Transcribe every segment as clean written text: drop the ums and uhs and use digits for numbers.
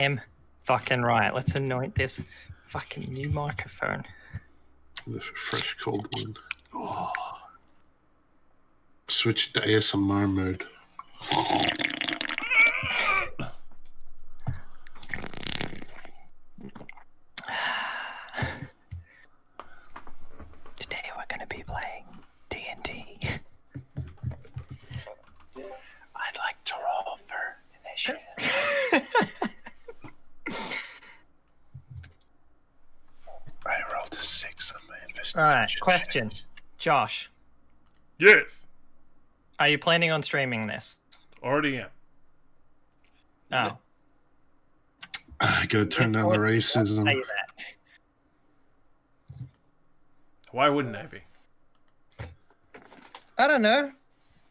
Damn fucking right. Let's anoint this fucking new microphone. This fresh cold one. Oh. Switch to ASMR mode. Today we're going to be playing D&D. I'd like to roll for initiative. I rolled a 6 on my investigation. Alright, question. Josh, Yes. are you planning on streaming this? Already am. Oh. I gotta turn down the Say racism. that. Why wouldn't I be? I don't know.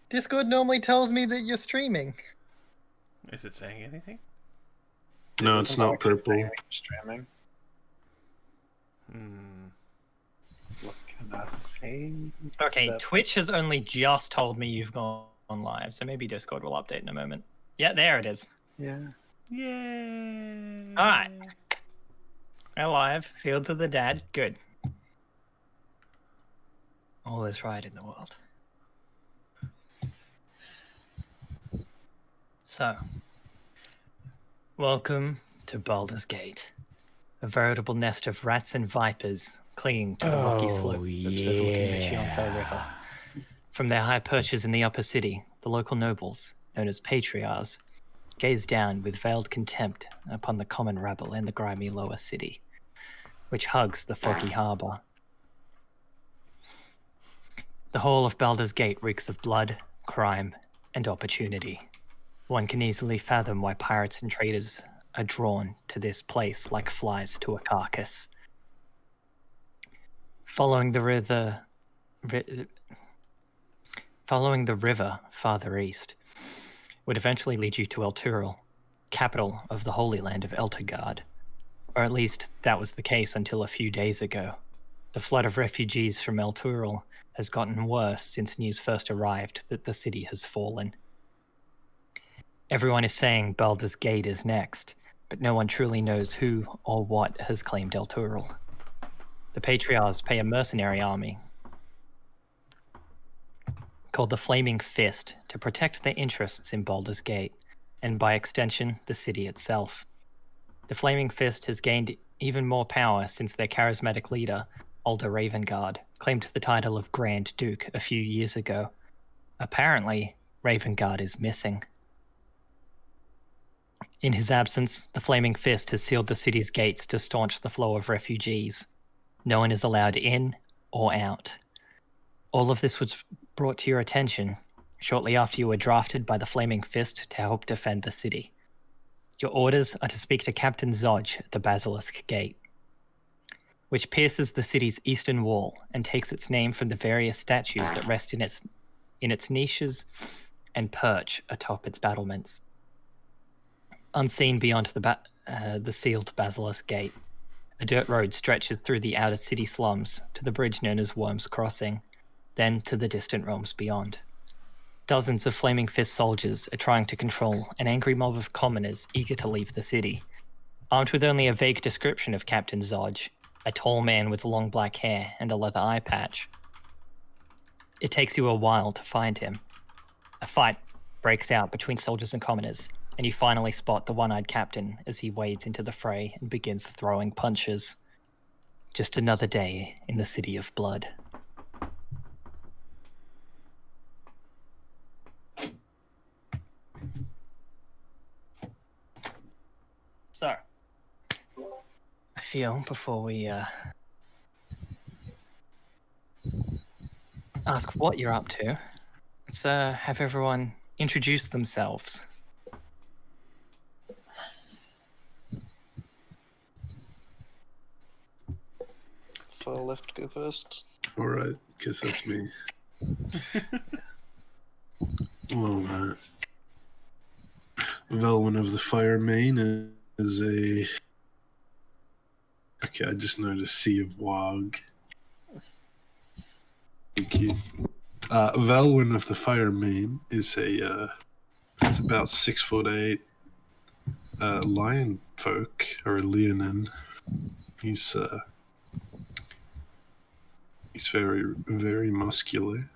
Discord normally tells me that you're streaming. Is it saying anything? No, it's not purple. Streaming. Hmm. What can I say? Okay, Except- Twitch has only just told me you've gone live, so maybe Discord will update in a moment. Yeah, there it is. Yeah. Yay. Alright. We're live. Fields of the Dad. Good. All is right in the world. So, welcome to Baldur's Gate, a veritable nest of rats and vipers clinging to the rocky slopes overlooking the Chiantho River. From their high perches in the upper city, the local nobles, known as patriarchs, gaze down with veiled contempt upon the common rabble in the grimy lower city, which hugs the foggy harbour. The whole of Baldur's Gate reeks of blood, crime, and opportunity. One can easily fathom why pirates and traders are drawn to this place like flies to a carcass. Following the river farther east would eventually lead you to El Turil, capital of the Holy Land of Eltergard. Or at least that was the case until a few days ago. The flood of refugees from El Turil has gotten worse since news first arrived that the city has fallen. Everyone is saying Baldur's Gate is next, but no one truly knows who or what has claimed El Turil. The Patriarchs pay a mercenary army called the Flaming Fist to protect their interests in Baldur's Gate, and by extension, the city itself. The Flaming Fist has gained even more power since their charismatic leader, Alder Ravengard, claimed the title of Grand Duke a few years ago. Apparently, Ravengard is missing. In his absence, the Flaming Fist has sealed the city's gates to staunch the flow of refugees. No one is allowed in or out. All of this was brought to your attention shortly after you were drafted by the Flaming Fist to help defend the city. Your orders are to speak to Captain Zodge at the Basilisk Gate, which pierces the city's eastern wall and takes its name from the various statues that rest in its niches and perch atop its battlements. Unseen beyond the sealed Basilisk Gate, a dirt road stretches through the outer city slums to the bridge known as Worm's Crossing, then to the distant realms beyond. Dozens of Flaming Fist soldiers are trying to control an angry mob of commoners eager to leave the city. Armed with only a vague description of Captain Zodge, a tall man with long black hair and a leather eye patch, it takes you a while to find him. A fight breaks out between soldiers and commoners, and you finally spot the one-eyed captain as he wades into the fray and begins throwing punches. Just another day in the City of Blood. So, I feel before we ask what you're up to, let's have everyone introduce themselves. Far left go first. Alright, guess that's me. Well, Velwyn of the Fire Main is a... Okay, I just know the Sea of Wog. Thank you. Velwyn of the Fire Main is a... it's about 6'8", lion folk, or leonin. He's very, very muscular,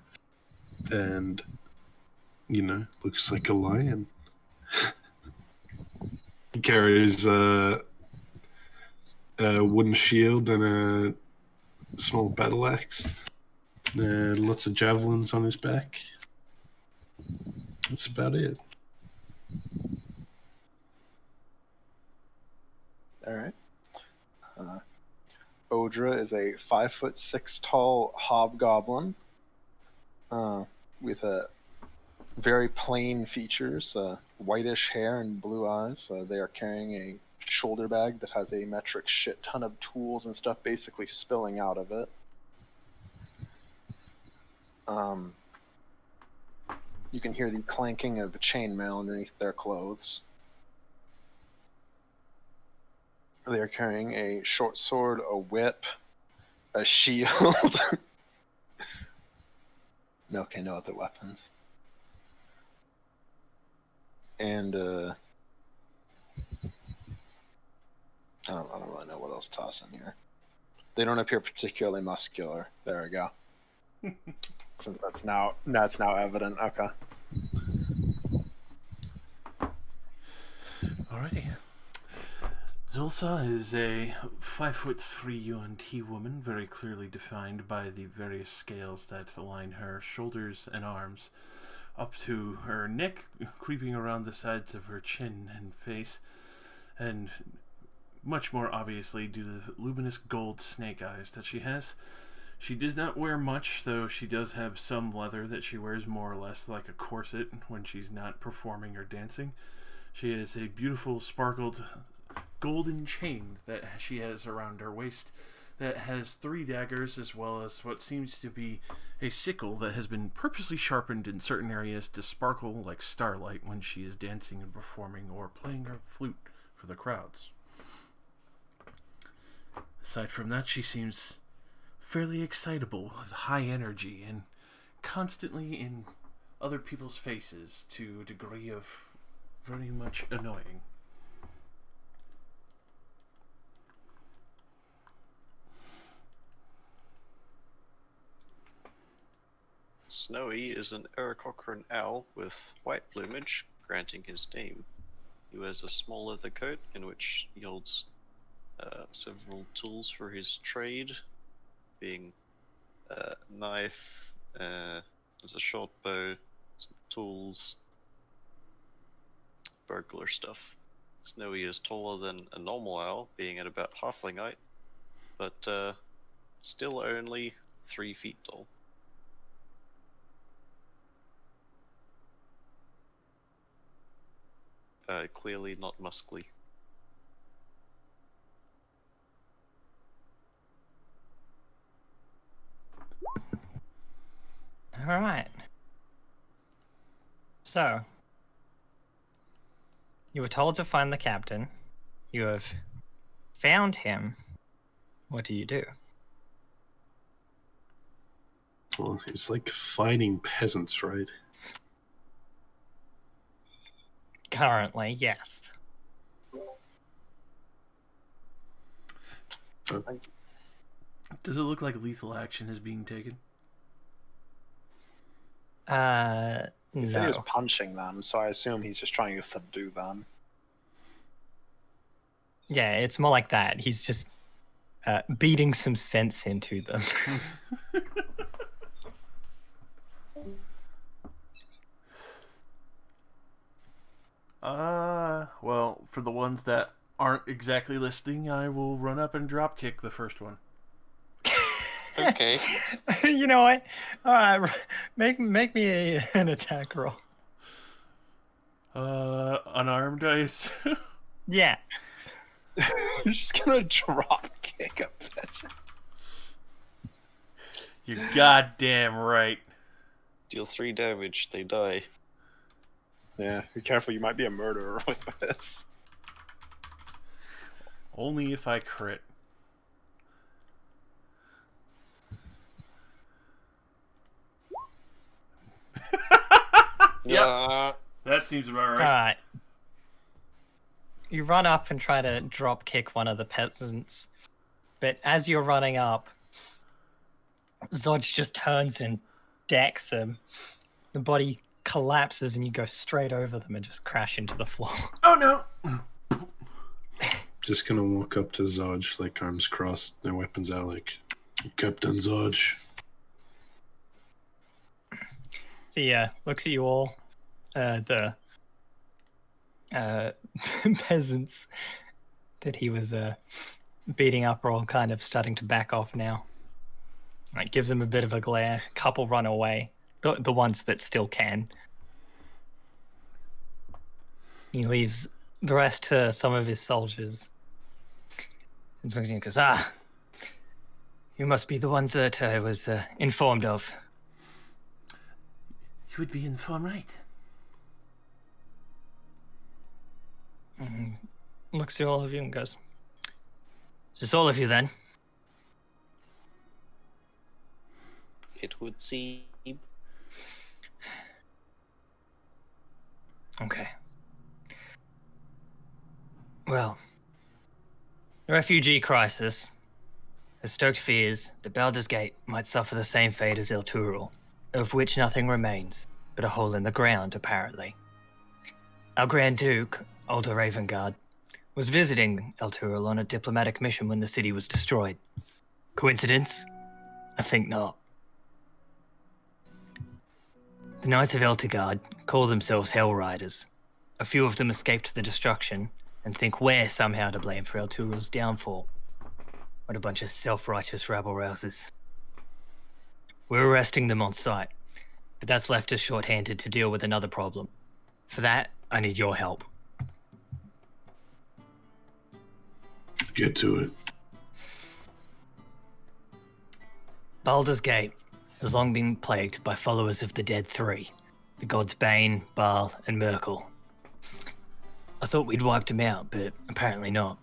and looks like a lion. He carries a wooden shield and a small battle axe. Lots of javelins on his back. That's about it. All right. Odra is a 5'6" tall hobgoblin with a very plain features, whitish hair and blue eyes. They are carrying a shoulder bag that has a metric shit ton of tools and stuff basically spilling out of it. You can hear the clanking of chainmail underneath their clothes. They are carrying a short sword, a whip, a shield. No other weapons. And I don't really know what else to toss in here. They don't appear particularly muscular. There we go. Since that's now evident. Okay. Alrighty. Zulsa is a 5'3" UNT woman, very clearly defined by the various scales that align her shoulders and arms, up to her neck, creeping around the sides of her chin and face, and much more obviously due to the luminous gold snake eyes that she has. She does not wear much, though she does have some leather that she wears more or less like a corset when she's not performing or dancing. She has a beautiful sparkled golden chain that she has around her waist that has 3 daggers, as well as what seems to be a sickle that has been purposely sharpened in certain areas to sparkle like starlight when she is dancing and performing or playing her flute for the crowds. Aside from that, she seems fairly excitable, with high energy, and constantly in other people's faces to a degree of very much annoying. Snowy is an Aarakocran owl with white plumage, granting his name. He wears a small leather coat in which he holds several tools for his trade, being a knife, there's a short bow, some tools, burglar stuff. Snowy is taller than a normal owl, being at about halfling height, but still only 3 feet tall. Clearly not muscly. All right. So, you were told to find the captain. You have found him. What do you do? Well, it's like fighting peasants, right? Currently, yes. Does it look like lethal action is being taken? He said he was No. punching them, so I assume he's just trying to subdue them. Yeah, it's more like that. He's just beating some sense into them. Well, for the ones that aren't exactly listening, I will run up and drop kick the first one. Okay. You know what? All right, make me an attack roll. Unarmed, I assume. Yeah. You're just gonna drop kick a peasant. You're goddamn right. Deal 3 damage, they die. Yeah, be careful. You might be a murderer with this. Only if I crit. Yeah. That seems about All right. right. you run up and try to drop kick one of the peasants, but as you're running up, Zodge just turns and decks him. The body collapses and you go straight over them and just crash into the floor. Oh no! Just gonna walk up to Zodge, like arms crossed, their weapons out, like, Captain Zodge. He looks at you all. The peasants that he was beating up are all kind of starting to back off now. Like, gives him a bit of a glare. A couple run away. The ones that still can. He leaves the rest to some of his soldiers. And so he goes, you must be the ones that I was informed of. You would be informed, right? And looks to all of you and goes, just all of you then? It would seem. Okay. Well, the refugee crisis has stoked fears that Baldur's Gate might suffer the same fate as El Turul, of which nothing remains but a hole in the ground, apparently. Our Grand Duke, Alder Ravengard, was visiting El Turul on a diplomatic mission when the city was destroyed. Coincidence? I think not. The Knights of Eltergard call themselves Hell Riders. A few of them escaped the destruction and think we're somehow to blame for El Turul's downfall. What a bunch of self-righteous rabble-rousers. We're arresting them on sight, but that's left us short-handed to deal with another problem. For that, I need your help. Get to it. Baldur's Gate has long been plagued by followers of the Dead Three, the gods Bane, Baal, and Merkel. I thought we'd wiped them out, but apparently not.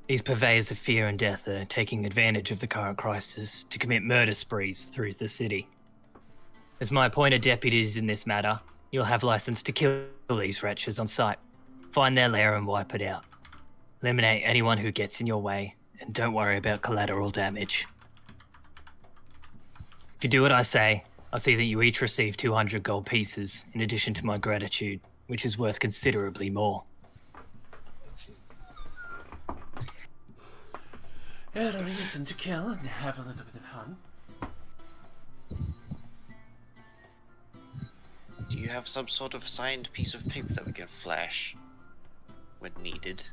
These purveyors of fear and death are taking advantage of the current crisis to commit murder sprees through the city. As my appointed deputies in this matter, you'll have license to kill these wretches on sight. Find their lair and wipe it out. Eliminate anyone who gets in your way, and don't worry about collateral damage. If you do what I say, I'll see that you each receive 200 gold pieces, in addition to my gratitude, which is worth considerably more. A reason to kill and have a little bit of fun. Do you have some sort of signed piece of paper that we can flash when needed?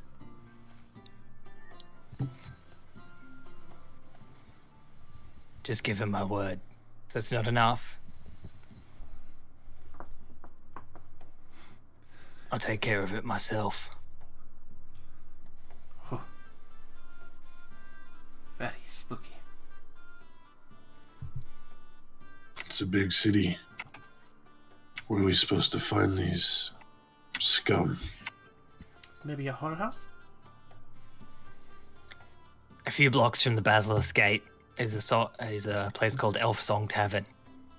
Just give him my word. If that's not enough, I'll take care of it myself. Oh. Very spooky. It's a big city. Where are we supposed to find these scum? Maybe a horror house? A few blocks from the Basilisk Gate is a place called Elf Song Tavern.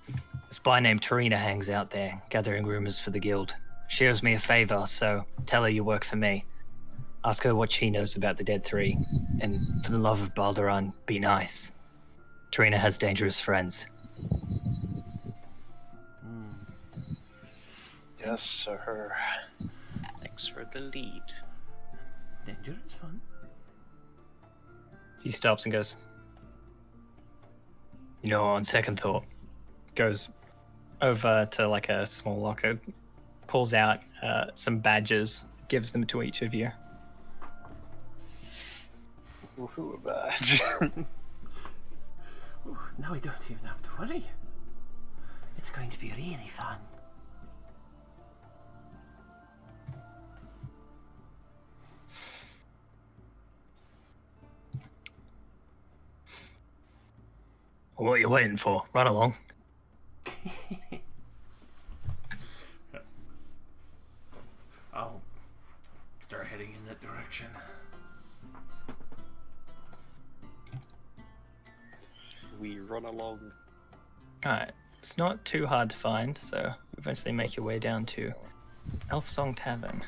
A spy named Tarina hangs out there, gathering rumors for the guild. She owes me a favor, so tell her you work for me. Ask her what she knows about the Dead Three, and for the love of Balduran, be nice. Tarina has dangerous friends. Yes, sir. Thanks for the lead. Dangerous fun. He stops and goes, you know, on second thought, goes over to like a small locker, pulls out some badges, gives them to each of you. Woohoo, a badge. Ooh, now we don't even have to worry. It's going to be really fun. What are you waiting for? Run along. I'll start heading in that direction. We run along. Alright, it's not too hard to find, so eventually make your way down to Elf Song Tavern.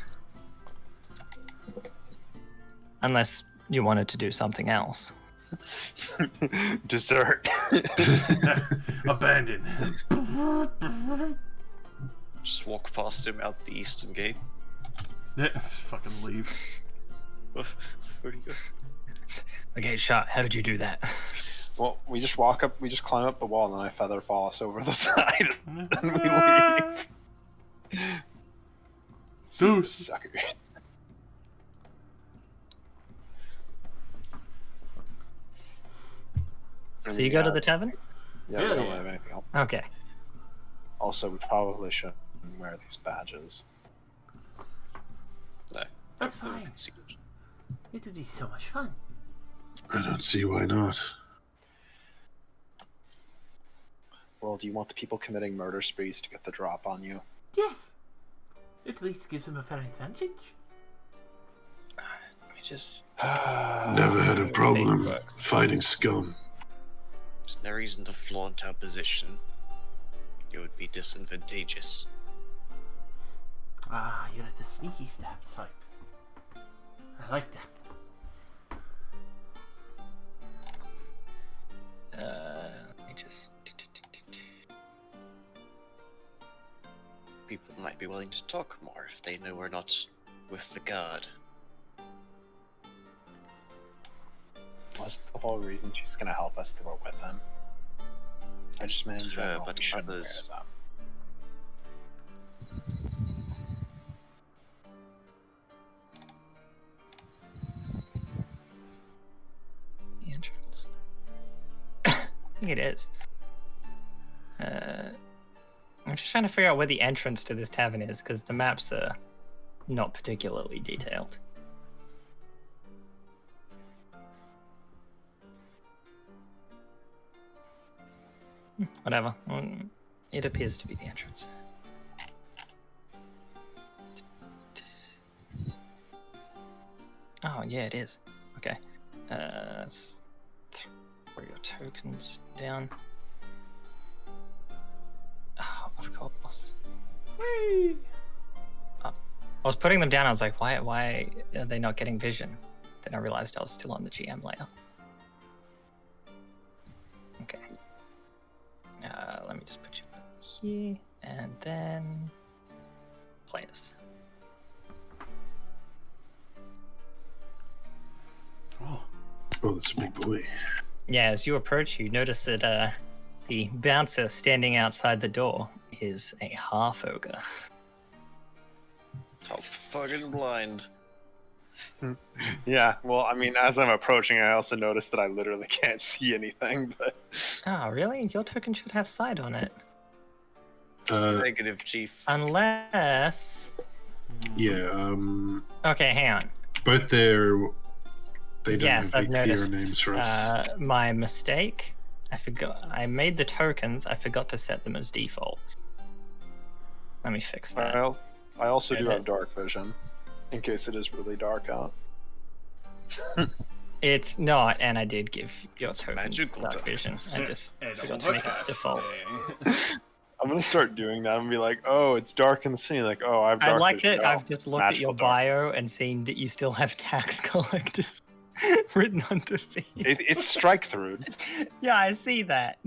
Unless you wanted to do something else. Dessert. Abandon. Just walk past him out the eastern gate. Yeah, just fucking leave. Where do you go? The gate's shut. How did you do that? Well, we just climb up the wall, and I feather fall us over the side, and we leave. Deuce. Sucker. So you go to the tavern? Yeah, we don't have anything else. Okay. Also, we probably shouldn't wear these badges. No. That's have them fine. concealed. It would be so much fun. I don't see why not. Well, do you want the people committing murder sprees to get the drop on you? Yes. At least gives them a fair advantage. Let me just... Never had a problem fighting scum. There's no reason to flaunt our position. It would be disadvantageous. Ah, you're the sneaky stab type. I like that. Let me just... People might be willing to talk more if they know we're not with the guard. That's the whole reason she's gonna help us to work with them. I just meant in general, but we shouldn't others- wear them. The entrance. I think it is. I'm just trying to figure out where the entrance to this tavern is, because the maps are not particularly detailed. Whatever. It appears to be the entrance. Oh, yeah, it is. Okay. Let's throw your tokens down. Oh, of course. Whee! Oh, I was putting them down. I was like, why are they not getting vision? Then I realized I was still on the GM layer. Okay. Let me just put you here, and then players. Oh, Oh, that's a big boy. Yeah, as you approach, you notice that the bouncer standing outside the door is a half ogre. Top fucking blind. Yeah, well, I mean, as I'm approaching, I also notice that I literally can't see anything, but... Oh, really? Your token should have sight on it. It's negative, Chief. Unless... Yeah, Okay, hang on. but they don't Yes, have I've hero noticed. names for us. My mistake. I forgot. I made the tokens. I forgot to set them as defaults. Let me fix that. I also do Okay. have dark vision, in case it is really dark out. It's not, and I did give your It's token magical dark vision. darkness. I just and forgot to make it overcast default. day. I'm gonna start doing that and be like, oh, it's dark in the city. Like, oh, I have I dark like vision. that Oh, I've just it's looked at your magical bio darkness. and seen that you still have tax collectors written on the feed. It's strike through. Yeah, I see that.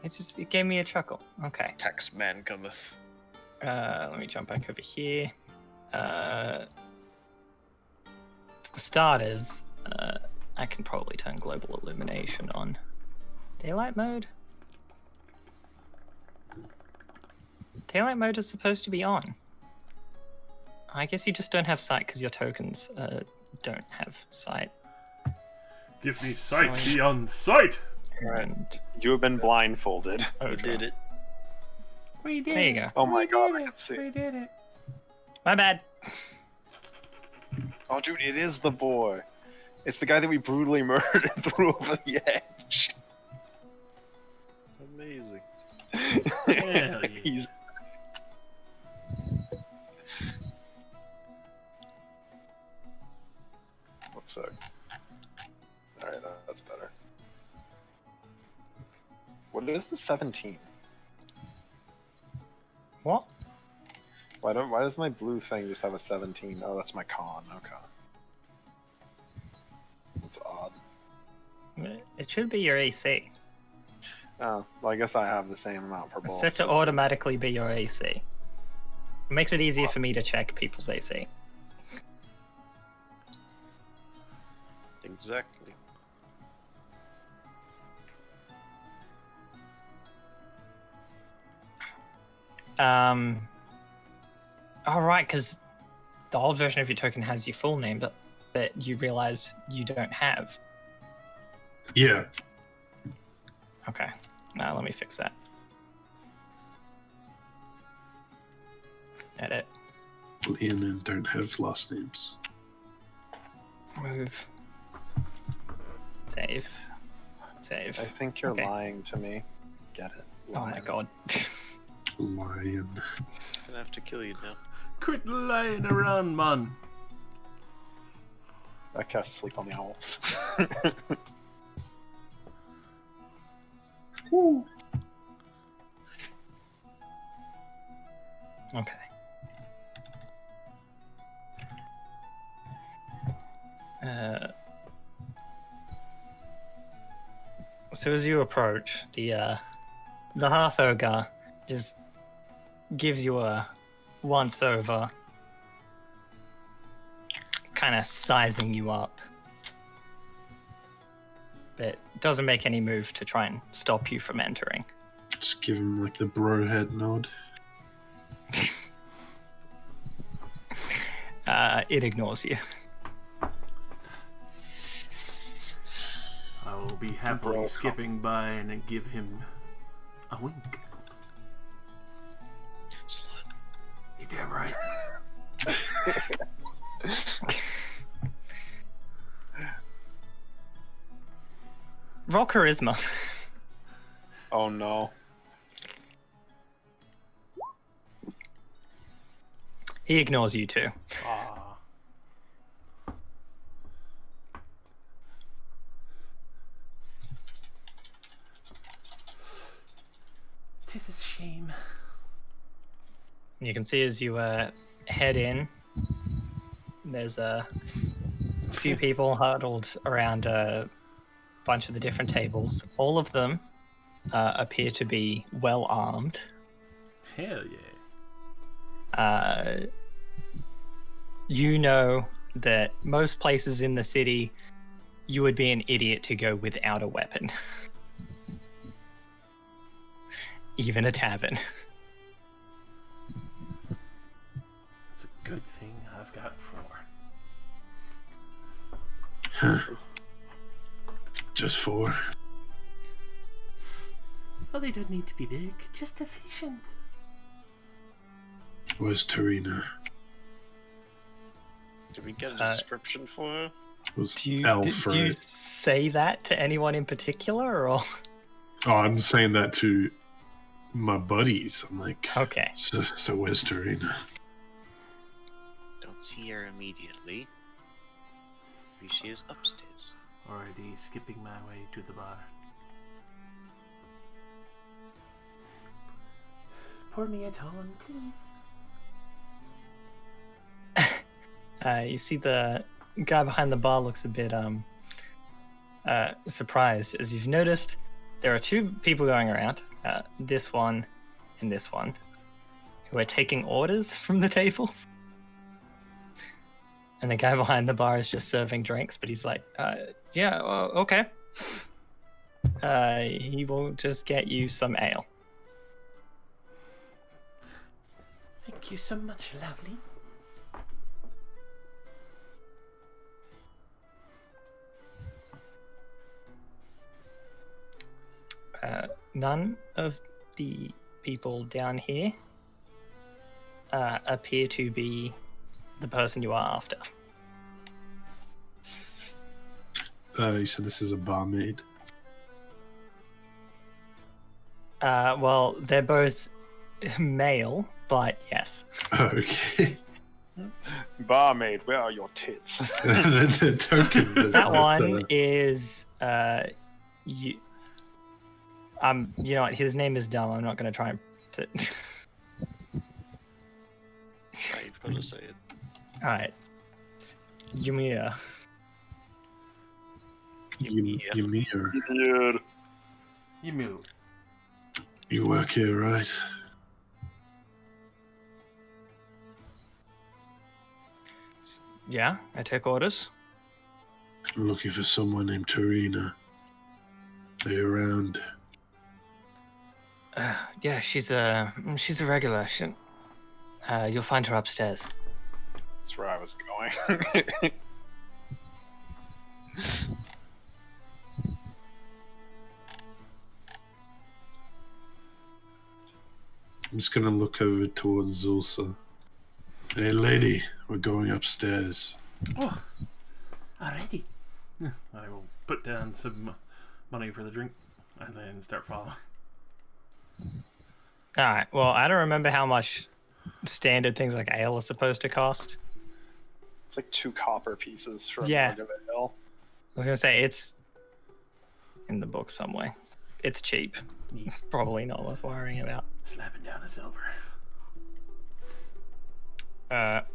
It gave me a chuckle. Okay. Tax man cometh. Let me jump back over here. For starters, I can probably turn global illumination on. Daylight mode? Daylight mode is supposed to be on. I guess you just don't have sight because your tokens don't have sight. Give me sight Fine. beyond sight. And You have been blindfolded. We did it. We did there you it. go. Oh my We god, did I it. can see. We did it. My bad. Oh, dude, it is the boy. It's the guy that we brutally murdered and threw over the edge. Amazing. Hell yeah. He's... What's up? Alright, that's better. What is the 17? What? Why does my blue thing just have a 17? Oh, that's my con. Okay. That's odd. It should be your AC. Oh, well, I guess I have the same amount for It's both. set to so- automatically be your AC. It makes it easier for me to check people's AC. Exactly. All right, because the old version of your token has your full name, but that you realized you don't have. Yeah. Okay, now let me fix that. Edit. Leonin don't have last names. Move. Save. Save. I think you're Okay. lying to me. Get it? Oh my Lying. god. Lion. Gonna have to kill you now. Quit lying around, man. I cast Sleep on the Owl. Okay. So as you approach, the half ogre just gives you a once over, kind of sizing you up, but doesn't make any move to try and stop you from entering. Just give him like the bro head nod. It ignores you. I will be happily Bro. skipping by and give him a wink. Slut. You damn right. Roll charisma. Oh no. He ignores you too. Ah. Tis a shame. You can see as you head in, there's a few people huddled around a bunch of the different tables. All of them appear to be well armed. Hell yeah. You know that most places in the city, you would be an idiot to go without a weapon. Even a tavern. It's a good thing I've got four. Just 4. Well, they don't need to be big, just efficient. Where's Tarina? Did we get a description for her? Was Do you, L do for you it? say that to anyone in particular, or? Oh, I'm saying that to my buddies. I'm like, Okay. so where's Tarina? Don't see her immediately. Maybe she is upstairs. Already skipping my way to the bar. Pour me a tone, please. You see the guy behind the bar looks a bit surprised, as you've noticed there are 2 people going around, this one and this one, who are taking orders from the tables. And the guy behind the bar is just serving drinks, but he's like, yeah, okay. He will just get you some ale. Thank you so much, lovely. None of the people down here appear to be the person you are after. You said this is a barmaid. Well, they're both male, but yes. Okay. Barmaid, where are your tits? The token does That not, one is you. You know what? His name is dumb. I'm not going to try and. Now you've got to say it. Alright. Ymir. Ymir. Dude. Ymir. You work here, right? Yeah, I take orders. I'm looking for someone named Tarina. Are you around? Yeah, she's a regular. You'll find her upstairs. That's where I was going. I'm just gonna look over towards Zulsa. Hey, lady, we're going upstairs. Oh, already. I will put down some money for the drink and then start following. Alright, well, I don't remember how much standard things like ale are supposed to cost. It's like 2 copper pieces for a Yeah. mug of ale. I was gonna say, it's in the book somewhere. It's cheap. Yeah. Probably not worth worrying about. Slapping down a silver.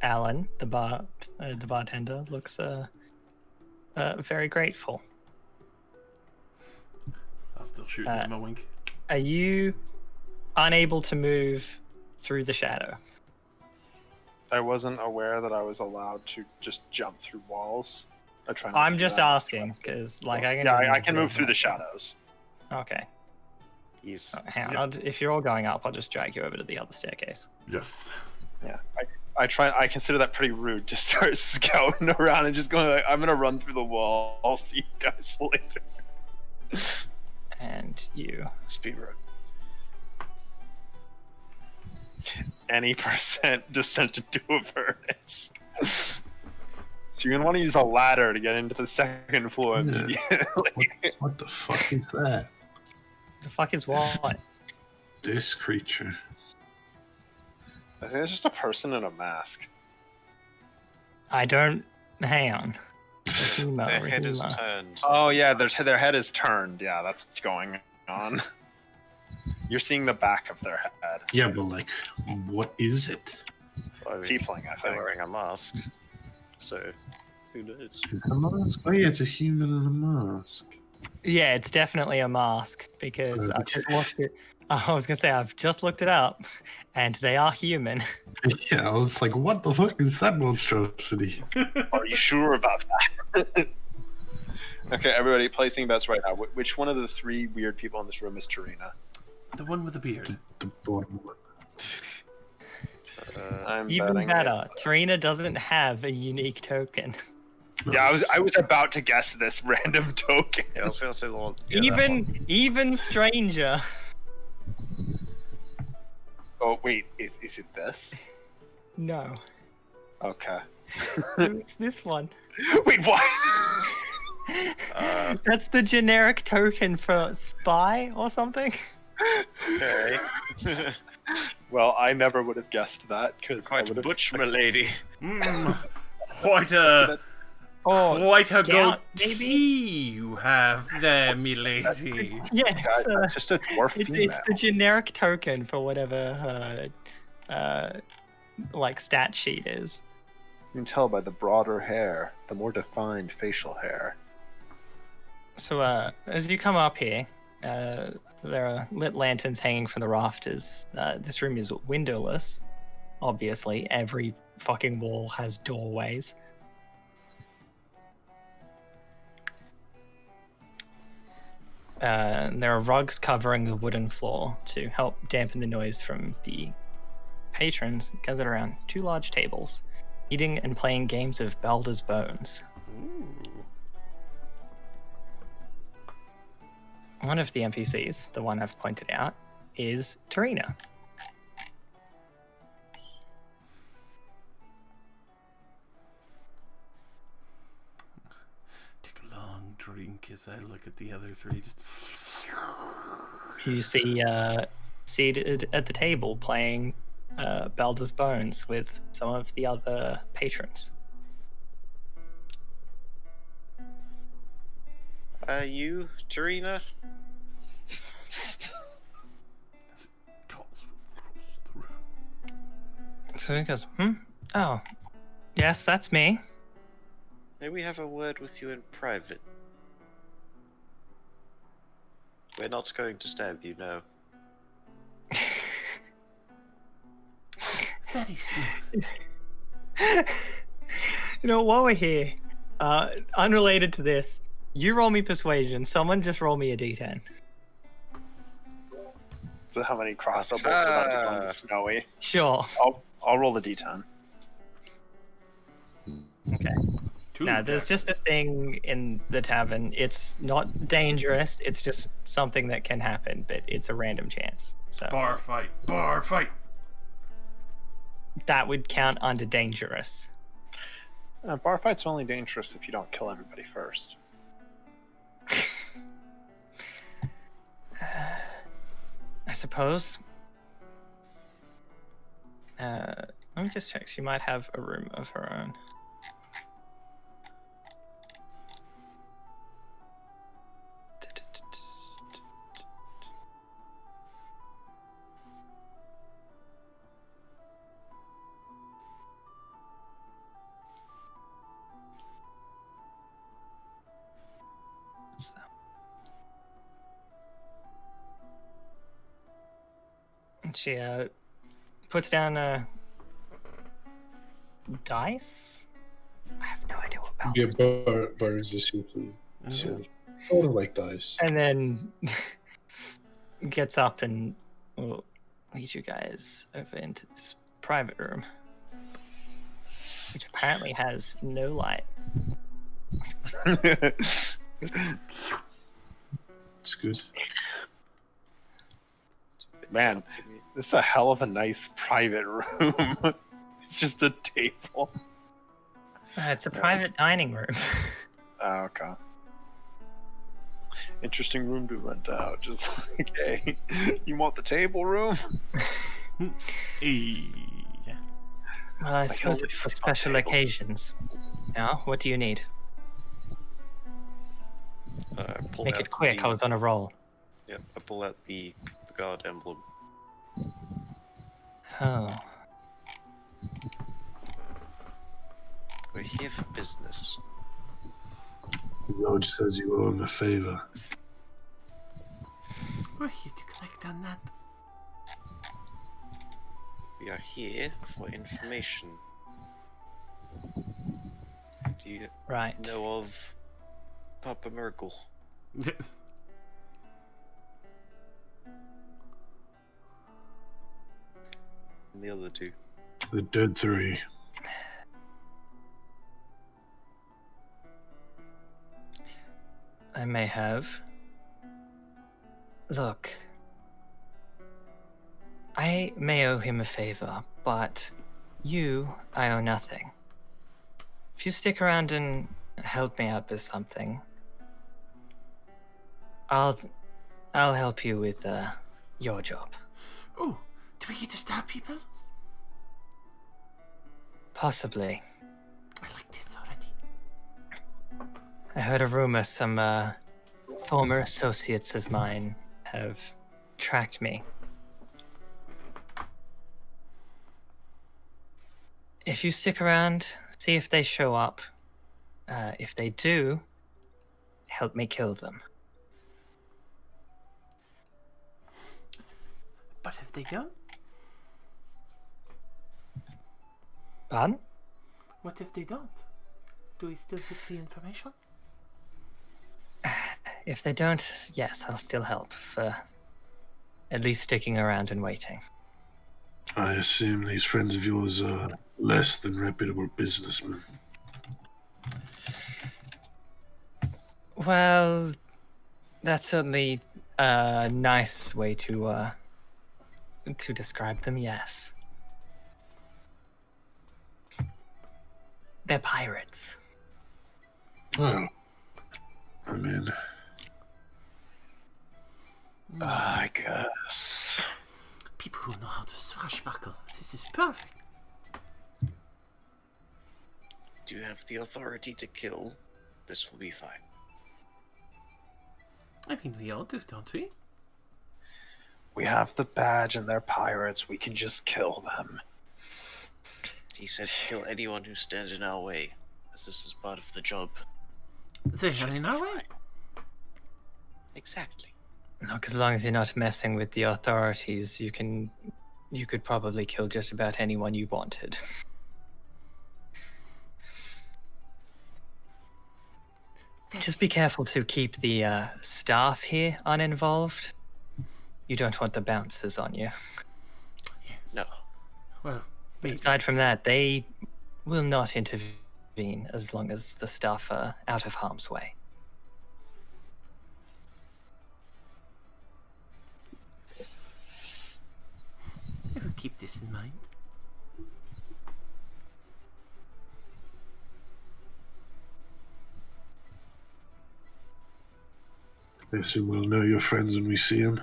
Alan, the bartender, looks very grateful. I'll still shoot him a wink. Are you unable to move through the shadow? I wasn't aware that I was allowed to just jump through walls. I try not I'm to do just that. asking because, like, I can. Yeah, just I can move through the that. shadows. Okay. Yes. Hang on. If you're all going up, I'll just drag you over to the other staircase. Yes. Yeah, I consider that pretty rude to start scouting around and just going like, I'm gonna run through the wall. I'll see you guys later. And you. Speedrun. Any % descent into Avernus. So you're gonna want to use a ladder to get into the second floor Yeah. immediately. What the fuck is that? The fuck is what? This creature. I think it's just a person in a mask. I don't. Hang on. Rahima, Their head is Rahima. turned. Oh yeah, their head is turned. Yeah, that's what's going on. You're seeing the back of their head. Yeah, but like, what is it? I mean, Tiefling, I they're think. wearing a mask. So, who knows? Is it a mask? Oh yeah, it's a human in a mask. Yeah, it's definitely a mask because I've just looked it. I was gonna say I've just looked it up, and they are human. Yeah, I was like, what the fuck is that monstrosity? Are you sure about that? Okay, everybody, placing bets right now. Which one of the 3 weird people in this room is Tarina? The one with the beard. The bottom one. I'm Even betting better, it's- Tarina doesn't have a unique token. Yeah, I was about to guess this random token. Yeah, I was gonna say the one. Yeah, that one. Even stranger. Oh wait, is it this? No, Okay. it's this one. Wait, what? That's the generic token for spy or something. Okay. Well, I never would have guessed that because Quite butch, my lady. Quite a Or quite a scout, goatee you have there, milady. Yes, Guys, that's just a dwarf female. it's the generic token for whatever her like stat sheet is. You can tell by the broader hair, the more defined facial hair. So as you come up here, there are lit lanterns hanging from the rafters. This room is windowless. Obviously, every fucking wall has doorways. There are rugs covering the wooden floor to help dampen the noise from the patrons gathered around 2 large tables, eating and playing games of Baldur's Bones. One of the NPCs, the one I've pointed out, is Tarina. Take a long drink as I look at the other 3. You see seated at the table playing Baldur's Bones with some of the other patrons. You, Tarina? As it calls from across the room. So he goes, Oh, yes, that's me. May we have a word with you in private? We're not going to stab you, no. Very smooth. You know, while we're here, unrelated to this, you roll me persuasion. Someone just roll me a d10. So how many crossbow bolts are about to go into Snowy? Sure. I'll roll the d10. Okay. Two No, there's just a jackals. thing in the tavern. It's not dangerous. It's just something that can happen, but it's a random chance. So Bar fight. Bar fight. that would count under dangerous. Bar fights are only dangerous if you don't kill everybody first. I suppose. Let me just check. She might have a room of her own. What's that? And she puts down a dice. I have no idea what belt. Yeah, bar is just simply sort of like dice. And then gets up and will lead you guys over into this private room, which apparently has no light. It's good. Man, this is a hell of a nice private room. It's just a table. It's a private dining room. Oh, okay. Interesting room to rent out. Just like, hey, you want the table room? Hey. Well, I Like, suppose only it's for sit on special tables. occasions. Now, what do you need? Pull Make out it quick. the- I was on a roll. Yep, I pull out the guard emblem. Oh, We're here for business. Lord says you owe him a favor. We're here to collect on that. We are here for information. Do you right. know of Papa Merkel? And the other two. The dead three. I may have. Look, I may owe him a favor, but you, I owe nothing. If you stick around and help me out with something, I'll help you with your job. Oh, do we get to stab people? Possibly. I like this already. I heard a rumor some former associates of mine have tracked me. If you stick around, see if they show up. If they do, help me kill them. But if they don't, Pardon? what if they don't? Do we still get the information? If they don't, yes, I'll still help for at least sticking around and waiting. I assume these friends of yours are less than reputable businessmen. Well, that's certainly a nice way to describe them, yes. They're pirates. Well, I mean, I guess. People who know how to swashbuckle. This is perfect. Do you have the authority to kill? This will be fine. I mean, we all do, don't we? We have the badge and they're pirates. We can just kill them. He said to kill anyone who stands in our way, as this is part of the job. They Should are in be our way. fine. Exactly. Look, as long as you're not messing with the authorities, you could probably kill just about anyone you wanted. Just be careful to keep the staff here uninvolved. You don't want the bouncers on you. Yes. No. Well, But aside from that, they will not intervene as long as the staff are out of harm's way. I will keep this in mind. I assume we'll know your friends when we see them.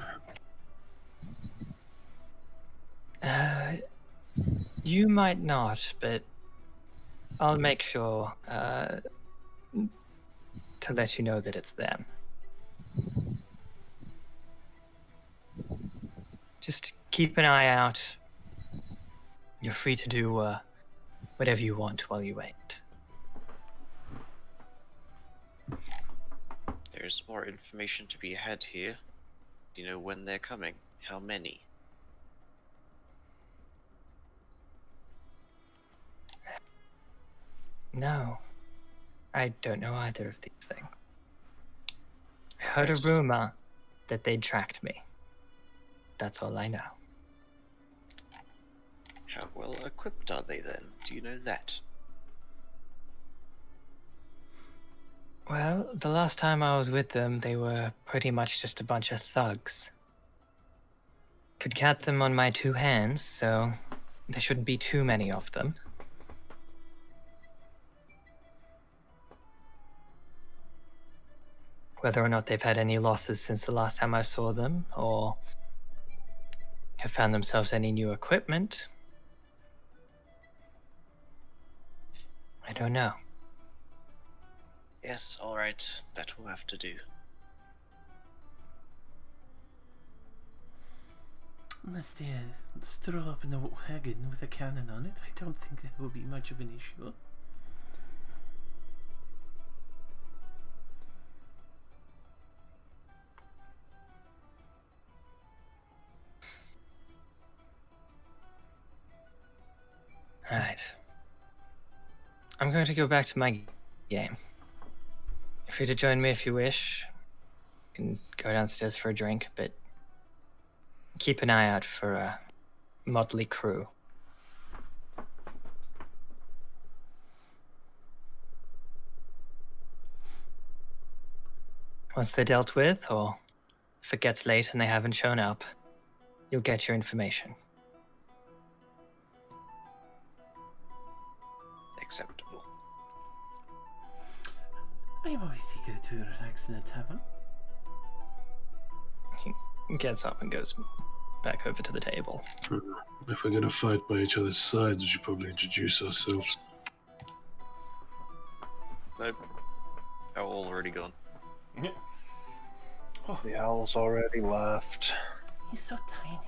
You might not, but I'll make sure to let you know that it's them. Just keep an eye out. You're free to do whatever you want while you wait. There's more information to be had here. Do you know when they're coming? How many? No, I don't know either of these things. I heard a Right. rumor that they'd tracked me. That's all I know. How well equipped are they then? Do you know that? Well, the last time I was with them, they were pretty much just a bunch of thugs. Could count them on my two hands, so there shouldn't be too many of them. Whether or not they've had any losses since the last time I saw them, or have found themselves any new equipment, I don't know. Yes, alright. That will have to do. Unless they stroll up in a wagon with a cannon on it, I don't think that will be much of an issue. Alright. I'm going to go back to my game. You're free to join me if you wish. You can go downstairs for a drink, but keep an eye out for a motley crew. Once they're dealt with, or if it gets late and they haven't shown up, you'll get your information. Acceptable. I am always eager to relax in a tavern. He gets up and goes back over to the table. If we're gonna fight by each other's sides, we should probably introduce ourselves. Nope. They're all already gone. The owl's already left. He's so tiny.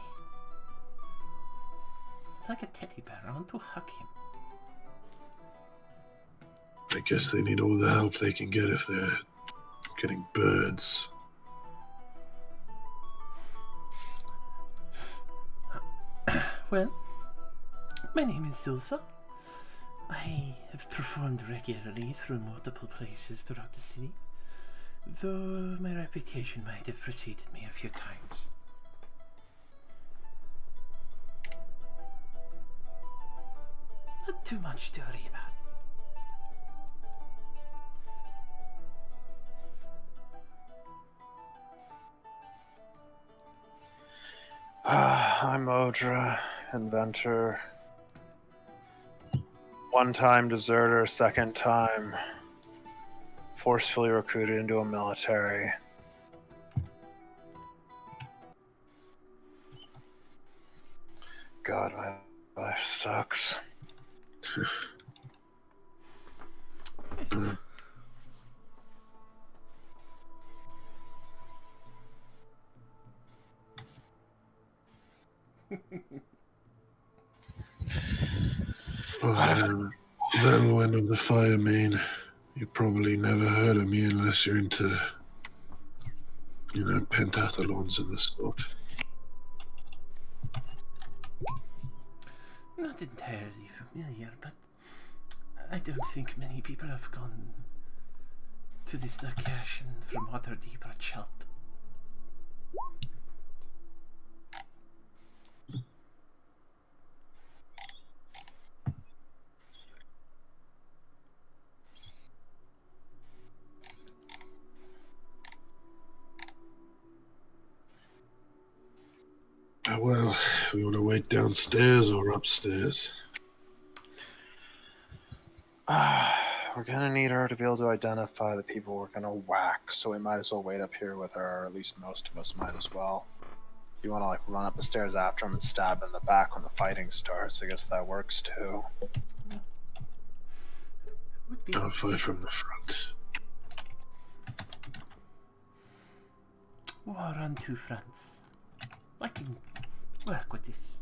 It's like a teddy bear. I want to hug him. I guess they need all the help they can get if they're getting birds. Well, my name is Zulsa. I have performed regularly through multiple places throughout the city, though my reputation might have preceded me a few times. Not too much to worry about. I'm Odra, inventor. One-time deserter, second time forcefully recruited into a military. God, my life sucks. Velwen of the Firemean. You probably never heard of me unless you're into, pentathlons and the sort. Not entirely familiar, but I don't think many people have gone to this location from Waterdeep or Chult. Well, we want to wait downstairs or upstairs? We're gonna need her to be able to identify the people we're gonna whack, so we might as well wait up here with her, or at least most of us might as well. You wanna run up the stairs after him and stab in the back when the fighting starts, I guess that works too. Would be I'll fight from the front. war on two fronts. I can work with this.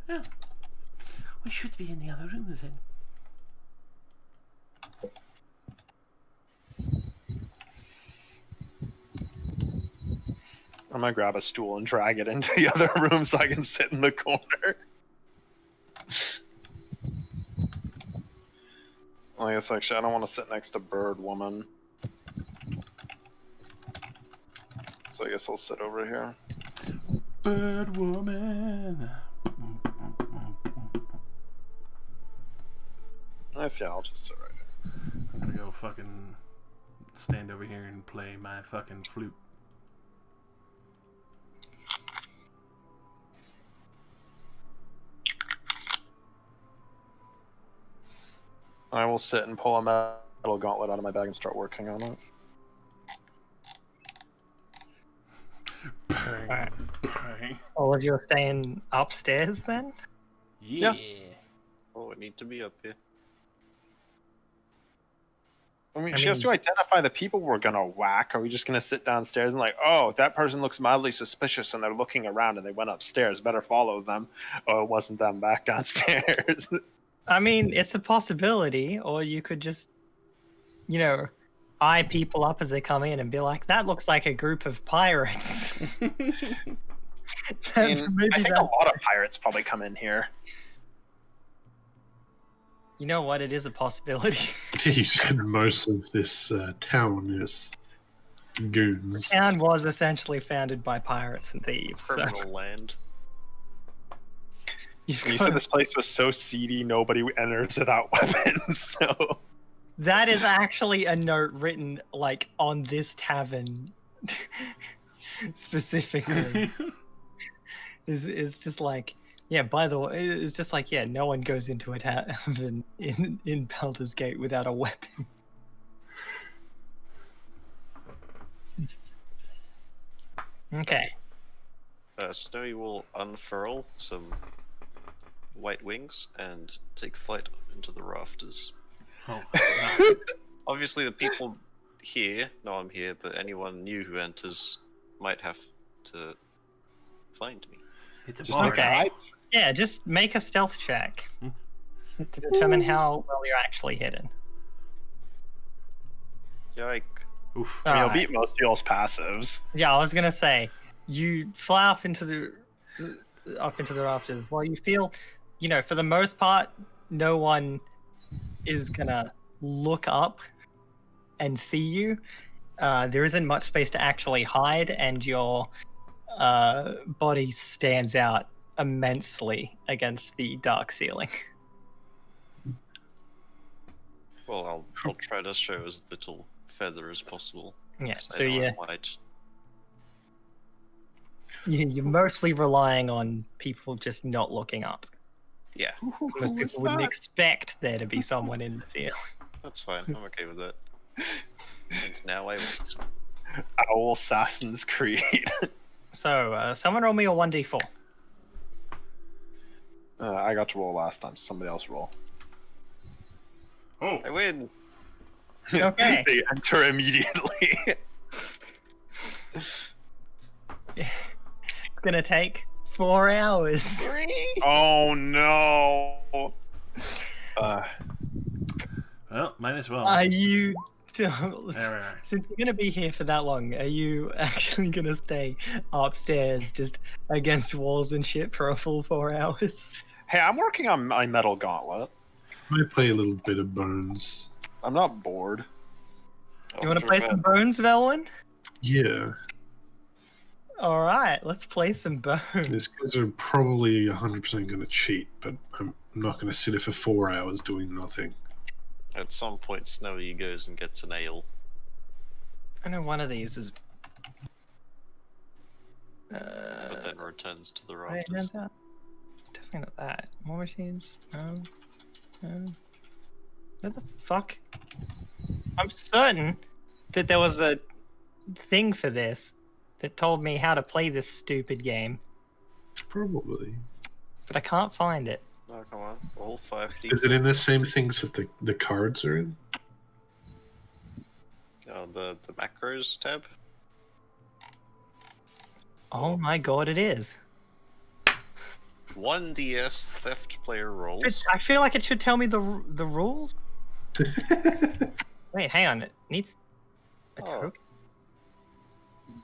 Yeah. We should be in the other rooms then. I'm gonna grab a stool and drag it into the other room so I can sit in the corner. I guess actually I don't want to sit next to Bird Woman. So I guess I'll sit over here. Bird woman. Nice, yeah, I'll just sit right here. I'm gonna go fucking stand over here and play my fucking flute. I will sit and pull a metal gauntlet out of my bag and start working on it. Bang, Alright. bang. All of you are staying upstairs then? Yeah. Oh, we need to be up here. I mean, I she has mean- to identify the people we're gonna whack. Are we just gonna sit downstairs and like, oh, that person looks mildly suspicious and they're looking around and they went upstairs, better follow them. Oh, it wasn't them back downstairs. I mean, it's a possibility, or you could just, eye people up as they come in and be like, that looks like a group of pirates. I mean, I think a lot of pirates probably come in here. You know what? It is a possibility. You said most of this town is goons. The town was essentially founded by pirates and thieves. So Criminal land. you've You got- said this place was so seedy, nobody enters without weapons. So that is actually a note written like on this tavern specifically. is just like, yeah, by the way, it's just like, yeah, no one goes into a tavern in Baldur's Gate without a weapon. Okay. Snowy will unfurl some white wings and take flight up into the rafters. Oh, Obviously, the people here know I'm here, but anyone new who enters might have to find me. it's a just bar. Okay. Yeah, just make a stealth check to determine how well you're actually hidden. Yike. Oof. I mean, you'll Alright. beat most of y'all's passives. Yeah, I was gonna say, you fly up into the rafters. While you feel, for the most part, no one is gonna look up and see you. There isn't much space to actually hide, and your body stands out immensely against the dark ceiling. Well, I'll try to show as little feather as possible. Yeah, 'cause so I know yeah, I'm white. you're mostly relying on people just not looking up. Yeah, Most people wouldn't expect there to be someone in the ceiling. that's fine. I'm okay with that. And now I wait. Owl Assassin's Creed. So, someone roll me a 1d4. I got to roll last time. Somebody else roll. Oh, I win. Okay. They enter immediately. It's gonna take 4 hours. Oh no. well, might as well. Are you... There we are. Since you're gonna be here for that long, are you actually gonna stay upstairs just against walls and shit for a full 4 hours? Hey, I'm working on my metal gauntlet. Might play a little bit of Bones. I'm not bored. You want to play some Bones, Velwyn? Yeah, All right, let's play some Bones. these guys are probably 100% going to cheat, but I'm not going to sit here for 4 hours doing nothing. At some point, Snowy goes and gets an ale. I know one of these is. But then returns to the Wait, rafters. no, that. Definitely not that. More machines? No. No. What the fuck? I'm certain that there was a thing for this that told me how to play this stupid game, Probably. but I can't find it. Oh, come on. Roll 5d. Is it in the same things that the cards are in? The macros tab? Oh my god, it is. 1ds theft player rolls. I feel like it should tell me the rules. Wait, hang on. It needs a Oh. token.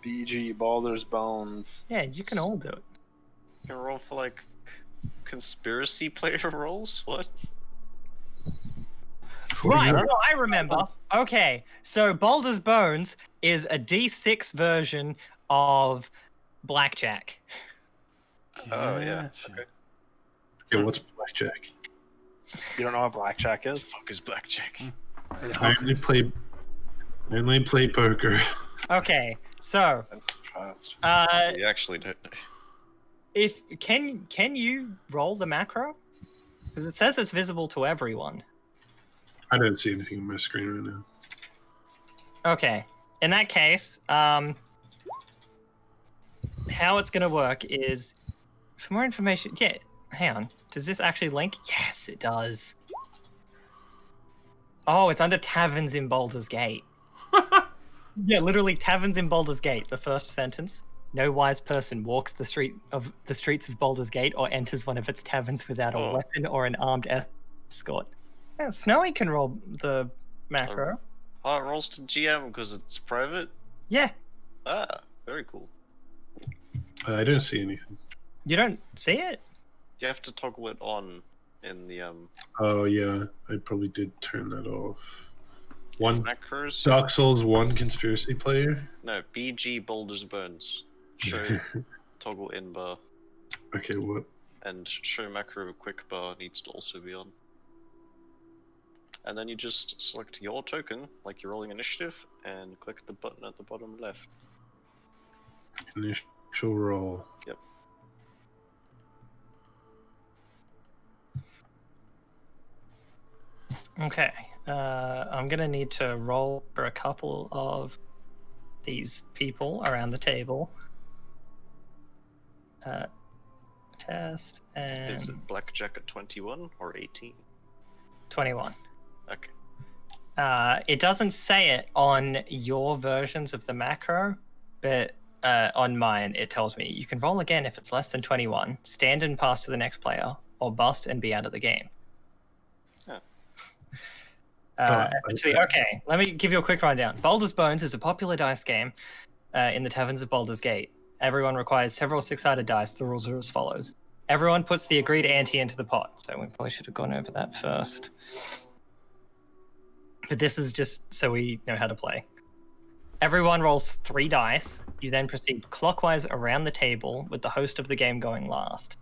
BG, Baldur's Bones. Yeah, you can all do it. You can roll for like conspiracy player rolls? What? Right, no, I remember. Okay, so Baldur's Bones is a D6 version of Blackjack. Oh, yeah. Gotcha. Okay. Okay, what's blackjack? You don't know what blackjack is? Fuck is blackjack? I only play poker. Okay, so Fast. You actually don't know. if can you roll the macro? Because it says it's visible to everyone. I don't see anything on my screen right now. Okay, in that case, how it's gonna work is for more information. Yeah, hang on. Does this actually link? Yes, it does. Oh, it's under taverns in Baldur's Gate. Yeah, literally taverns in Baldur's Gate. The first sentence: no wise person walks the streets of Baldur's Gate or enters one of its taverns without a Oh. weapon or an armed escort. Yeah, Snowy can roll the macro. Oh, it rolls to GM because it's private? Yeah, Ah, very cool. I don't see anything. you don't see it. You have to toggle it on in the Oh yeah, I probably did turn that off. One macros. Dark Souls 1 conspiracy player. No, BG Baldur's Bones. Show toggle in bar. Okay, what? And show macro quick bar needs to also be on. And then you just select your token, like you're rolling initiative, and click the button at the bottom left. Initial roll. Yep. Okay, I'm gonna need to roll for a couple of these people around the table. Test Is and it blackjack at 21 or 18? 21. Okay. It doesn't say it on your versions of the macro, but on mine it tells me you can roll again if it's less than 21, stand and pass to the next player, or bust and be out of the game. Oh. Actually, okay, let me give you a quick rundown. Baldur's Bones is a popular dice game in the taverns of Baldur's Gate. Everyone requires several six-sided dice. The rules are as follows. Everyone puts the agreed ante into the pot, so we probably should have gone over that first. But this is just so we know how to play. Everyone rolls 3 dice. You then proceed clockwise around the table with the host of the game going last.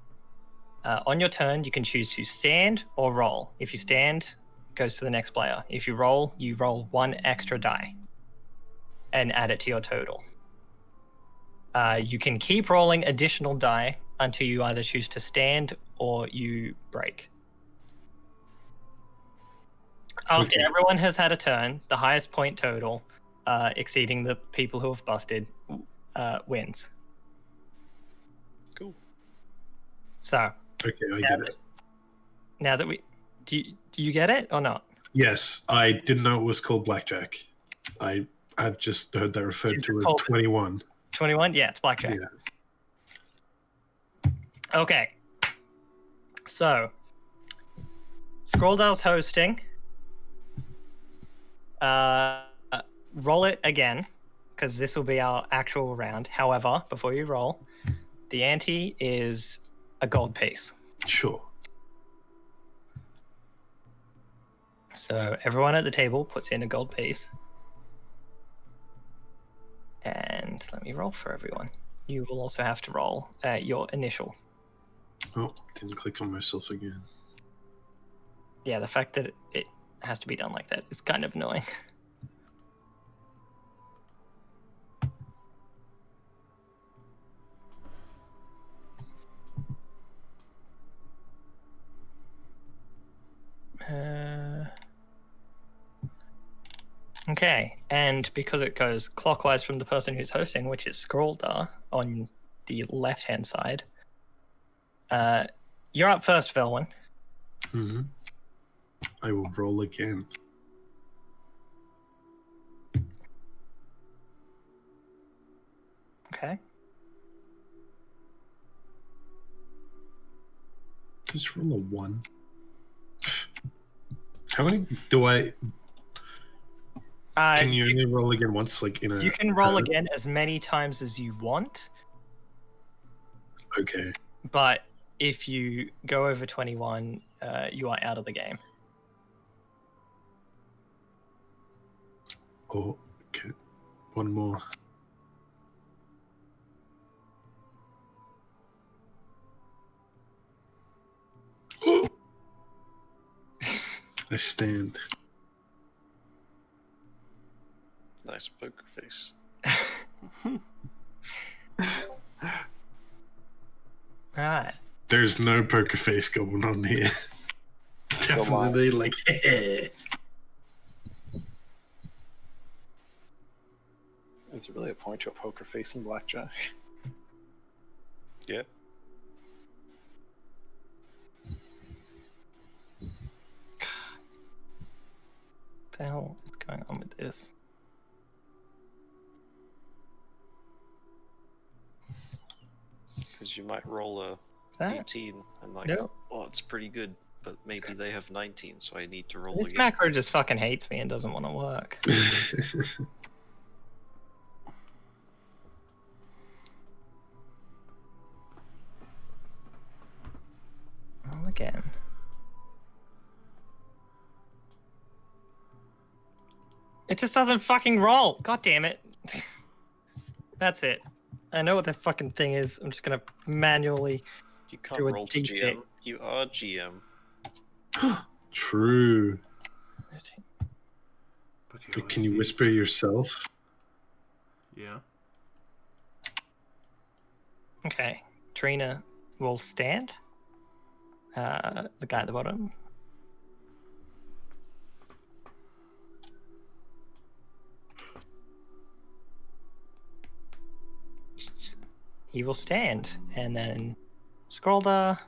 On your turn, you can choose to stand or roll. If you stand, it goes to the next player. If you roll 1 extra die and add it to your total. You can keep rolling additional die until you either choose to stand or you break. After Okay. everyone has had a turn, the highest point total, exceeding the people who have busted, wins. Cool. So, Okay, I get it. Now that we... Do you get it or not? Yes, I didn't know it was called blackjack. I've just heard that referred You to as called it- 21. 21? Yeah, it's blackjack. Yeah. Okay. So, Scrolldale's hosting. Roll it again, because this will be our actual round. However, before you roll, the ante is a gold piece. Sure. So everyone at the table puts in a gold piece. And let me roll for everyone. You will also have to roll your initial. Oh, didn't click on myself again. Yeah, the fact that it has to be done like that is kind of annoying. Okay, and because it goes clockwise from the person who's hosting, which is Scroldar on the left-hand side, you're up first, Velwyn. Mm-hmm. I will roll again. Okay. Just roll a 1. How many do I... Can you only roll again once, like in a... You can roll again as many times as you want, Okay. but if you go over 21, you are out of the game. Oh, okay. One more. I stand. Nice poker face. Alright. There's no poker face going on here. It's definitely like, Is there really a point to a poker face in blackjack? Yeah. What the hell is going on with this? Because you might roll a That? 18 and like, No. oh, it's pretty good, but maybe they have 19, so I need to roll This again. macro just fucking hates me and doesn't want to work. Roll again. It just doesn't fucking roll. God damn it. That's it. I know what that fucking thing is. I'm just gonna manually. You can't do a roll to D6. GM. You are GM. True. But But can always you need- whisper yourself? Yeah. Okay. Trina will stand. The guy at the bottom. He will stand, and then Scrolda.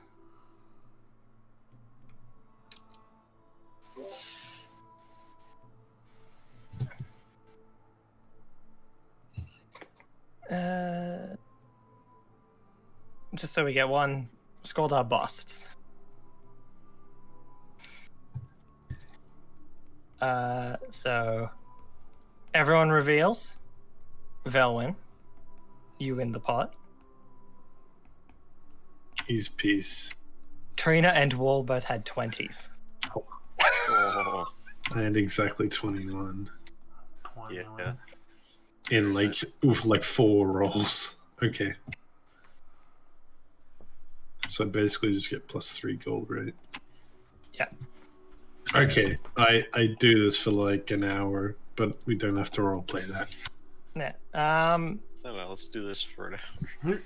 Just so we get one, Scrolda busts. So everyone reveals. Velwyn, you win the pot. Ease peace. Trina and Wall both had 20s. Oh, I had exactly 21 yeah. in like with like 4 rolls. Okay. So I basically just get +3 gold, right? Yeah. Okay. I do this for like an hour, but we don't have to roleplay that. Yeah. No, let's do this for an hour.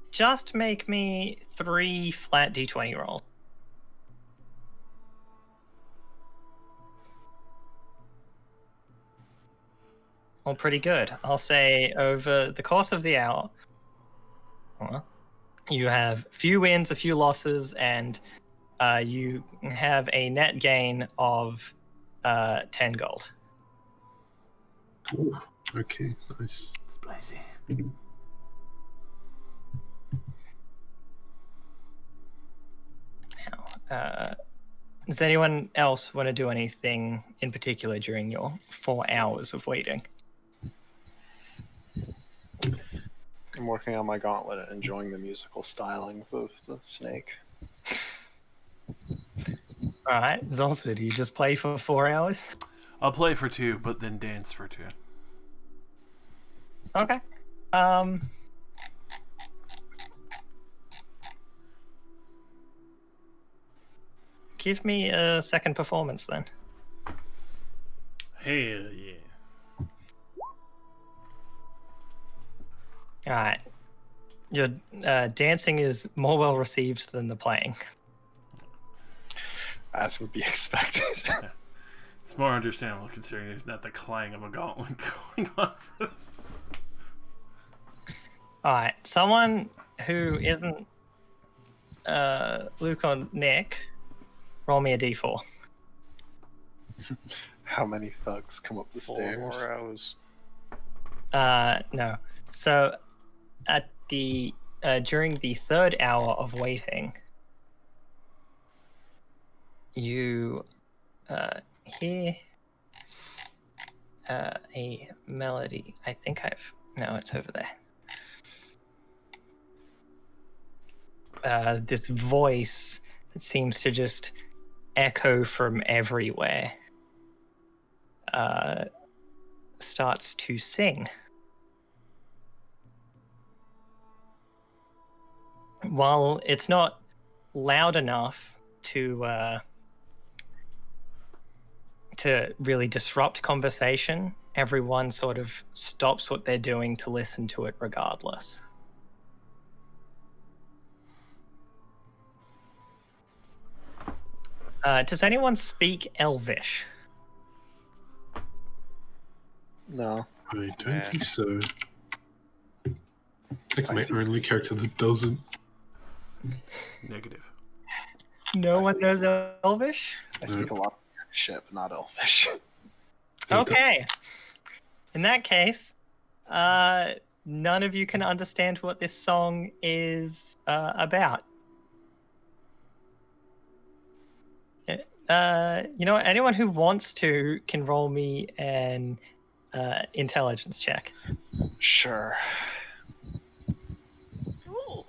Just make me 3 flat d20 rolls. Well, pretty good. I'll say over the course of the hour, you have a few wins, a few losses, and you have a net gain of 10 gold. Ooh, okay, nice. Spicy. Now, does anyone else want to do anything in particular during your 4 hours of waiting? I'm working on my gauntlet and enjoying the musical stylings of the snake. All right, Zolsa, do you just play for 4 hours? I'll play for 2, but then dance for 2. Okay. Give me a second performance then. Hell yeah. All right. Your dancing is more well received than the playing. As would be expected. It's more understandable considering there's not the clang of a gauntlet going on for this. All right. Someone who isn't Luke or Nick, roll me a d4. How many thugs come up the 4 stairs? more hours. No. So at the during the 3rd hour of waiting, you hear a melody. I think no, it's over there. This voice that seems to just echo from everywhere starts to sing. While it's not loud enough to really disrupt conversation, everyone sort of stops what they're doing to listen to it regardless. Does anyone speak Elvish? No. I don't think so. I think my only character that doesn't. Negative. No one knows Elvish? I speak a lot of shit, but not Elfish. Okay. In that case, none of you can understand what this song is about. You know what? Anyone who wants to can roll me an intelligence check. Sure. Ooh.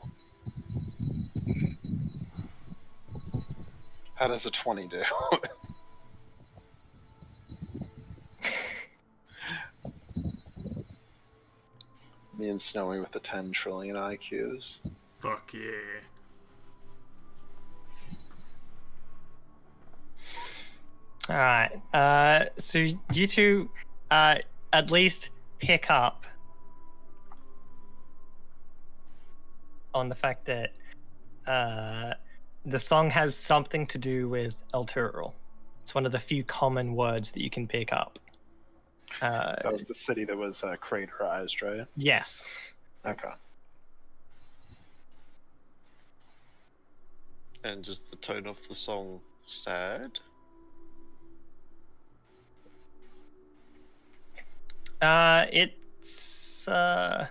How does a 20 do? Me and Snowy with the 10 trillion IQs. Fuck yeah. All right. So you two at least pick up on the fact that the song has something to do with Elturel. It's one of the few common words that you can pick up. That was the city that was craterized, right? Yes. Okay. And is the tone of the song sad? It's the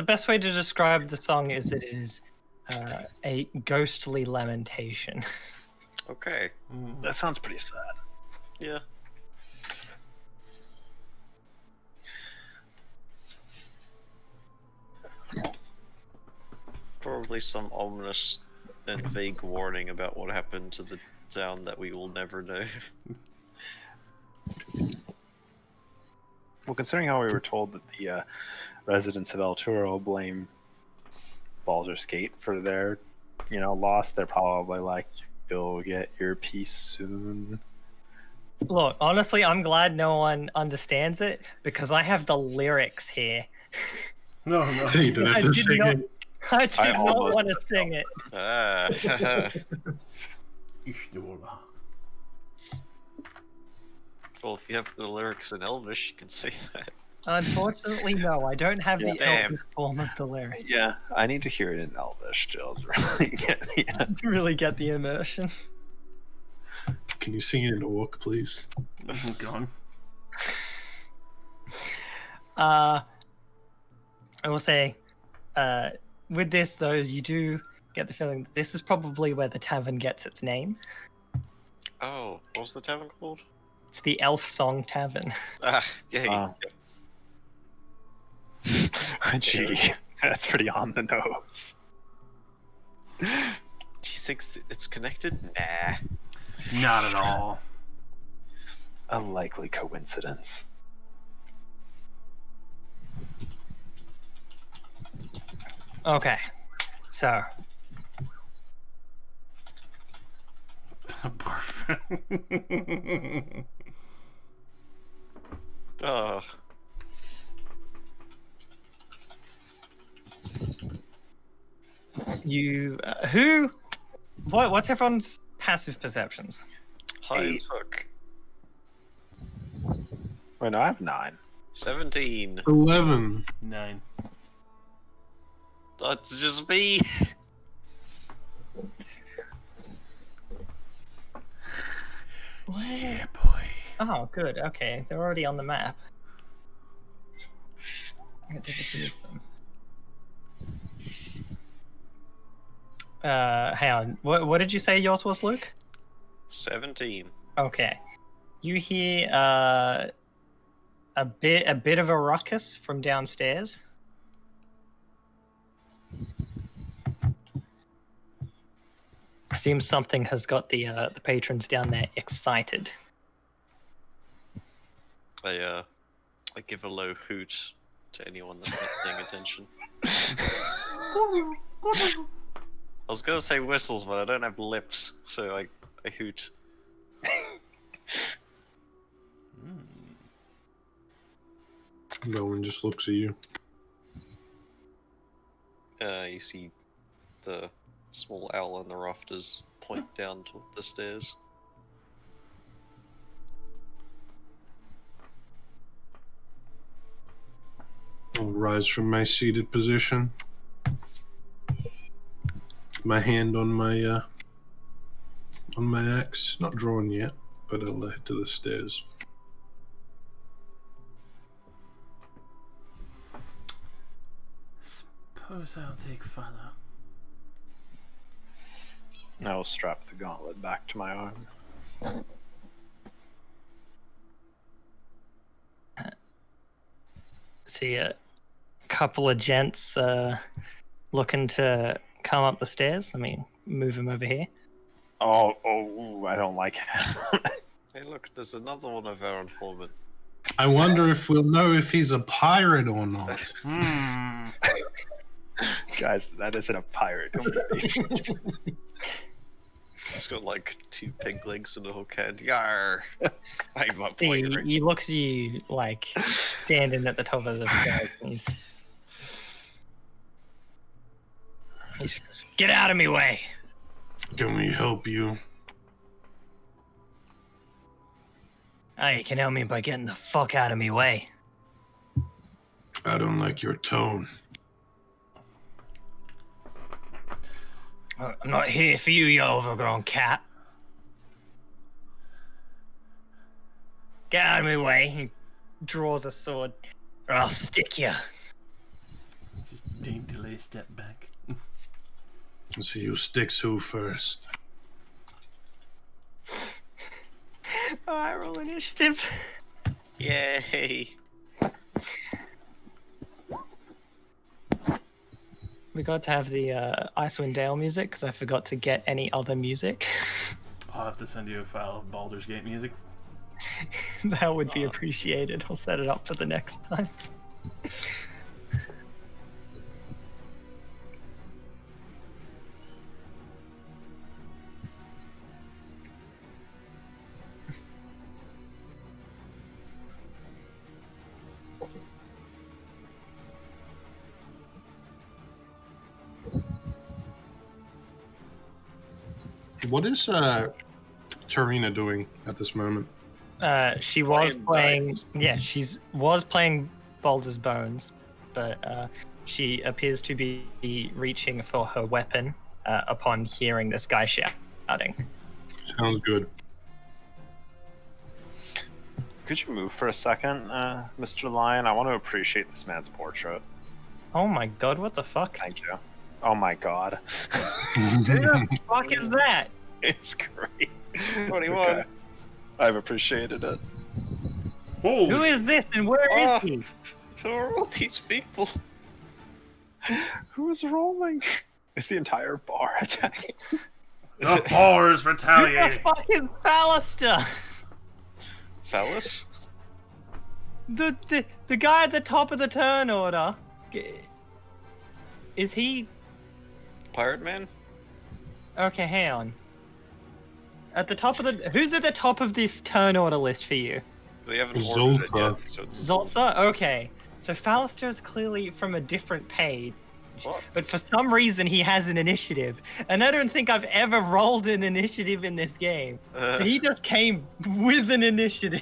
best way to describe the song is it is a ghostly lamentation. Okay. That sounds pretty sad. Yeah. Probably some ominous and vague warning about what happened to the town that we will never know. Well, considering how we were told that the residents of El Turo blame Baldur's Gate for their, loss, they're probably like, "You'll get your peace soon." Look, honestly, I'm glad no one understands it because I have the lyrics here. No. You don't have to sing it. I did not almost want to sing it. Ah. Ishnola. Well, if you have the lyrics in Elvish, you can say that. Unfortunately, no. I don't have the Damn. Elvish form of the lyric Yeah, I need to hear it in Elvish, Jill, to really get me. to really get the immersion. Can you sing it in Orc, please? Gone. I will say, with this though, you do get the feeling that this is probably where the tavern gets its name. Oh, what was the tavern called? It's the Elf Song Tavern. Ah, yeah. Wow. Gee, that's pretty on the nose. Do you think it's connected? Nah. Not at all. A likely coincidence. Okay, so Barf. Oh, you what's everyone's passive perceptions? high as fuck. Wait, no, I have 9. 17. 11. 9. That's just me. Yeah, boy. Oh, good. Okay, they're already on the map. I get to just move them. Hang on. What did you say yours was, Luke? 17. Okay. You hear a bit of a ruckus from downstairs. Seems something has got the patrons down there excited. I give a low hoot to anyone that's not paying attention. I was gonna say whistles, but I don't have lips, so I hoot. No one just looks at you. You see the small owl on the rafters point down to the stairs. I'll rise from my seated position. My hand on my axe, not drawn yet, but I'll head to the stairs. Suppose I'll take follow. I will strap the gauntlet back to my arm. See a couple of gents looking to come up the stairs. Let me move him over here. Oh, I don't like it. Hey, look, there's another one of our informant. I wonder if we'll know if he's a pirate or not. Hmm. Guys, that isn't a pirate. He's got like 2 pig legs and a hook hand. Yar! I'm up He waiting. looks at you like standing at the top of the stairs. And he goes, "Get out of me way!" Can we help you? Oh, you can help me by getting the fuck out of me way. I don't like your tone. I'm not here for you, you overgrown cat. Get out of my way. He draws a sword, or I'll stick you. Just daintily step back. Let's see who sticks who first. Alright, roll initiative. Yay! We got to have the Icewind Dale music because I forgot to get any other music. I'll have to send you a file of Baldur's Gate music. That would be appreciated. I'll set it up for the next time. What is Tarina doing at this moment? She was Playing playing. dice. Yeah, was playing Baldur's Bones, but she appears to be reaching for her weapon upon hearing this guy shouting. Sounds good. Could you move for a second, Mr. Lion? I want to appreciate this man's portrait. Oh my god! What the fuck? Thank you. Oh my god. Who the fuck is that? It's great. 21. Okay. I've appreciated it. Holy Who is this and where is he? Who are all these people? Who's rolling? Is the entire bar attacking? The bar is Who the retaliating. fuck is Ballister? Phallus? The guy at the top of the turn order. Is he? Pirate Man? Okay, hang on. At the top of the who's at the top of this turn order list for you? We haven't ordered it Zolka. yet, so it's Zolza? Okay. So Fallister is clearly from a different page. What? But for some reason he has an initiative. And I don't think I've ever rolled an initiative in this game. He just came with an initiative.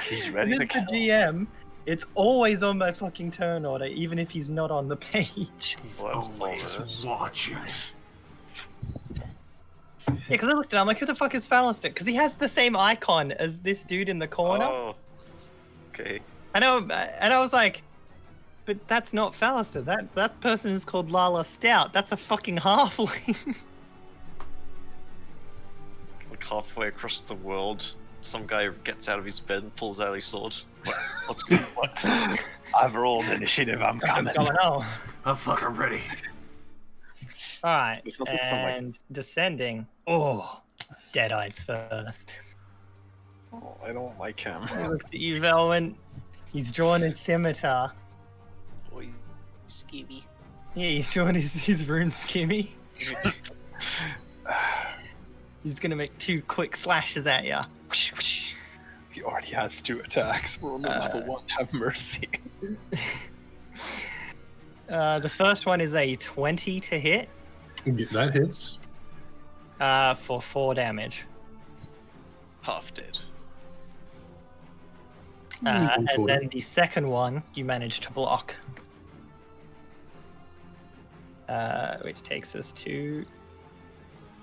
He's And ready to as the kill. GM, it's always on my fucking turn order, even if he's not on the page. He's Let's play always this. watching. Yeah, because I looked at him, I'm like, who the fuck is Fallister? Because he has the same icon as this dude in the corner. Oh. Okay. I know, and I was like, but that's not Fallister. That person is called Lala Stout. That's a fucking halfling. Like halfway across the world, some guy gets out of his bed and pulls out his sword. What's going on? What? I've rolled initiative. I'm coming. Going on. I'm fucking ready. All right, This looks like some, like- and descending. Oh, Deadeye's first. Oh, I don't like him. He looks at you, Velvin. He's drawn his scimitar. Boy, skeevy. Yeah, he's drawn his rune skimmy. He's gonna make 2 quick slashes at ya. He already has 2 attacks. We're only level 1. Have mercy. The first one is a 20 to hit That hits. for 4 damage. Half dead. And then the second one you manage to block. Which takes us to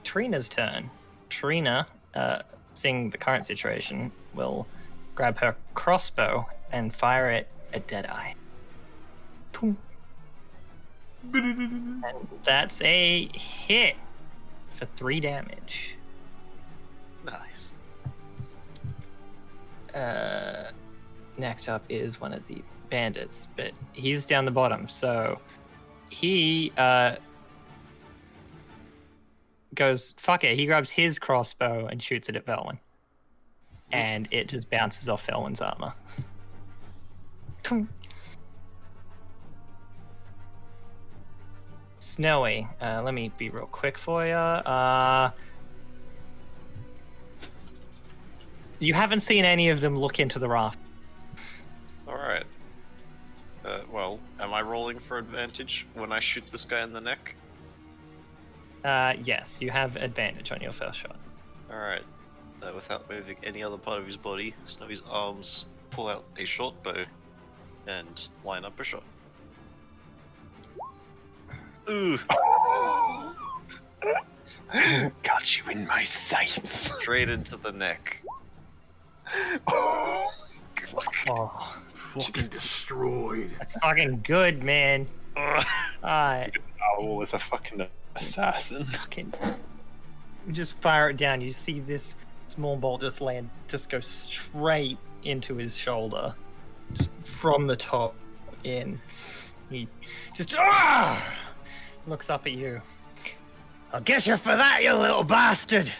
Trina's turn. Trina, seeing the current situation, will grab her crossbow and fire it at Deadeye. Boom. And that's a hit for 3 damage. Nice. Next up is one of the bandits, but he's down the bottom, so he goes, fuck it, he grabs his crossbow and shoots it at Velwyn. And it just bounces off Velwyn's armor. Tung. Snowy, let me be real quick for you. You haven't seen any of them look into the raft. Alright. Well, am I rolling for advantage when I shoot this guy in the neck? Yes, you have advantage on your first shot. Alright. Without moving any other part of his body, Snowy's arms pull out a short bow and line up a shot. Ooh! Got you in my sights. Straight into the neck. Oh, Fucking destroyed. that's fucking good, man. Alright, Owl is a fucking assassin. fucking. You just fire it down. You see this small bolt just go straight into his shoulder, just from the top in. He just looks up at you. I'll get you for that, you little bastard.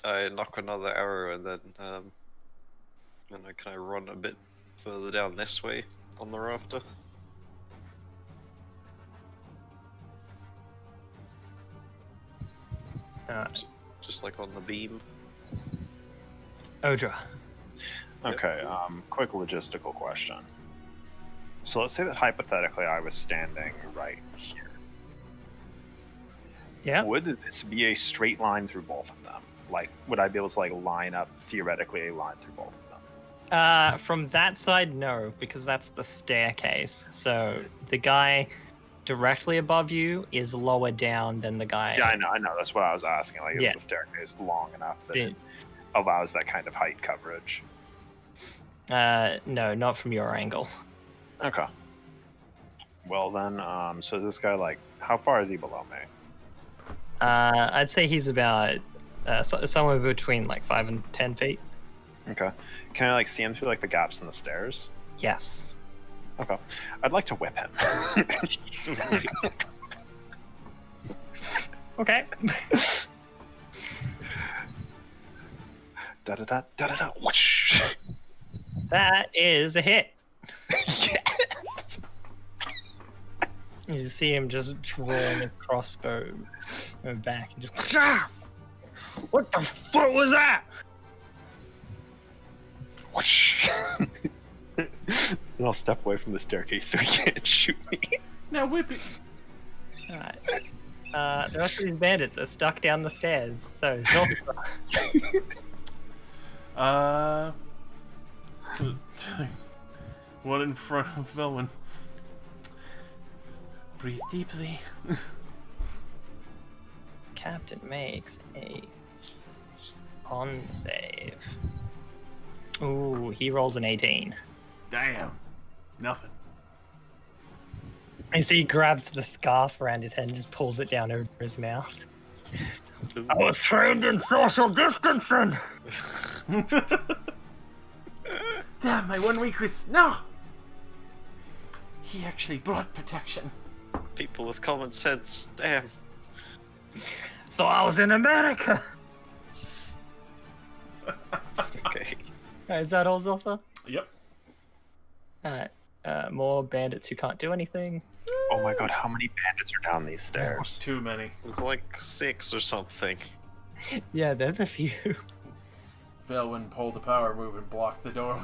I knock another arrow and then I kind of run a bit further down this way on the rafter. Just like on the beam. Odra. Okay, quick logistical question. So let's say that hypothetically I was standing right here. Yeah. Would this be a straight line through both of them? Like, would I be able to like line up theoretically a line through both of them? From that side, no, because that's the staircase. So the guy directly above you is lower down than the guy. Yeah, I know. That's what I was asking. Like, Yeah. is the staircase long enough that Yeah. it allows that kind of height coverage? No, not from your angle. Okay. Well then, so is this guy like, how far is he below me? I'd say he's about somewhere between like 5 and 10 feet. Okay. Can I like see him through like the gaps in the stairs? Yes. Okay. I'd like to whip him. Okay. Da da da da da da. Whoosh. That is a hit. Yes. You see him just drawing his crossbow back and just. What the fuck was that? Whoosh. And I'll step away from the staircase so he can't shoot me. Now whip it. Alright. The rest of these bandits are stuck down the stairs, so One in front of Velwyn. Breathe deeply. Captain makes a con save. Ooh, he rolls an 18. Damn. Nothing. And so he grabs the scarf around his head and just pulls it down over his mouth. Ooh. I was trained in social distancing! Damn, my 1 week was... No! He actually brought protection. People with common sense. Damn. Thought I was in America! Okay. Is that all, Zosa? Yep. Alright. More bandits who can't do anything. Oh my god, how many bandits are down these stairs? Too many. There's like 6 or something. Yeah, there's a few. Velwyn pulled the power move and blocked the door.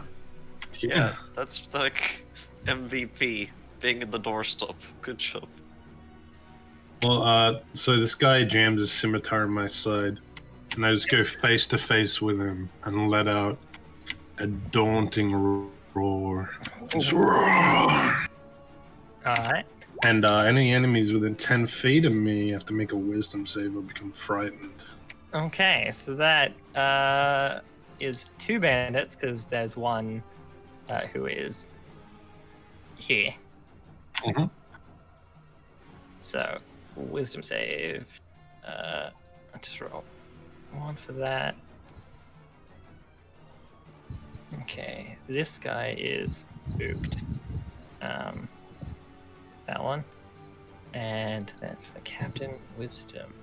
Yeah, that's like MVP. Being in the doorstop. Good job. Well, so this guy jams his scimitar on my side, and I just go face to face with him and let out a daunting roar. Just roar! Alright. And any enemies within 10 feet of me have to make a wisdom save or become frightened. Okay, so that is 2 bandits, because there's one who is here. Mhm. So, wisdom save. I'll just roll 1 for that. Okay, this guy is spooked. That one. And then for the captain, wisdom.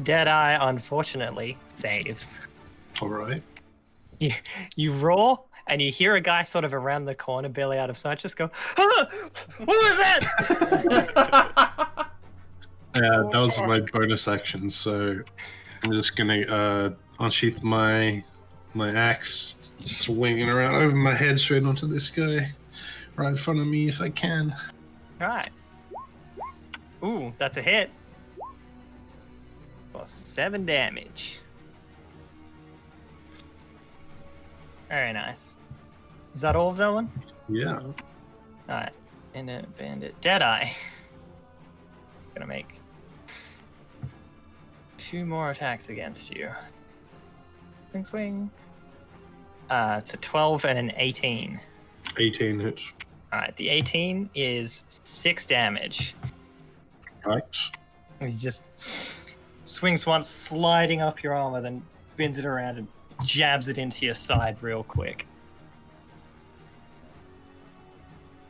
Deadeye, unfortunately, saves. Alright. You roar, and you hear a guy sort of around the corner, barely out of sight, just go, "Ah! What was that?" Yeah, that was my bonus action, so I'm just gonna unsheath my axe, swinging around over my head straight onto this guy, right in front of me if I can. Alright. Ooh, that's a hit. For 7 damage. Very nice. Is that all, villain? Yeah. Alright. And a bandit. Deadeye. It's gonna make 2 more attacks against you. Swing, swing. It's a 12 and an 18. 18 hits. Alright, the 18 is 6 damage. Right. He just swings once, sliding up your armor, then spins it around and jabs it into your side real quick.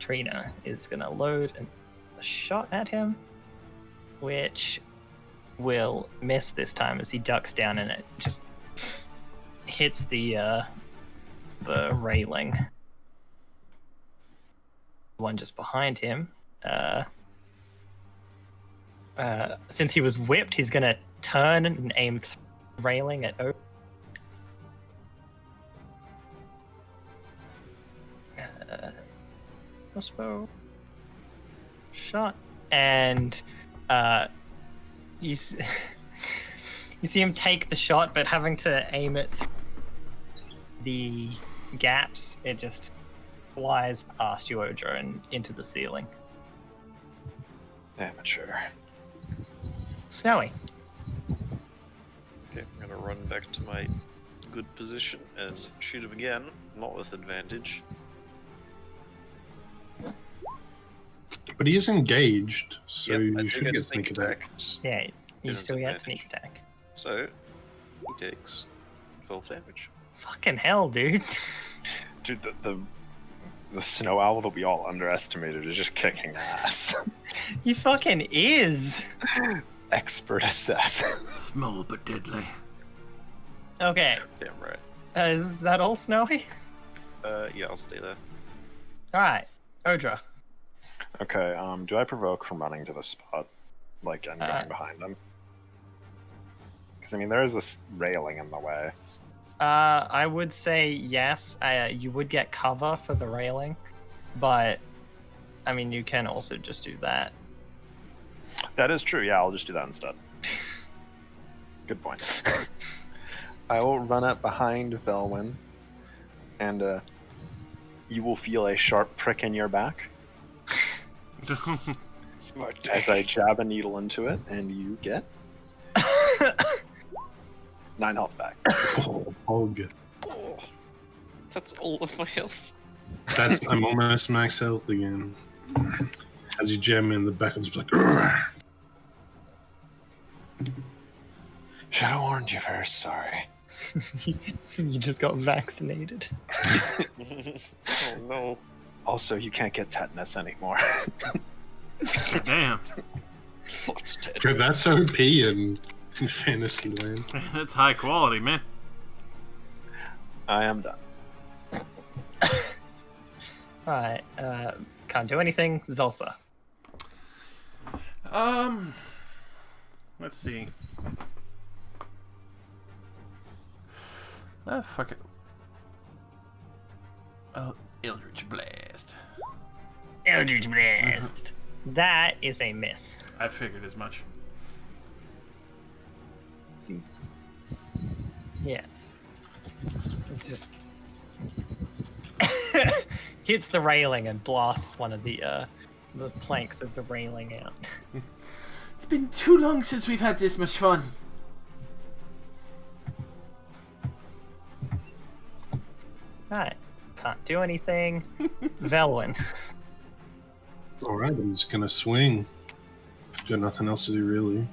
Trina is gonna load a shot at him, which will miss this time as he ducks down and it just hits the railing. One just behind him. Since he was whipped, he's gonna turn and aim the railing at Oak. Crossbow shot, and you you see him take the shot, but having to aim it through the gaps, it just flies past you, Odra, and into the ceiling. Amateur. Snowy. Okay, I'm gonna run back to my good position and shoot him again, not with advantage. But he is engaged, so Yep, I you do should get sneak attack. Just Yeah, you Isn't still get advantage. sneak attack. So, he takes 12 damage. Fucking hell, dude. Dude, the snow owl that we all underestimated is just kicking ass. He fucking is. Expert assess. Small but deadly. Okay, Damn right. is that all, Snowy? Yeah, I'll stay there. Alright, Odra. Okay, do I provoke from running to the spot? Like, and going behind them? Because, I mean, there is this railing in the way. I would say yes. You would get cover for the railing, but I mean, you can also just do that. That is true, yeah, I'll just do that instead. Good point. I will run up behind Velwyn, and you will feel a sharp prick in your back as I jab a needle into it, and you get 9 health back. Oh, good. Oh, that's all of my health. I'm almost max health again. As you jam me in the back, I'm just like, "Urgh." Should have warned you first, sorry. You just got vaccinated. Oh no. Also, you can't get tetanus anymore. Damn. What's dead? Dude, that's OP in fantasy land. That's high quality, man. I am done. Alright, can't do anything. Zulsa. Let's see. Ah, fuck it. Oh, Eldritch Blast. Eldritch Blast. That is a miss. I figured as much. See? Yeah. It just hits the railing and blasts one of the planks of the railing out. It's been too long since we've had this much fun. Alright. Can't do anything. Velwyn. Alright, I'm just gonna swing. Got nothing else to do, really.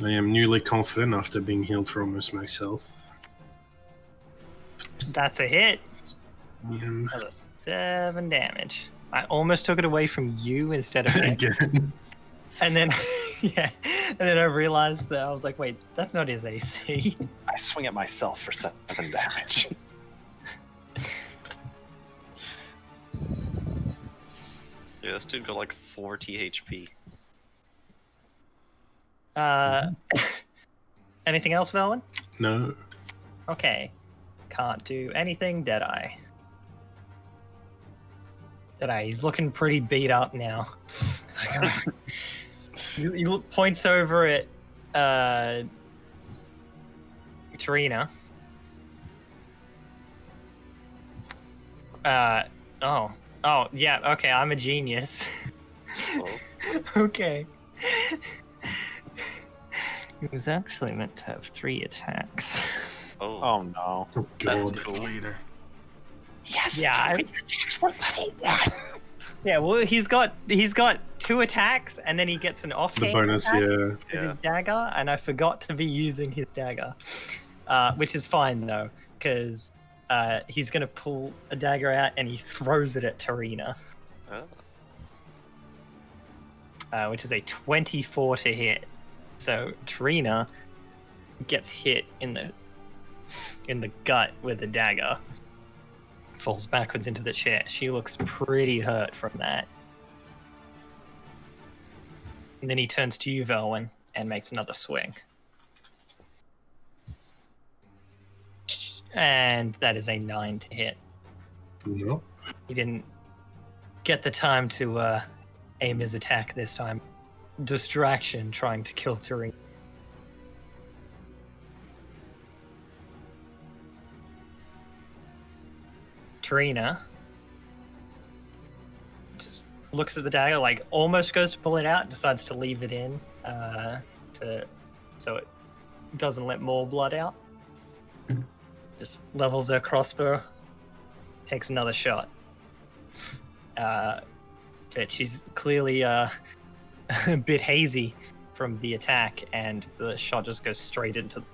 I am newly confident after being healed for almost max health. That's a hit. Yeah. That's a 7 damage. I almost took it away from you instead of him. Again. And then, yeah. And then I realized that I was like, wait, that's not his AC. I swing at myself for 7 damage. Yeah, this dude got like 40 HP. Anything else, Velwyn? No. Okay. Can't do anything. Deadeye. Deadeye, he's looking pretty beat up now. It's like, "Ugh." He points over at Tarina. Oh, yeah, okay, I'm a genius. Oh. Okay. He was actually meant to have 3 attacks. Oh, Oh no. Oh, that's God. cool. Leader. Yes, Yeah, attacks were level 1. Yeah, well, he's got 2 attacks, and then he gets an The off-game bonus, attack yeah. with Yeah. his dagger, and I forgot to be using his dagger, which is fine though, because he's gonna pull a dagger out and he throws it at Tarina, Oh. which is a 24 to hit. So Tarina gets hit in the gut with a dagger, falls backwards into the chair. She looks pretty hurt from that. And then he turns to you, Velwyn, and makes another swing. And that is a 9 to hit. No. He didn't get the time to aim his attack this time. distraction trying to kill Turing. Tarina just looks at the dagger, like almost goes to pull it out, decides to leave it in, so it doesn't let more blood out. Just levels her crossbow, takes another shot. But she's clearly a bit hazy from the attack, and the shot just goes straight into the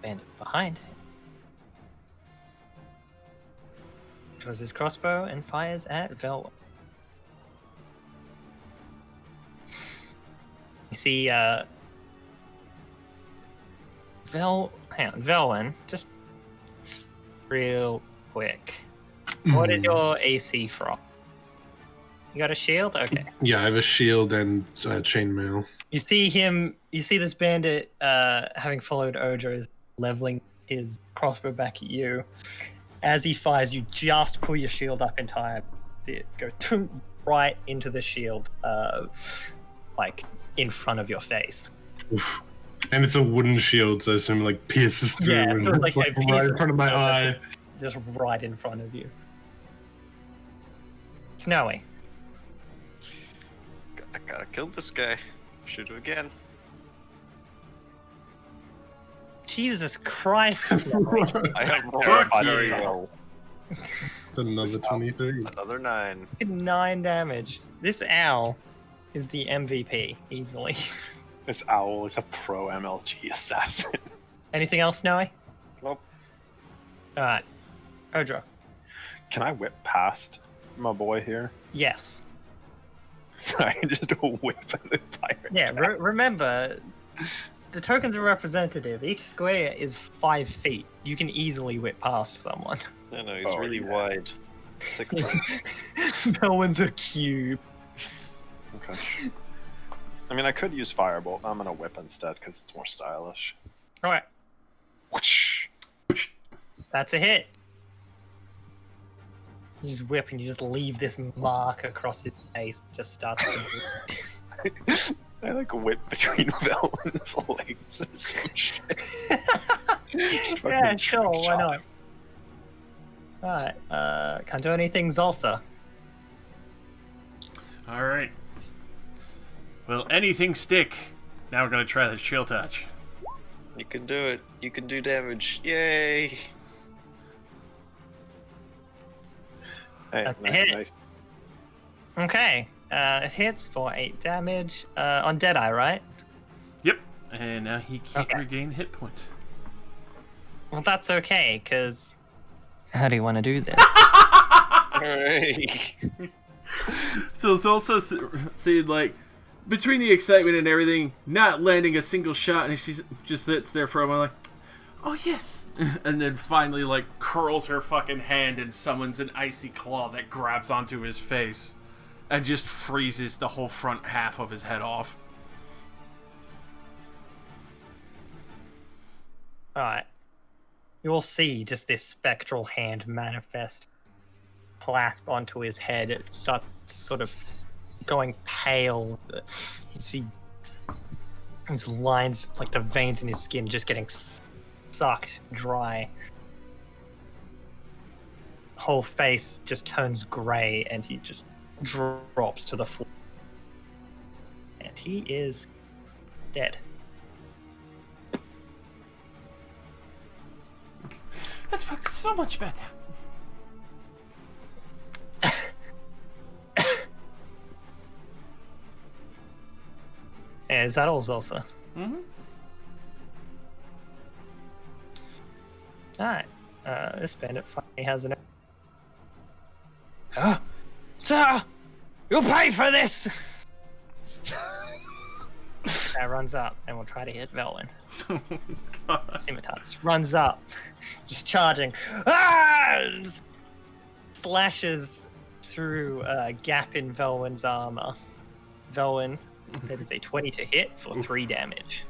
bandit behind. Draws his crossbow and fires at Vel. You see, Velwyn, just real quick. What is your AC from? You got a shield? Okay. Yeah, I have a shield and chainmail. You see this bandit, having followed Odra, is leveling his crossbow back at you. As he fires, you just pull your shield up in time. It go right into the shield, like in front of your face. Oof. And it's a wooden shield, so it like pierces through, Yeah, and so it's like right in front of my eye. Just right in front of you. Snowy. I gotta kill this guy. Shoot him again. Jesus Christ. I have more. Fuck Very you. well. It's another 23. Another 9. 9 damage. This owl is the MVP, easily. This owl is a pro MLG assassin. Anything else, Snowy? Nope. Alright. Odra. Can I whip past my boy here? Yes. So I can just whip the pirate. Yeah, remember, the tokens are representative. Each square is 5 feet. You can easily whip past someone. No, he's Oh, really yeah. wide. Thick front. No one's a cube. Okay. I mean, I could use firebolt. I'm gonna whip instead because it's more stylish. Alright, Whoosh. that's a hit. You just whip and you just leave this mark across his face. Just starts to I like whip between Velwyn's legs or some shit. Just yeah, fucking sure, trick why shot not? him. Alright, can't do anything, Zalsa. Alright. Will anything stick? Now we're gonna try the chill touch. You can do it. You can do damage. Yay! Hey, That's a nice, hit. nice. Okay, it hits for 8 damage on Deadeye, right? Yep. And now he can't Okay. regain hit points. Well, that's okay, because... How do you want to do this? Hooray! So it's also seeing like between the excitement and everything, not landing a single shot, and she just sits there for a moment, like, "Oh yes," and then finally like curls her fucking hand and summons an icy claw that grabs onto his face, and just freezes the whole front half of his head off. Alright. You'll see just this spectral hand manifest, clasp onto his head. It starts sort of going pale. You see his lines, like the veins in his skin, just getting sucked dry. Whole face just turns grey and he just drops to the floor. And he is dead. That works so much better. Is that all, Zalsa? Mm-hmm. Alright. This bandit finally has an... Sir! You'll pay for this! That runs up and we'll try to hit Velwyn. Scimitar just runs up, just charging. And slashes through a gap in Velwyn's armor. Velwyn, that is a 20 to hit for 3 damage.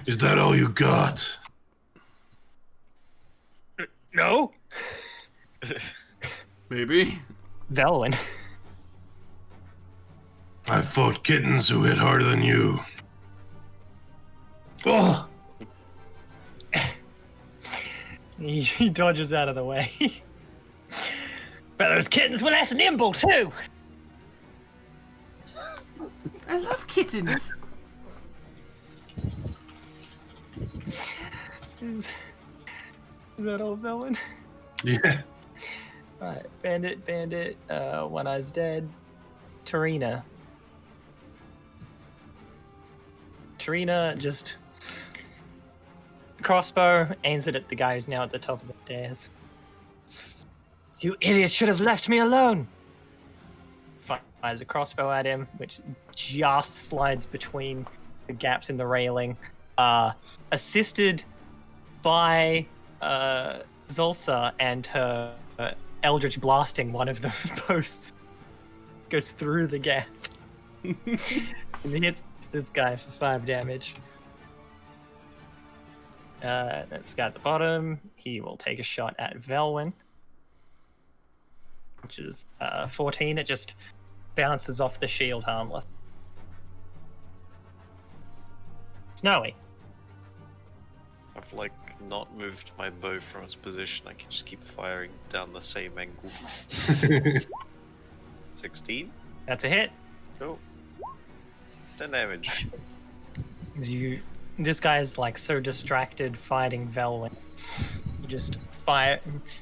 Is that all you got? No? Maybe. Velwyn. I fought kittens who hit harder than you. Oh! He dodges out of the way. But those kittens were less nimble too. I love kittens. Is that all, Velwyn? Yeah. Alright, Bandit, One Eye's dead. Tarina. Tarina just crossbow, aims it at the guy who's now at the top of the stairs. You idiots should have left me alone! Fires a crossbow at him, which just slides between the gaps in the railing. Assisted by Zulsa and her Eldritch blasting one of the posts. Goes through the gap. And hits this guy for 5 damage. This guy at the bottom, he will take a shot at Velwyn, which is 14. It just bounces off the shield harmless. Snowy. I've like not moved my bow from its position. I can just keep firing down the same angle. 16. That's a hit. Cool. 10 damage. This guy is like so distracted fighting Velwyn. You just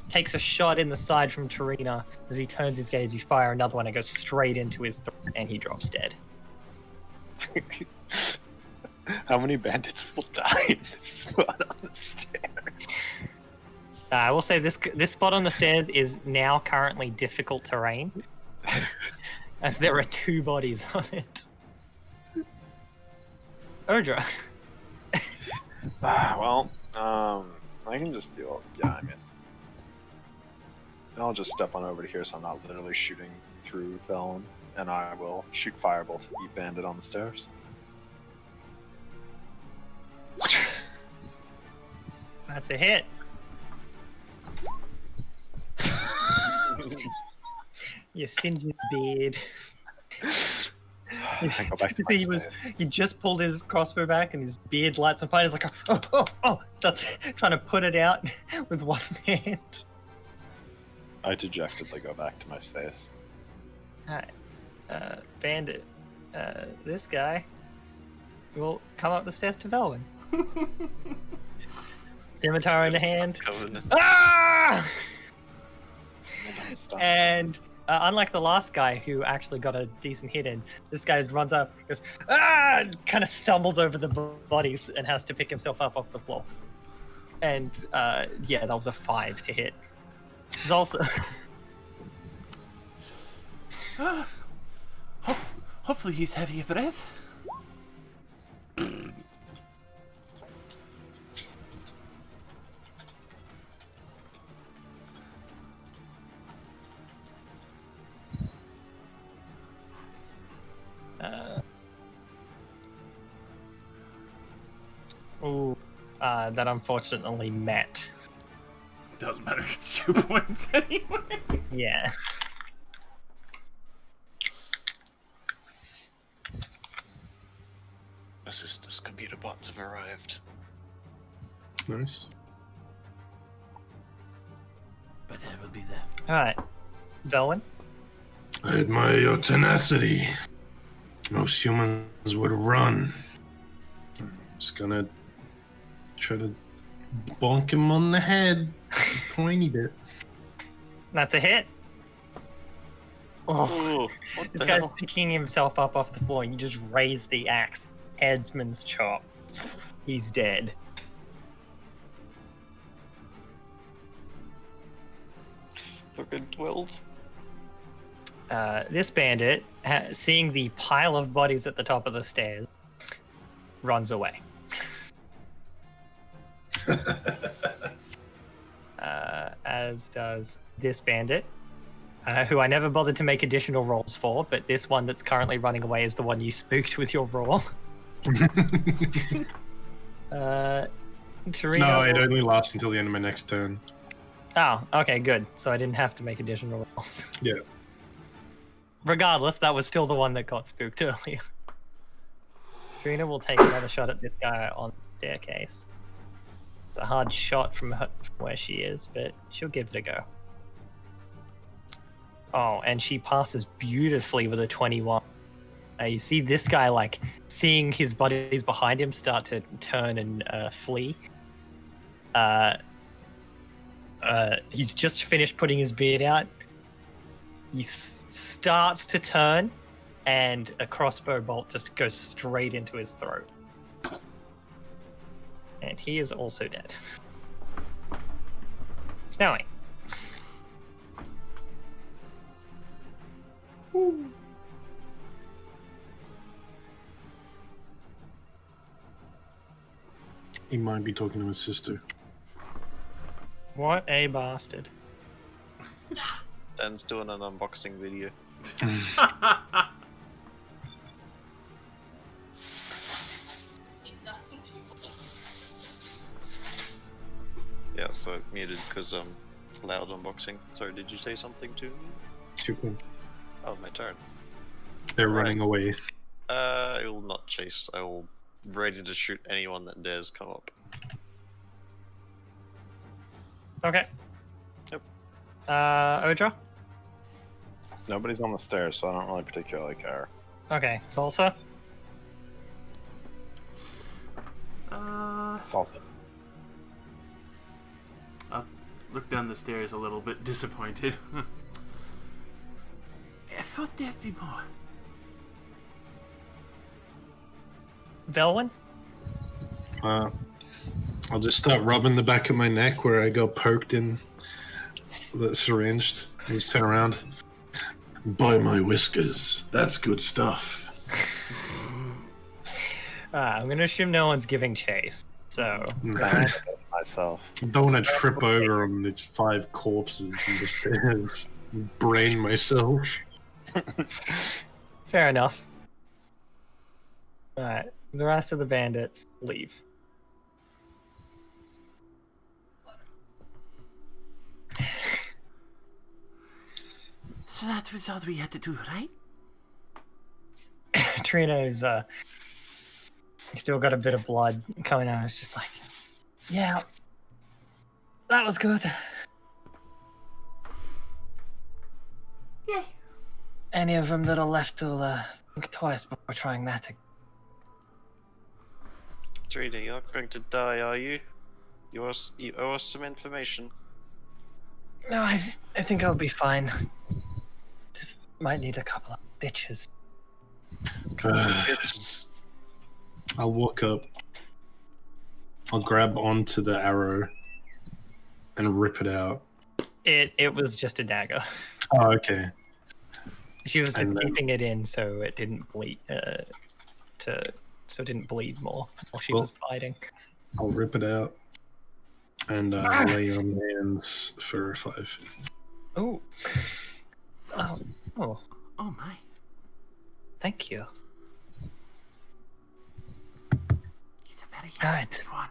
takes a shot in the side from Tarina. As he turns his gaze, you fire another one. It goes straight into his throat, and he drops dead. How many bandits will die in this spot on the stairs? I will say this spot on the stairs is now currently difficult terrain, as there are 2 bodies on it. Urdra. Well, I can just do. Yeah, I mean, I'll just step on over to here, so I'm not literally shooting through Velwyn, and I will shoot firebolt at the bandit on the stairs. That's a hit. You singed his beard. I go back to my space. He just pulled his crossbow back and his beard lights on fire. He's like, oh, starts trying to put it out with one hand. I dejectedly go back to my space. Alright. Bandit. This guy will come up the stairs to Velwyn. Scimitar in the hand. Covenant. Ah! Stop. And unlike the last guy who actually got a decent hit in, this guy runs up, goes, ah! Kind of stumbles over the bodies and has to pick himself up off the floor. And yeah, that was a 5 to hit. He's also. Hopefully he's heavy of breath. That unfortunately met. Doesn't matter, it's 2 points anyway. Yeah. Assistant's computer bots have arrived. Nice. But I will be there. Alright. Velwyn? I admire your tenacity. Most humans would run. I'm just gonna try to bonk him on the head. A tiny bit. That's a hit. Oh, Oh, what this the guy's hell? picking himself up off the floor and you just raise the axe. Headsman's chop. He's dead. Fucking 12. This bandit, seeing the pile of bodies at the top of the stairs, runs away. As does this bandit, who I never bothered to make additional rolls for, but this one that's currently running away is the one you spooked with your roll. Torino. No, it only lasts until the end of my next turn. Oh, okay, good. So I didn't have to make additional rolls. Yeah. regardless, that was still the one that got spooked earlier. Trina will take another shot at this guy on the staircase. It's a hard shot from where she is, but she'll give it a go. Oh, and she passes beautifully with a 21. You see this guy, like, seeing his buddies behind him start to turn and flee. He's just finished putting his beard out. He starts to turn, and a crossbow bolt just goes straight into his throat. And he is also dead. Snowy. He might be talking to his sister. What a bastard. Dan's doing an unboxing video. Yeah, so I muted because loud unboxing. Sorry, did you say something to me? Super. Oh, my turn. They're Right. running away. I will not chase. I will ready to shoot anyone that dares come up. Okay. Yep. Odra? Nobody's on the stairs, so I don't really particularly care. Okay, Salsa? Salsa. I'll look down the stairs a little bit disappointed. I thought there'd be more. Velwyn? I'll just start rubbing the back of my neck where I got poked in the syringed. Just turn around. By my whiskers. That's good stuff. I'm going to assume no one's giving chase. So, Myself. I don't want to trip over on these 5 corpses and just brain myself. fair enough. Alright, the rest of the bandits leave. So that was all we had to do, right? Trina's still got a bit of blood coming out. It's just like, yeah, that was good. Yay. Any of them that are left will think twice before trying that. Trina, you're not going to die, are you? You owe us some information. No, I think I'll be fine. Just might need a couple of bitches. It's I'll walk up. I'll grab onto the arrow and rip it out. It was just a dagger. Oh, okay. She was just And then- keeping it in so it didn't bleed. So it didn't bleed more while she Well- was fighting. I'll rip it out and lay on hands for 5. Oh. Oh. Oh. Oh my. Thank you. He's a very Alright. good one.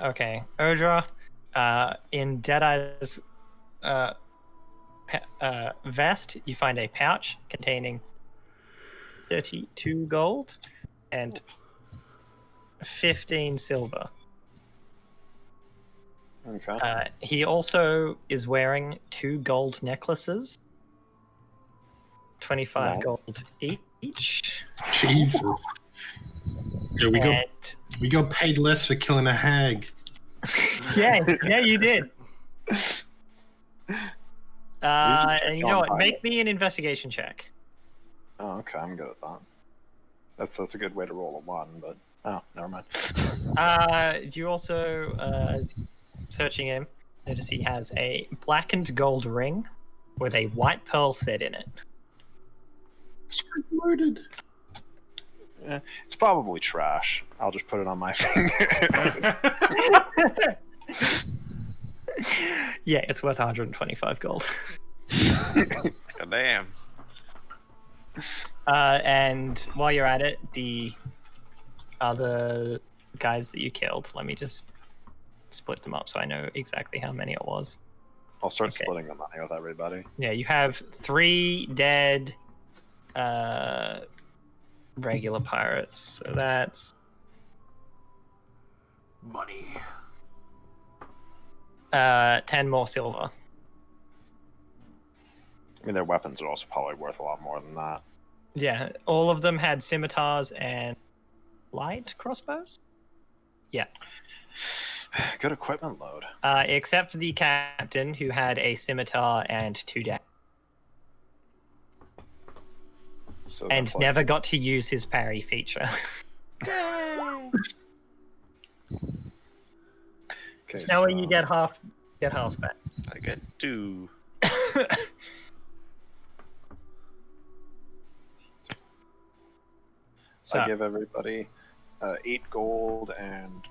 Okay. Odra, in Deadeye's vest, you find a pouch containing 32 gold and 15 silver. Okay. He also is wearing 2 gold necklaces, 25 Nice. gold each. Jesus. Yeah, we got paid less for killing a hag. Yeah, you did. just And you know what? killing Make me pirates. an investigation check. Oh, okay, I'm good at that. That's a good way to roll a 1, but oh, never mind. You also, searching him, notice he has a blackened gold ring with a white pearl set in it. Loaded. It's probably trash. I'll just put it on my finger. Yeah, it's worth 125 gold. goddamn. And while you're at it, the other guys that you killed, let me just split them up so I know exactly how many it was. I'll start Okay. splitting the money with everybody. Yeah, you have 3 dead regular pirates. So that's Money. 10 more silver. I mean, their weapons are also probably worth a lot more than that. Yeah, all of them had scimitars and light crossbows. Yeah. Good equipment load. Except for the captain, who had a scimitar and 2 daggers. So And that's like, never got to use his parry feature. okay, Snowy, so you get half back. I get 2. So, I give everybody 8 gold and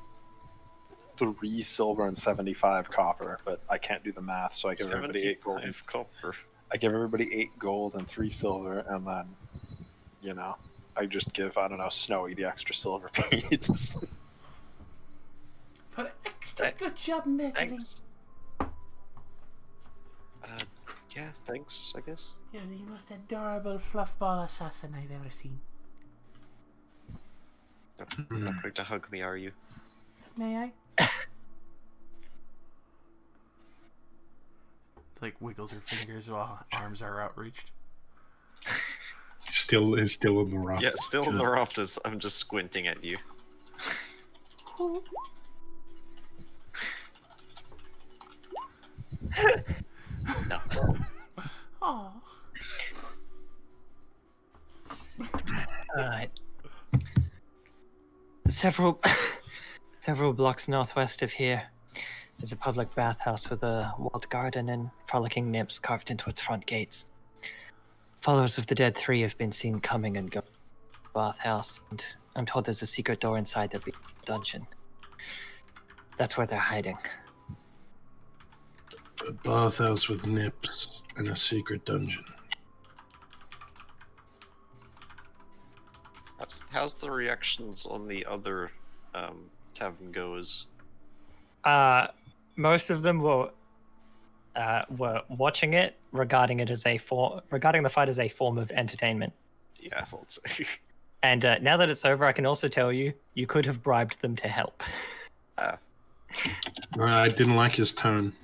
3 silver and 75 copper, but I can't do the math, so I give everybody 8 gold. 75 copper. I give everybody 8 gold and 3 silver, and then, you know, I just give, I don't know, Snowy the extra silver piece. For extra good job, meddling. Thanks. Yeah, thanks, I guess. You're the most adorable fluffball assassin I've ever seen. You're not going to hug me, are you? May I? Like wiggles her fingers while arms are outreached. Still in the raft. Yeah, still in the rafters. I'm just squinting at you. No. Oh. Several blocks northwest of here is a public bathhouse with a walled garden and frolicking nymphs carved into its front gates. Followers of the Dead Three have been seen coming and going to the bathhouse, and I'm told there's a secret door inside that leads to a dungeon. That's where they're hiding. A bathhouse with nips and a secret dungeon. How's the reactions on the other tavern goers? Most of them were watching it, regarding the fight as a form of entertainment. Yeah, I thought so. And now that it's over, I can also tell you could have bribed them to help. I didn't like his tone.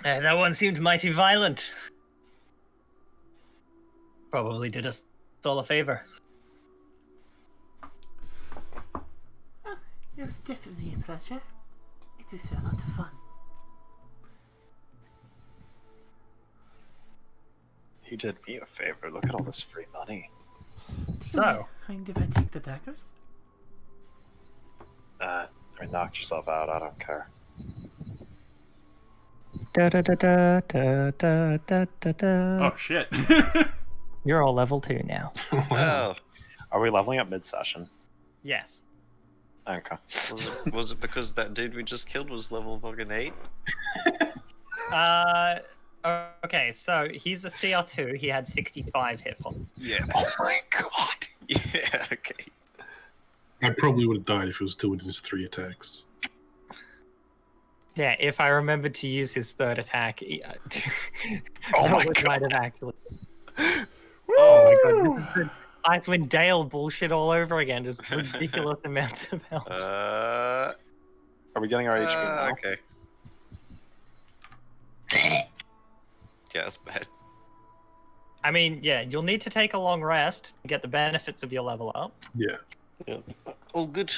That one seemed mighty violent. Probably did us all a favor. It was definitely a pleasure. It was a lot of fun. He did me a favor. Look at all this free money. So, Mind if I take the daggers? I mean, knock yourself out. I don't care. Oh shit. You're all level 2 now. Oh, Are we leveling up mid-session? Yes. Okay. was it because that dude we just killed was level fucking 8? Okay, so he's a CR2. He had 65 hit points. Yeah. Oh my god! Yeah, okay. I probably would have died if he was still within his 3 attacks. Yeah, if I remembered to use his 3rd attack, Oh my Robert god! might have actually. Oh my god, this is the Icewind Dale bullshit all over again. Just ridiculous amounts of health. Are we getting our HP now? Okay. Yeah, that's bad. I mean, yeah, you'll need to take a long rest to get the benefits of your level up. Yeah. Yeah. All good.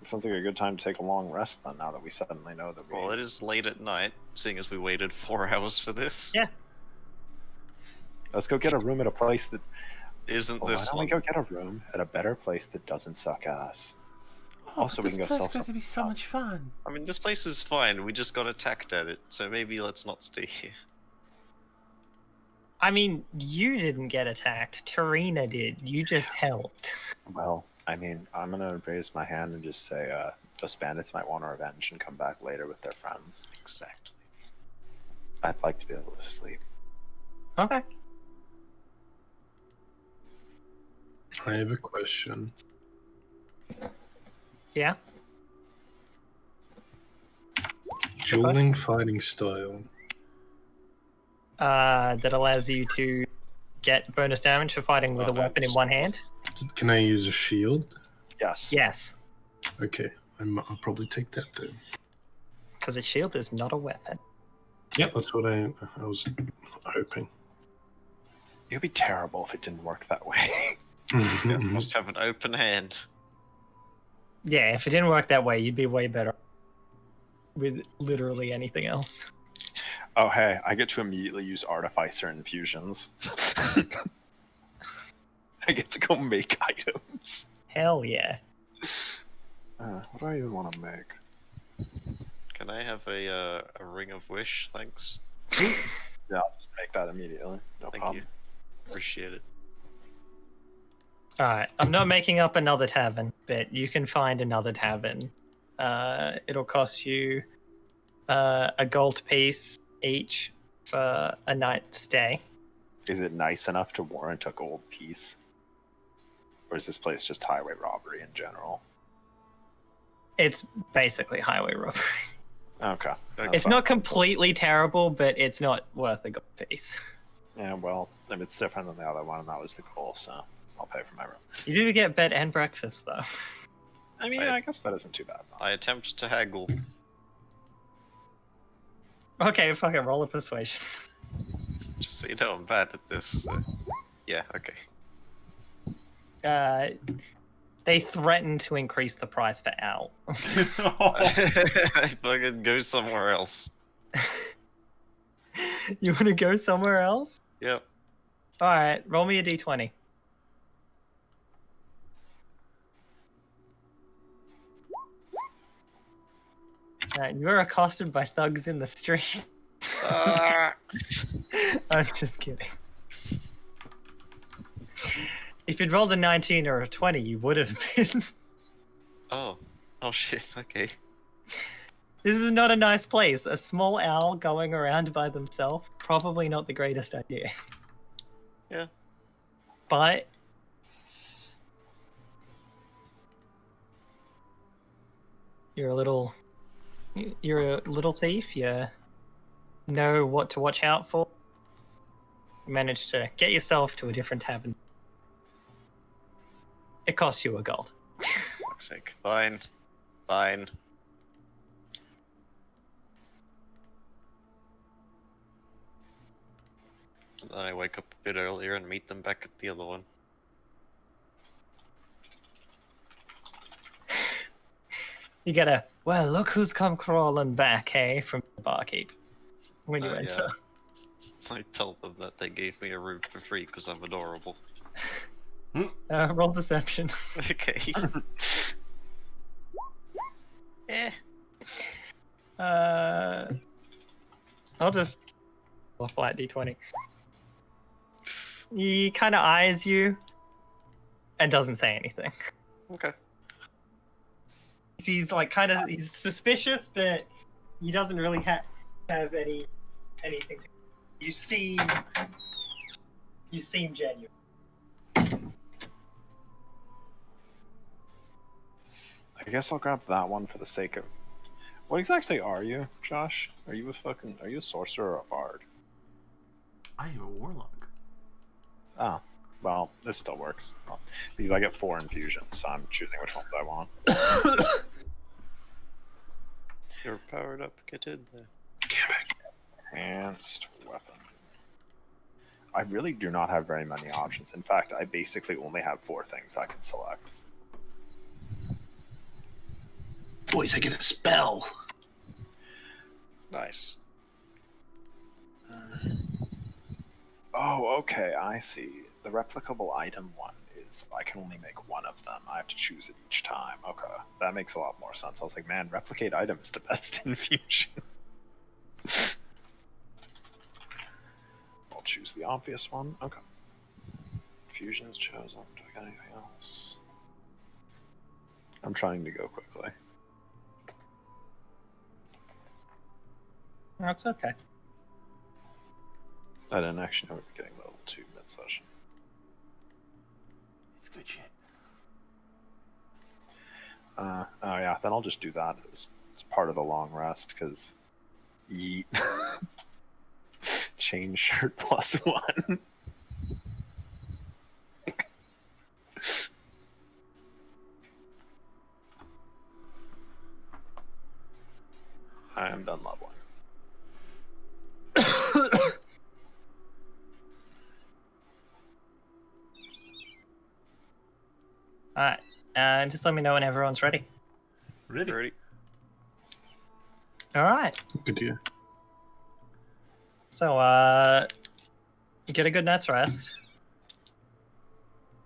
It sounds like a good time to take a long rest then, now that we suddenly know that we... Well, it is late at night, seeing as we waited 4 hours for this. Yeah. Let's go get a room at a place that... Isn't Oh, this why don't one? we go get a room at a better place that doesn't suck ass? Oh, Also, we this can go place sell is going to some be so stuff. much fun. I mean, this place is fine. We just got attacked at it, so maybe let's not stay here. I mean, you didn't get attacked. Tarina did. You just helped. Well, I mean, I'm gonna raise my hand and just say, those bandits might want revenge and come back later with their friends. Exactly. I'd like to be able to sleep. Okay. I have a question. Yeah. Dueling fighting style. That allows you to get bonus damage for fighting with Oh, a no, weapon in just one hand. Can I use a shield? Yes. Yes, Okay, I'll probably take that then. because a shield is not a weapon. Yep, that's what I was hoping. It would be terrible if it didn't work that way. You must have an open hand. Yeah, if it didn't work that way, you'd be way better with literally anything else. Oh, hey, I get to immediately use Artificer infusions. I get to go make items. Hell yeah. What do I even want to make? Can I have a ring of wish? Thanks. Yeah, I'll just make that immediately. No Thank problem. you. Appreciate it. Alright, I'm not making up another tavern, but you can find another tavern. It'll cost you a gold piece each for a night's stay. Is it nice enough to warrant a gold piece? Or is this place just highway robbery in general? It's basically highway robbery. Okay. It's not completely terrible, but it's not worth a gold piece. Yeah, well, if it's different than the other one, and that was the goal, so I'll pay for my room. You do get bed and breakfast, though. I mean, I guess that isn't too bad. I attempt to haggle. Okay, fucking roll a persuasion. Just so you know, I'm bad at this. So. Yeah, okay. They threaten to increase the price for Al. I fucking go somewhere else. You want to go somewhere else? Yep. Alright, roll me a d20. You're accosted by thugs in the street. Ah. I'm just kidding. If you'd rolled a 19 or a 20, you would have been. Oh. Oh shit, okay. This is not a nice place. A small owl going around by themselves, probably not the greatest idea. Yeah. But you're a little thief. You know what to watch out for. You managed to get yourself to a different tavern. It costs you a gold. Fuck's sake. Fine. Fine. And then I wake up a bit earlier and meet them back at the other one. You get a, well, look who's come crawling back, hey, from the barkeep when you enter. I tell them that they gave me a room for free because I'm adorable. Roll deception. Okay. Eh. I'll just roll a flat d20. He kind of eyes you and doesn't say anything. Okay. He's like he's suspicious, but he doesn't really have anything. You seem genuine. I guess I'll grab that one for the sake of. What exactly are you, Josh? Are you a sorcerer or a bard? I am a warlock. Oh, well, this still works. Well, because I get 4 infusions, so I'm choosing which ones I want. You're powered up. Get in there. Enhanced weapon. I really do not have very many options. In fact, I basically only have 4 things I can select. Boys, I get a spell. Nice. Oh, okay, I see. The replicable item one is I can only make 1 of them. I have to choose it each time. Okay, that makes a lot more sense. I was like, man, replicate item is the best infusion. I'll choose the obvious one. Okay. Fusion is chosen. Do I got anything else? I'm trying to go quickly. That's okay. I didn't actually know we were getting level 2 mid-session. It's good shit. Oh yeah, then I'll just do that as part of the long rest, because yeet. Chain shirt +1. I am done leveling. Alright, just let me know when everyone's ready. Ready? Ready? Alright, Good deal. so, get a good night's rest.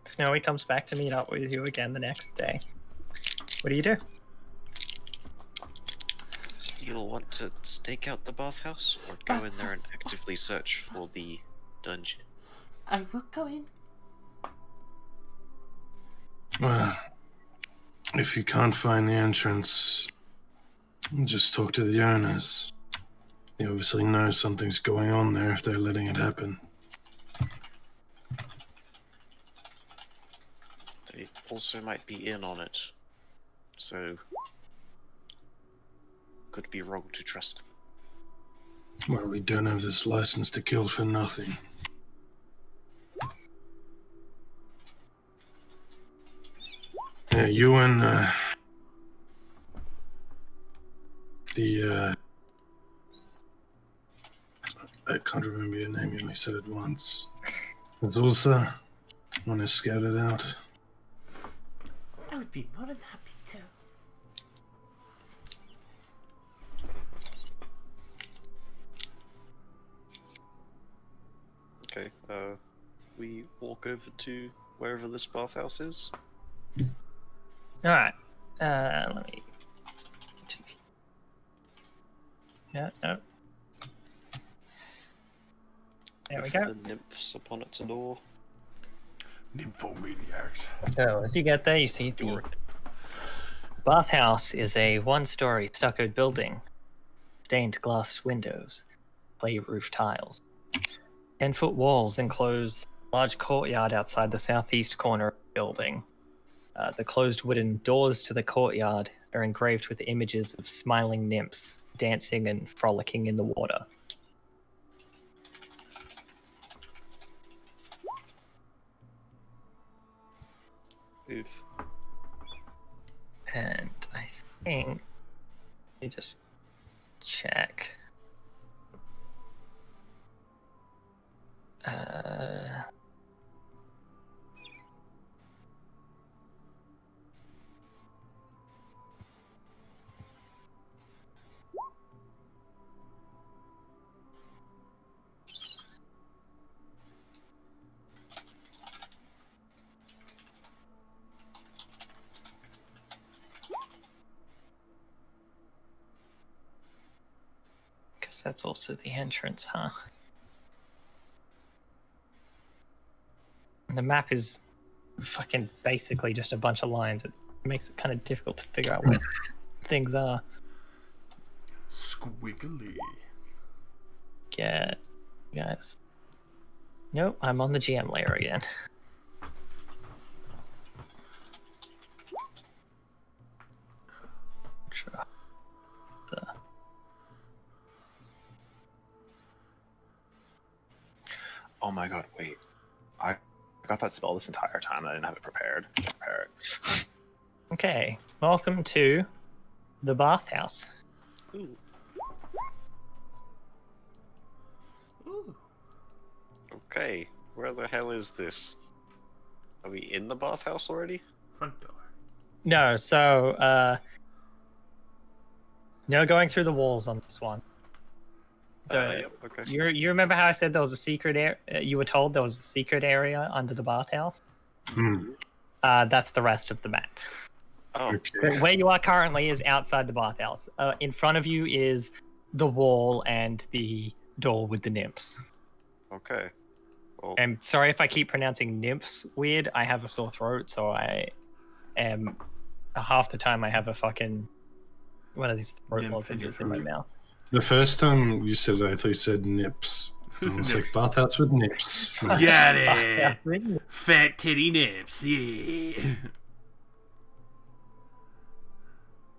Snowy comes back to meet up with you again the next day. What do you do? You'll want to stake out the bathhouse or go in there and actively search for the dungeon. I will go in. Well, if you can't find the entrance, just talk to the owners. They obviously know something's going on there if they're letting it happen. They also might be in on it, so could be wrong to trust them. Well, we don't have this license to kill for nothing. Yeah, you and I can't remember your name, you only said it once. Zulsa, want to scout it out? I would be more than happy to. Okay, we walk over to wherever this bathhouse is. Alright, let me... Yeah, no. There we With go. the nymphs upon its door. Nymphomaniacs. So, as you get there, you see the bathhouse is a one-story stuccoed building, stained glass windows, clay roof tiles. 10-foot walls enclose a large courtyard outside the southeast corner of the building. The closed wooden doors to the courtyard are engraved with images of smiling nymphs dancing and frolicking in the water. Oof. And I think... Let me just check. Because that's also the entrance, huh? And the map is fucking basically just a bunch of lines. It makes it kind of difficult to figure out where things are. Squiggly. Get guys. Nope, I'm on the GM layer again. Sure. Oh my god, wait. I got that spell this entire time and I didn't have it prepared. Prepare it. Okay, welcome to the bathhouse. Ooh. Ooh. Okay, where the hell is this? Are we in the bathhouse already? Front door. No, so no going through the walls on this one. Yep, okay. You remember how I said there was a secret area? You were told there was a secret area under the bathhouse. That's the rest of the map. Oh, But where you are currently is outside the bathhouse. In front of you is the wall and the door with the nymphs. okay. Well, I'm sorry if I keep pronouncing nymphs weird. I have a sore throat, so I am half the time I have a fucking one of these throat Nymph lozenges in my mouth. The first time you said it, I thought you said nips. I was like, bathhouse with nips. Got it! Fat titty nips, yeah.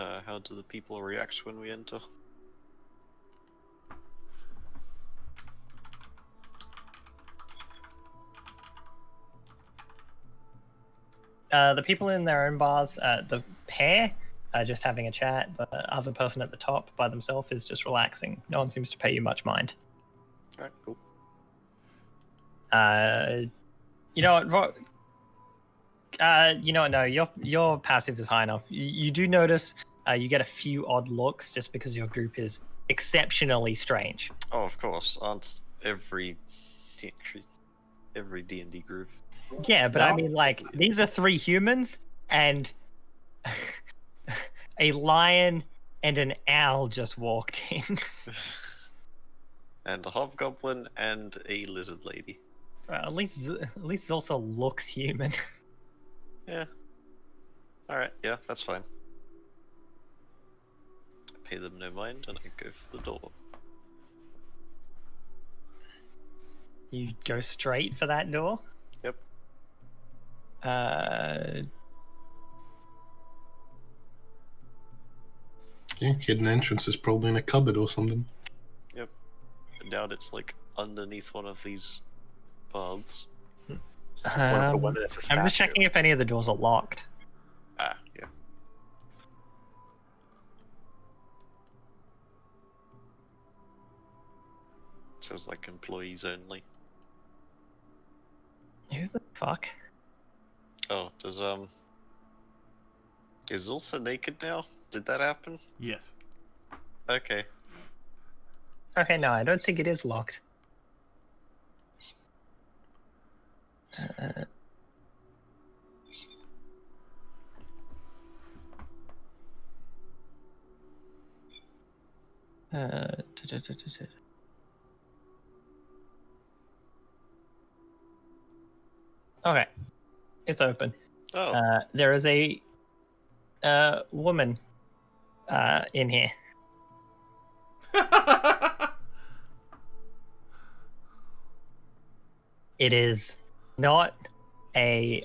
How do the people react when we enter? The people in their own bars, the pair are just having a chat. The other person at the top by themselves is just relaxing. No one seems to pay you much mind. Alright, cool. You know what? You know what? No, your passive is high enough. You do notice you get a few odd looks just because your group is exceptionally strange. Oh, of course. Aren't every D&D group? Yeah, but I mean, like, these are 3 humans and a lion and an owl just walked in. And a hobgoblin and a lizard lady. At least it also looks human. Yeah. Alright, yeah, that's fine. I pay them no mind and I go for the door. You go straight for that door. Yep. Yeah, hidden entrance is probably in a cupboard or something. Yep. I doubt it's like underneath one of these paths. One of the women is a statue. I'm just checking if any of the doors are locked. Ah, yeah. It says like employees only. Who the fuck? Oh, does is Zulsa naked now? Did that happen? Yes. Okay. Okay, no, I don't think it is locked. Okay, it's open. Oh, There is a woman in here. It is not a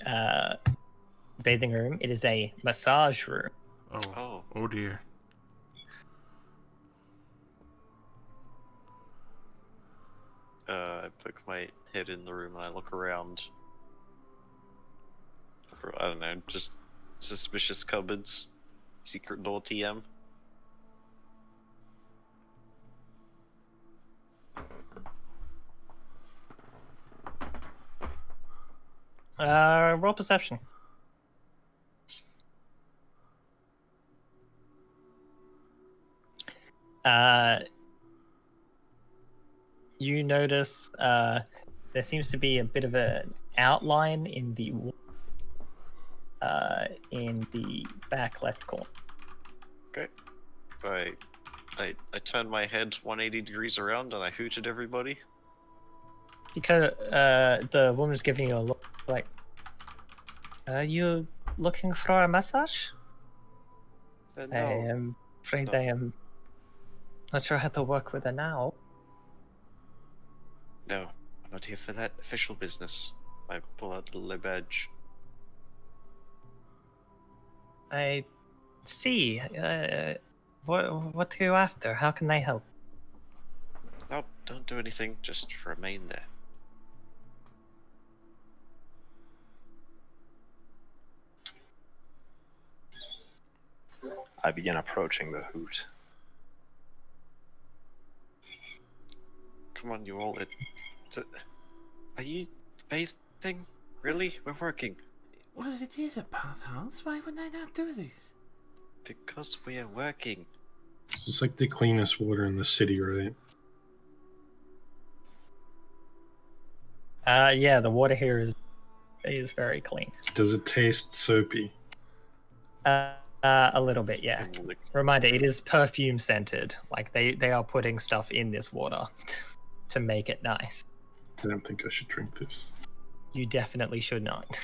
bathing room. It is a massage room. Oh. Oh dear. I poke my head in the room and I look around for, I don't know, just suspicious cupboards, secret door TM. Roll perception. You notice there seems to be a bit of an outline in the back left corner. Okay. I turn my head 180 degrees around and I hoot at everybody. Because the woman's giving you a look like, are you looking for a massage? I No. am afraid No. I am not sure how to work with her now. No, I'm not here for that official business. I pull out the little badge. I see. What are you after? How can I help? No, don't do anything, just remain there. I begin approaching the hoot. Come on, you all. Are you bathing? Really? We're working. Well, it is a bathhouse. Why would I not do this? Because we're working. This is like the cleanest water in the city, right? Yeah, the water here is very clean. Does it taste soapy? A little bit, yeah. Reminder, it is perfume scented. Like they are putting stuff in this water to make it nice. I don't think I should drink this. You definitely should not.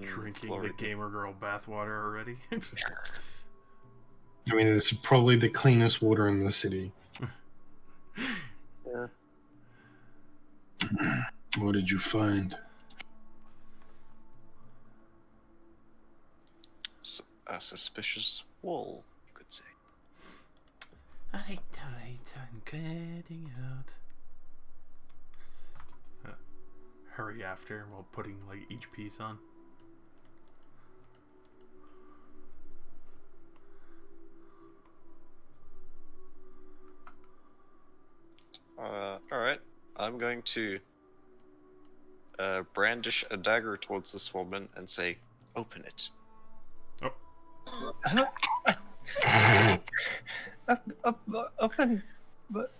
Drinking glory the be. gamer girl bathwater already. I mean, it's probably the cleanest water in the city. Yeah. What did you find? So, a suspicious wall, you could say. Alright, I'm getting out. Hurry after while putting like each piece on. Alright. I'm going to brandish a dagger towards this woman and say, open it. Open. But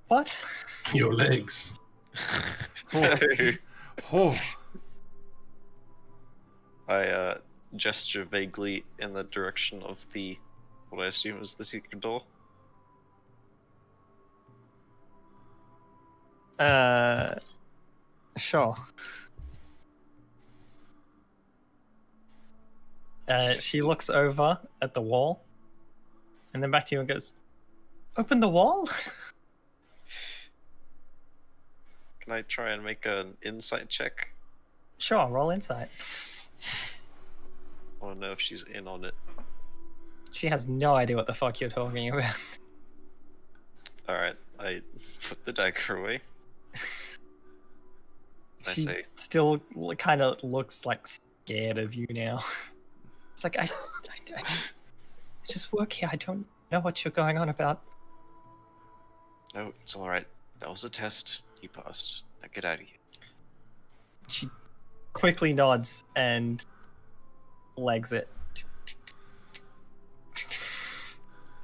what? Your legs. Oh, I gesture vaguely in the direction of the, what I assume is the secret door. Sure. She looks over at the wall, and then back to you and goes, "Open the wall." Can I try and make an insight check? Sure, roll insight. I want to know if she's in on it. She has no idea what the fuck you're talking about. Alright, I put the dagger away. I She say, still kind of looks like scared of you now. It's like I just work here. I don't know what you're going on about. no, it's alright. That was a test. He passed. Now get out of here. She quickly nods and legs it.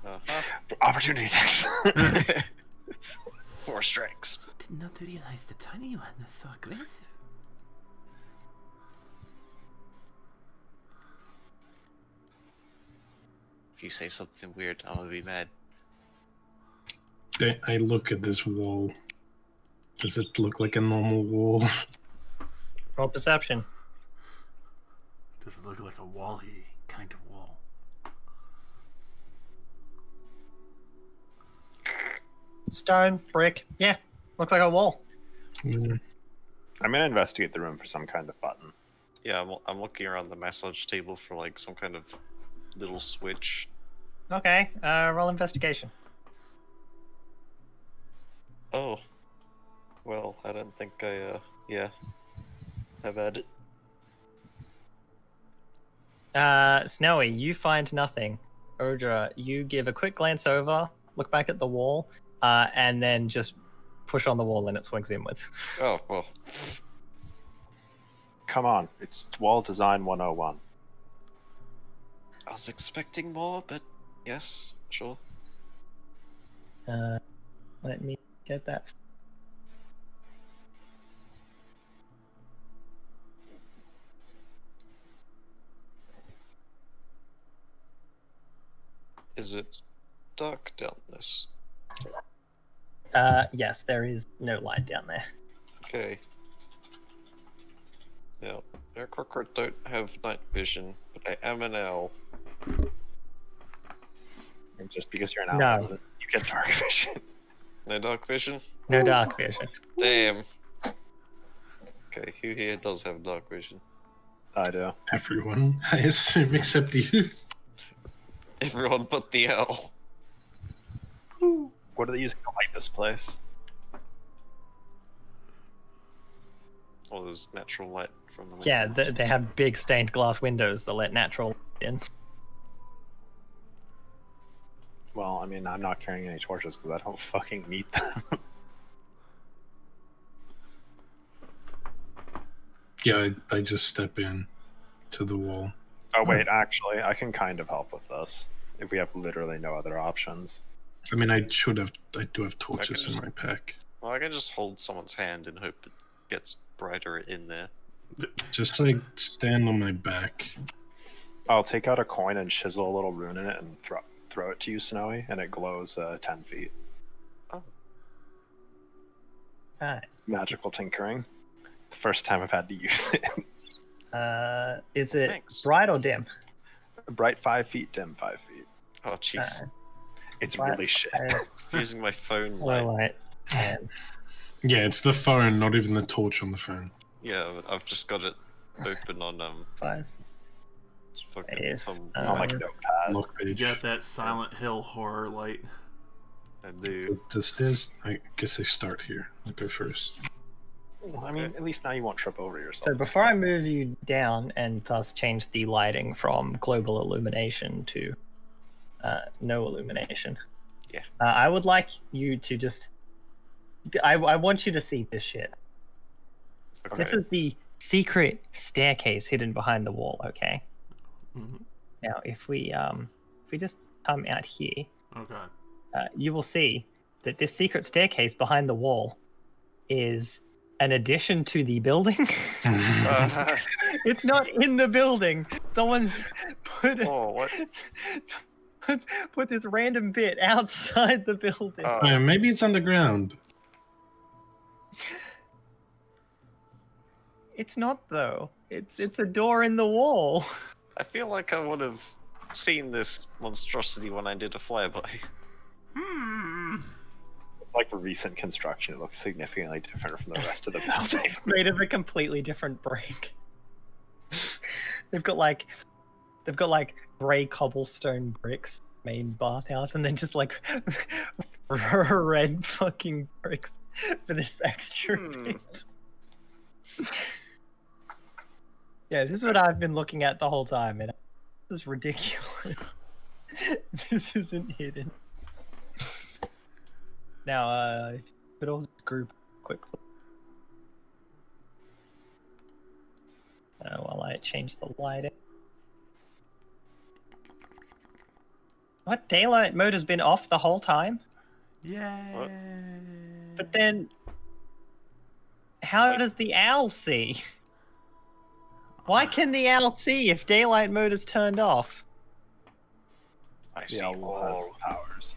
Uh-huh. Opportunity attacks. 4 strikes. Did not realize the tiny one was so aggressive. If you say something weird, I'm gonna be mad. I look at this wall. Does it look like a normal wall? Roll perception. does it look like a wall-y kind of wall? Stone, brick. Yeah, looks like a wall. Mm. I'm gonna investigate the room for some kind of button. Yeah, I'm looking around the massage table for like some kind of little switch. Okay, roll investigation. Oh. Well, I don't think I, yeah. Have at it. Snowy, you find nothing. Odra, you give a quick glance over, look back at the wall, and then just push on the wall and it swings inwards. Oh, well. Come on, it's wall design 101. I was expecting more, but yes, sure. Let me get that. Is it dark down this? Yes, there is no light down there. Okay. Yeah, Aircrocker don't have night vision, but I am an owl. And just because you're an owl, No. doesn't- you get dark vision. No dark vision? No dark vision. Damn. Okay, who here does have dark vision? I do. Everyone, I assume, except you. Everyone but the owl. What are they using to light this place? Well, there's natural light from the window. Yeah, they have big stained glass windows that let natural light in. Well, I mean, I'm not carrying any torches because I don't fucking need them. Yeah, I just step in to the wall. Oh wait, actually, I can kind of help with this if we have literally no other options. I mean, I do have torches in just- my pack. Well, I can just hold someone's hand and hope it gets brighter in there. Just like stand on my back. I'll take out a coin and chisel a little rune in it and throw it to you, Snowy, and it glows 10 feet. Alright. Magical tinkering. The first time I've had to use it. Is it Thanks. bright or dim? Bright 5 feet, dim 5 feet. Oh, jeez. It's Bright really shit. Using my phone Low light. light. And Yeah, it's the phone, not even the torch on the phone. Yeah, but I've just got it open on 5. It's fucking If, some On like a notepad. Look You page. got that Silent Hill horror light. I do. The stairs, I guess they start here. I'll go first. I mean, at least now you won't trip over yourself. So before I move you down and thus change the lighting from global illumination to no illumination, Yeah. I would like you to just. I want you to see this shit. Okay. This is the secret staircase hidden behind the wall. Okay. Mhm. Now, if we just come out here, Oh god. you will see that this secret staircase behind the wall is an addition to the building. It's not in the building. Someone's Oh, what? put this random bit outside the building. Maybe it's underground. It's not though. It's a door in the wall. I feel like I would have seen this monstrosity when I did a flyby. It's like recent construction. It looks significantly different from the rest of the building. It's made of a completely different brick. They've got like gray cobblestone bricks main bathhouse, and then just like red fucking bricks for this extra bit. Yeah, this is what I've been looking at the whole time, and this is ridiculous. This isn't hidden. Now, if you could all just group quickly. While I change the lighting. What? Daylight mode has been off the whole time? Yay. But then, how does the owl see? Why can the owl see if daylight mode is turned off? I see The owl has all. powers.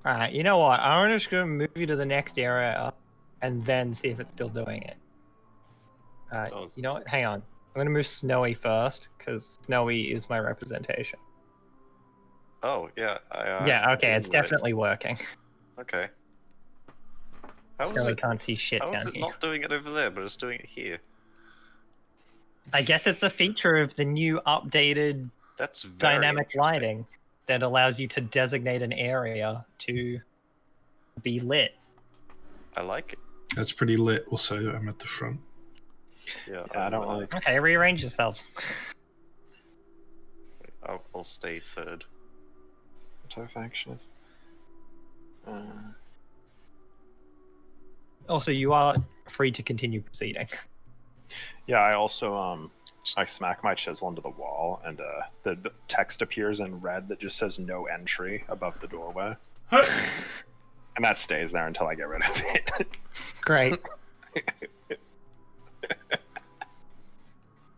Alright, you know what? I'm just gonna move you to the next area and then see if it's still doing it. Oh. You know what? Hang on. I'm gonna move Snowy first, because Snowy is my representation. Oh, yeah. Yeah, okay, it's right. definitely working. Okay. How is Snowy it? can't see shit How is down it here. not doing it over there, but it's doing it here? I guess it's a feature of the new updated That's very dynamic interesting. lighting that allows you to designate an area to be lit. I like it. That's pretty lit. We'll say that I'm at the front. Yeah, Yeah, I don't really. Okay, rearrange yourselves. I'll stay third. What type of action is? Also, you are free to continue proceeding. Yeah, I also I smack my chisel into the wall, and the text appears in red that just says "No entry" above the doorway, and that stays there until I get rid of it. Great.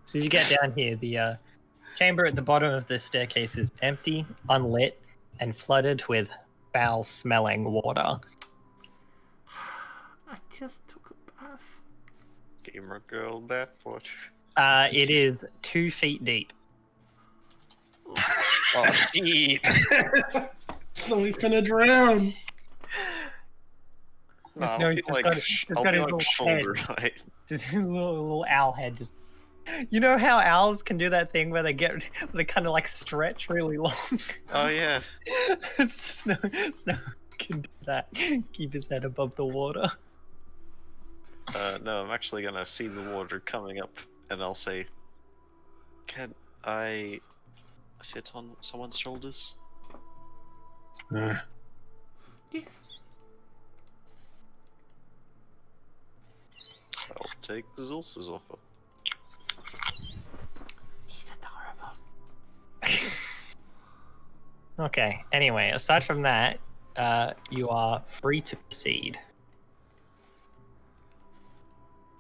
So you get down here, the chamber at the bottom of this staircase is empty, unlit, and flooded with foul-smelling water. I just took a bath. Gamer girl barefoot. It is 2 feet deep. Oh, shit. Snowy finna drown. No, Just I'll know be he's just like, got his I'll be like little shoulder head. height. Just a little owl head. Just, you know how owls can do that thing where they kind of like stretch really long. Oh yeah. Snow can do that. Keep his head above the water. No, I'm actually gonna see the water coming up, and I'll say, "Can I sit on someone's shoulders?" Yes. I'll take Zulsa's offer. He's adorable. Okay. Anyway, aside from that, you are free to proceed.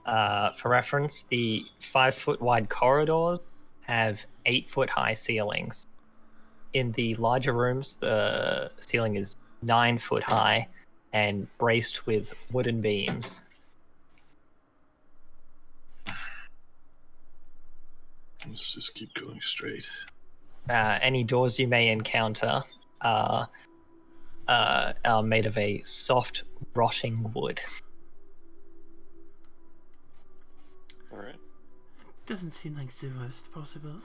For reference, the 5-foot wide corridors have 8-foot high ceilings. In the larger rooms, the ceiling is 9-foot high and braced with wooden beams. Let's just keep going straight. Any doors you may encounter are made of a soft, rotting wood. All right. doesn't seem like the worst possibles.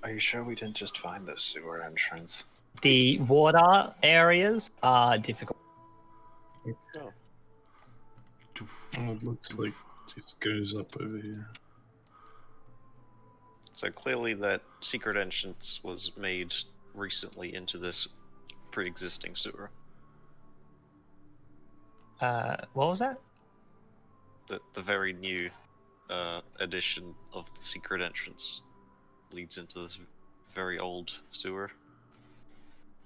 Are you sure we didn't just find the sewer entrance? The water areas are difficult. Oh, it looks like it goes up over here. So clearly that secret entrance was made recently into this pre-existing sewer. What was that? The very new addition of the secret entrance leads into this very old sewer.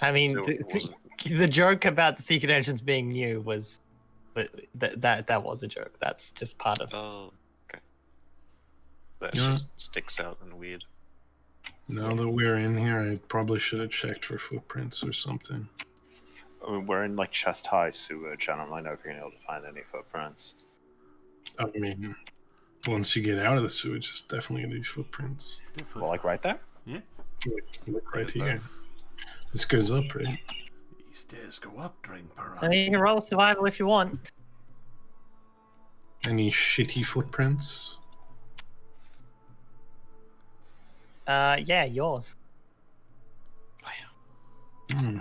I mean, So it wasn't- the joke about the secret entrance being new was, but that was a joke. That's just part of. Oh, okay. That Yeah. just sticks out and weird. Now that we're in here, I probably should have checked for footprints or something. I mean, we're in like chest high sewage. I don't really know if you're gonna be able to find any footprints. I mean, once you get out of the sewage, it's definitely gonna be footprints. Well, like right there. Look right There's here. This goes up, right? These stairs go up, drink I mean, you can roll survival if you want. Any shitty footprints? Yeah, yours. Hmm.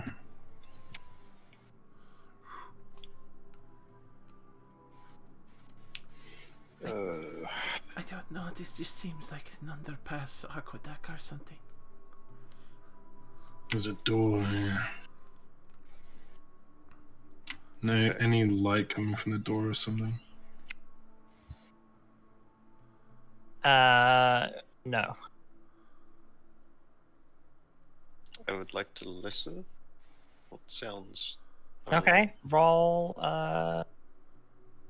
I don't know, this just seems like an underpass aqueduct or something. There's a door here. No, any light coming from the door or something? No. I would like to listen. What sounds? Okay, roll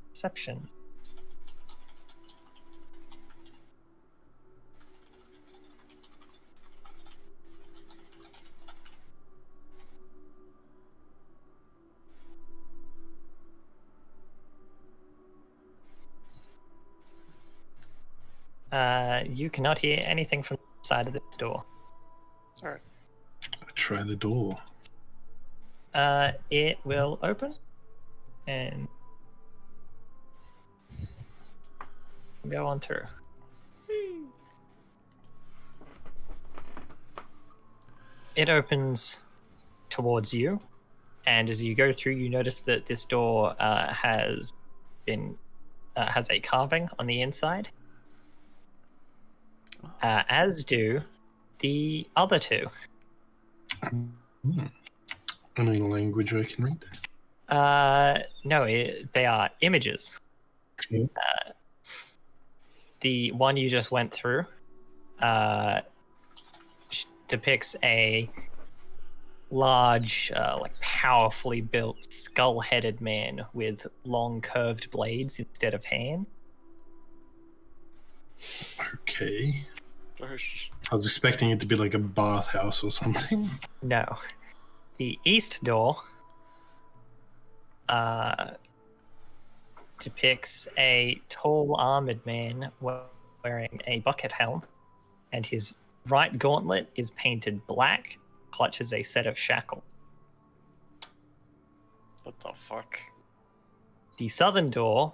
perception. You cannot hear anything from the side of this door. Alright. Try the door. It will open and go on through. It opens towards you, and as you go through, you notice that this door has a carving on the inside, as do the other two. Any language I can read? No, they are images. Okay. The one you just went through depicts a large, like powerfully built, skull-headed man with long curved blades instead of hands. Okay. I was expecting it to be like a bathhouse or something. No. The east door depicts a tall armored man wearing a bucket helm, and his right gauntlet is painted black, clutches a set of shackles. What the fuck? The southern door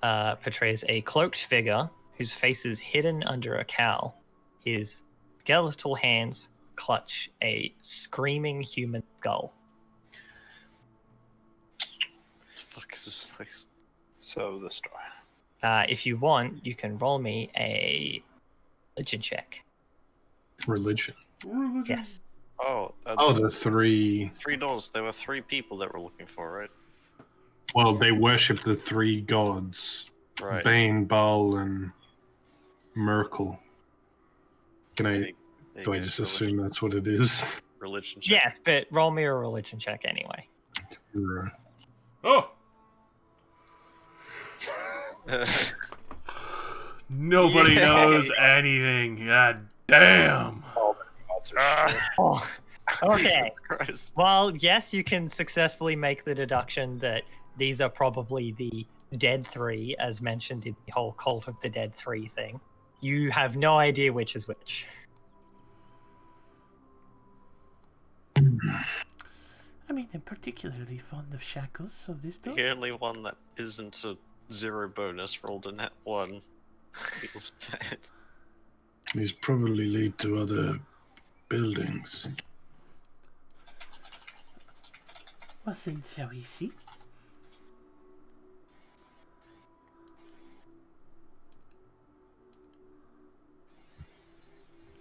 portrays a cloaked figure whose face is hidden under a cowl. His skeletal hands clutch a screaming human skull. What the fuck is this place? So this door. If you want, you can roll me a religion check. Religion. Yes. Oh, The three. 3 doors. There were 3 people that we're looking for, right? Well, they worship the 3 gods: Right. Bane, Baal, and Merkel. Can I? There you Do I go, just religion- assume that's what it is? Religion check. Yes, but roll me a religion check anyway. Or, Oh! Nobody Yay. knows anything. God damn. Oh, okay. Jesus Christ. Well, yes, you can successfully make the deduction that these are probably the Dead 3, as mentioned in the whole Cult of the Dead 3 thing. You have no idea which is which. I mean, I'm particularly fond of shackles, so this door. The only one that isn't a 0 bonus rolled a net 1. Feels bad. These probably lead to other buildings. What then shall we see?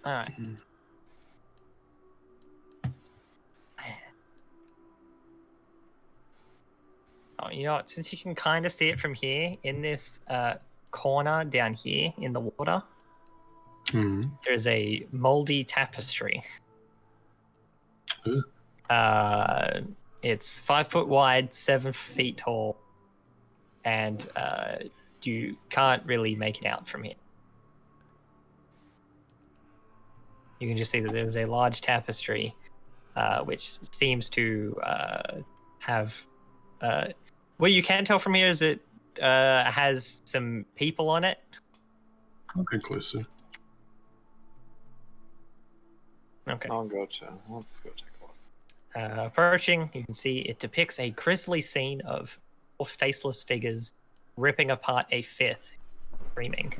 Alright. Oh, you know what? Since you can kind of see it from here, in this corner down here in the water, Hmm. there's a moldy tapestry. Ooh. It's 5 foot wide, 7 feet tall, and you can't really make it out from here. You can just see that there's a large tapestry, which seems to have. What you can tell from here is it has some people on it. I'll get closer. Okay. Let's go take a look. Approaching, you can see it depicts a grisly scene of 4 faceless figures ripping apart a 5th, screaming.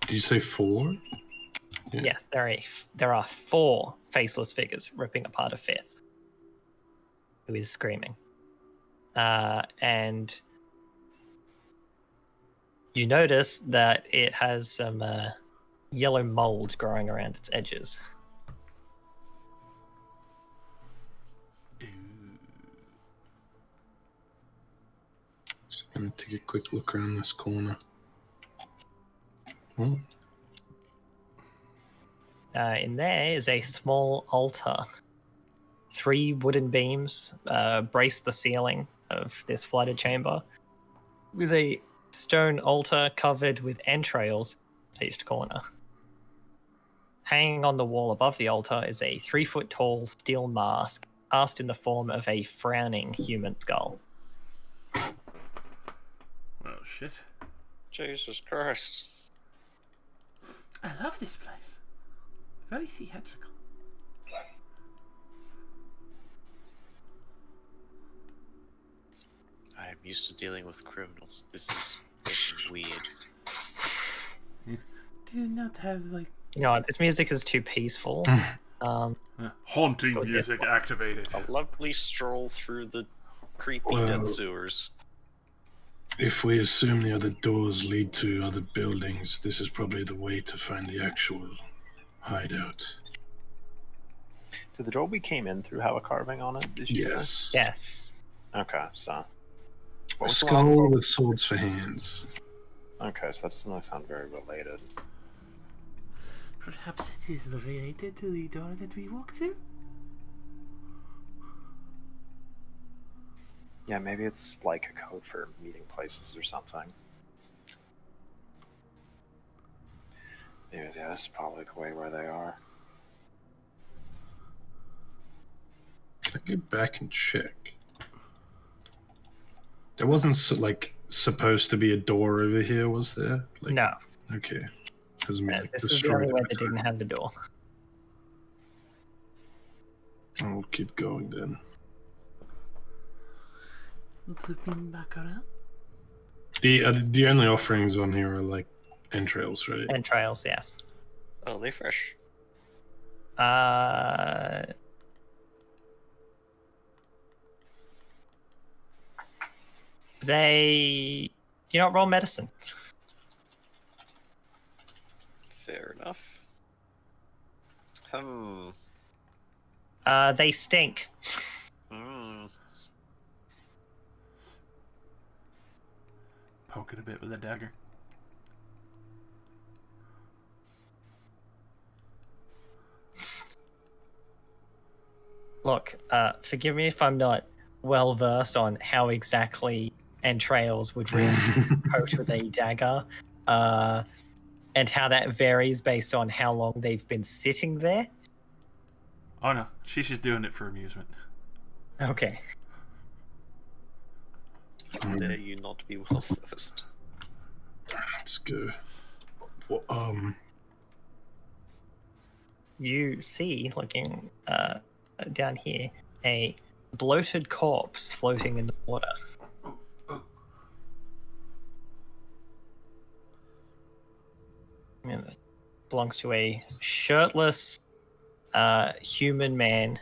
Did you say 4? Yeah. Yes, there are 4 faceless figures ripping apart a 5th, who is screaming. And you notice that it has some yellow mold growing around its edges. Just gonna take a quick look around this corner. Oh, In there is a small altar. 3 wooden beams brace the ceiling of this flooded chamber, with a stone altar covered with entrails at each corner. Hanging on the wall above the altar is a 3 foot tall steel mask cast in the form of a frowning human skull. Oh shit. Jesus Christ. I love this place. Very theatrical. I am used to dealing with criminals. This is getting weird. Do you not have like? You know what? This music is too peaceful. Haunting Go music get activated. A lovely stroll through the creepy Well- death sewers. if we assume the other doors lead to other buildings, this is probably the way to find the actual hideout. Did the door we came in through have a carving on it? Did you say? Yes. Yes. Okay, so. A What was the skull last- with swords for hands. Okay, so that doesn't really sound very related. Perhaps it is related to the door that we walked through? Yeah, maybe it's like a code for meeting places or something. Anyways, yeah, this is probably the way where they are. Can I go back and check? There wasn't supposed to be a door over here, was there? Like, No. Okay. Because me This is the only destroyed way it. that didn't have the door. I'll keep going then. Looping back around? The only offerings on here are like entrails, right? Entrails, yes. Oh, they fresh. They. You know, roll medicine. Fair enough. They stink. Poke it a bit with a dagger. Look, forgive me if I'm not well versed on how exactly entrails would really approach with a dagger, and how that varies based on how long they've been sitting there. Oh no, she's just doing it for amusement. Okay. How dare you not be well versed? Let's go. Well, You see, looking down here, a bloated corpse floating in the water. belongs to a shirtless human man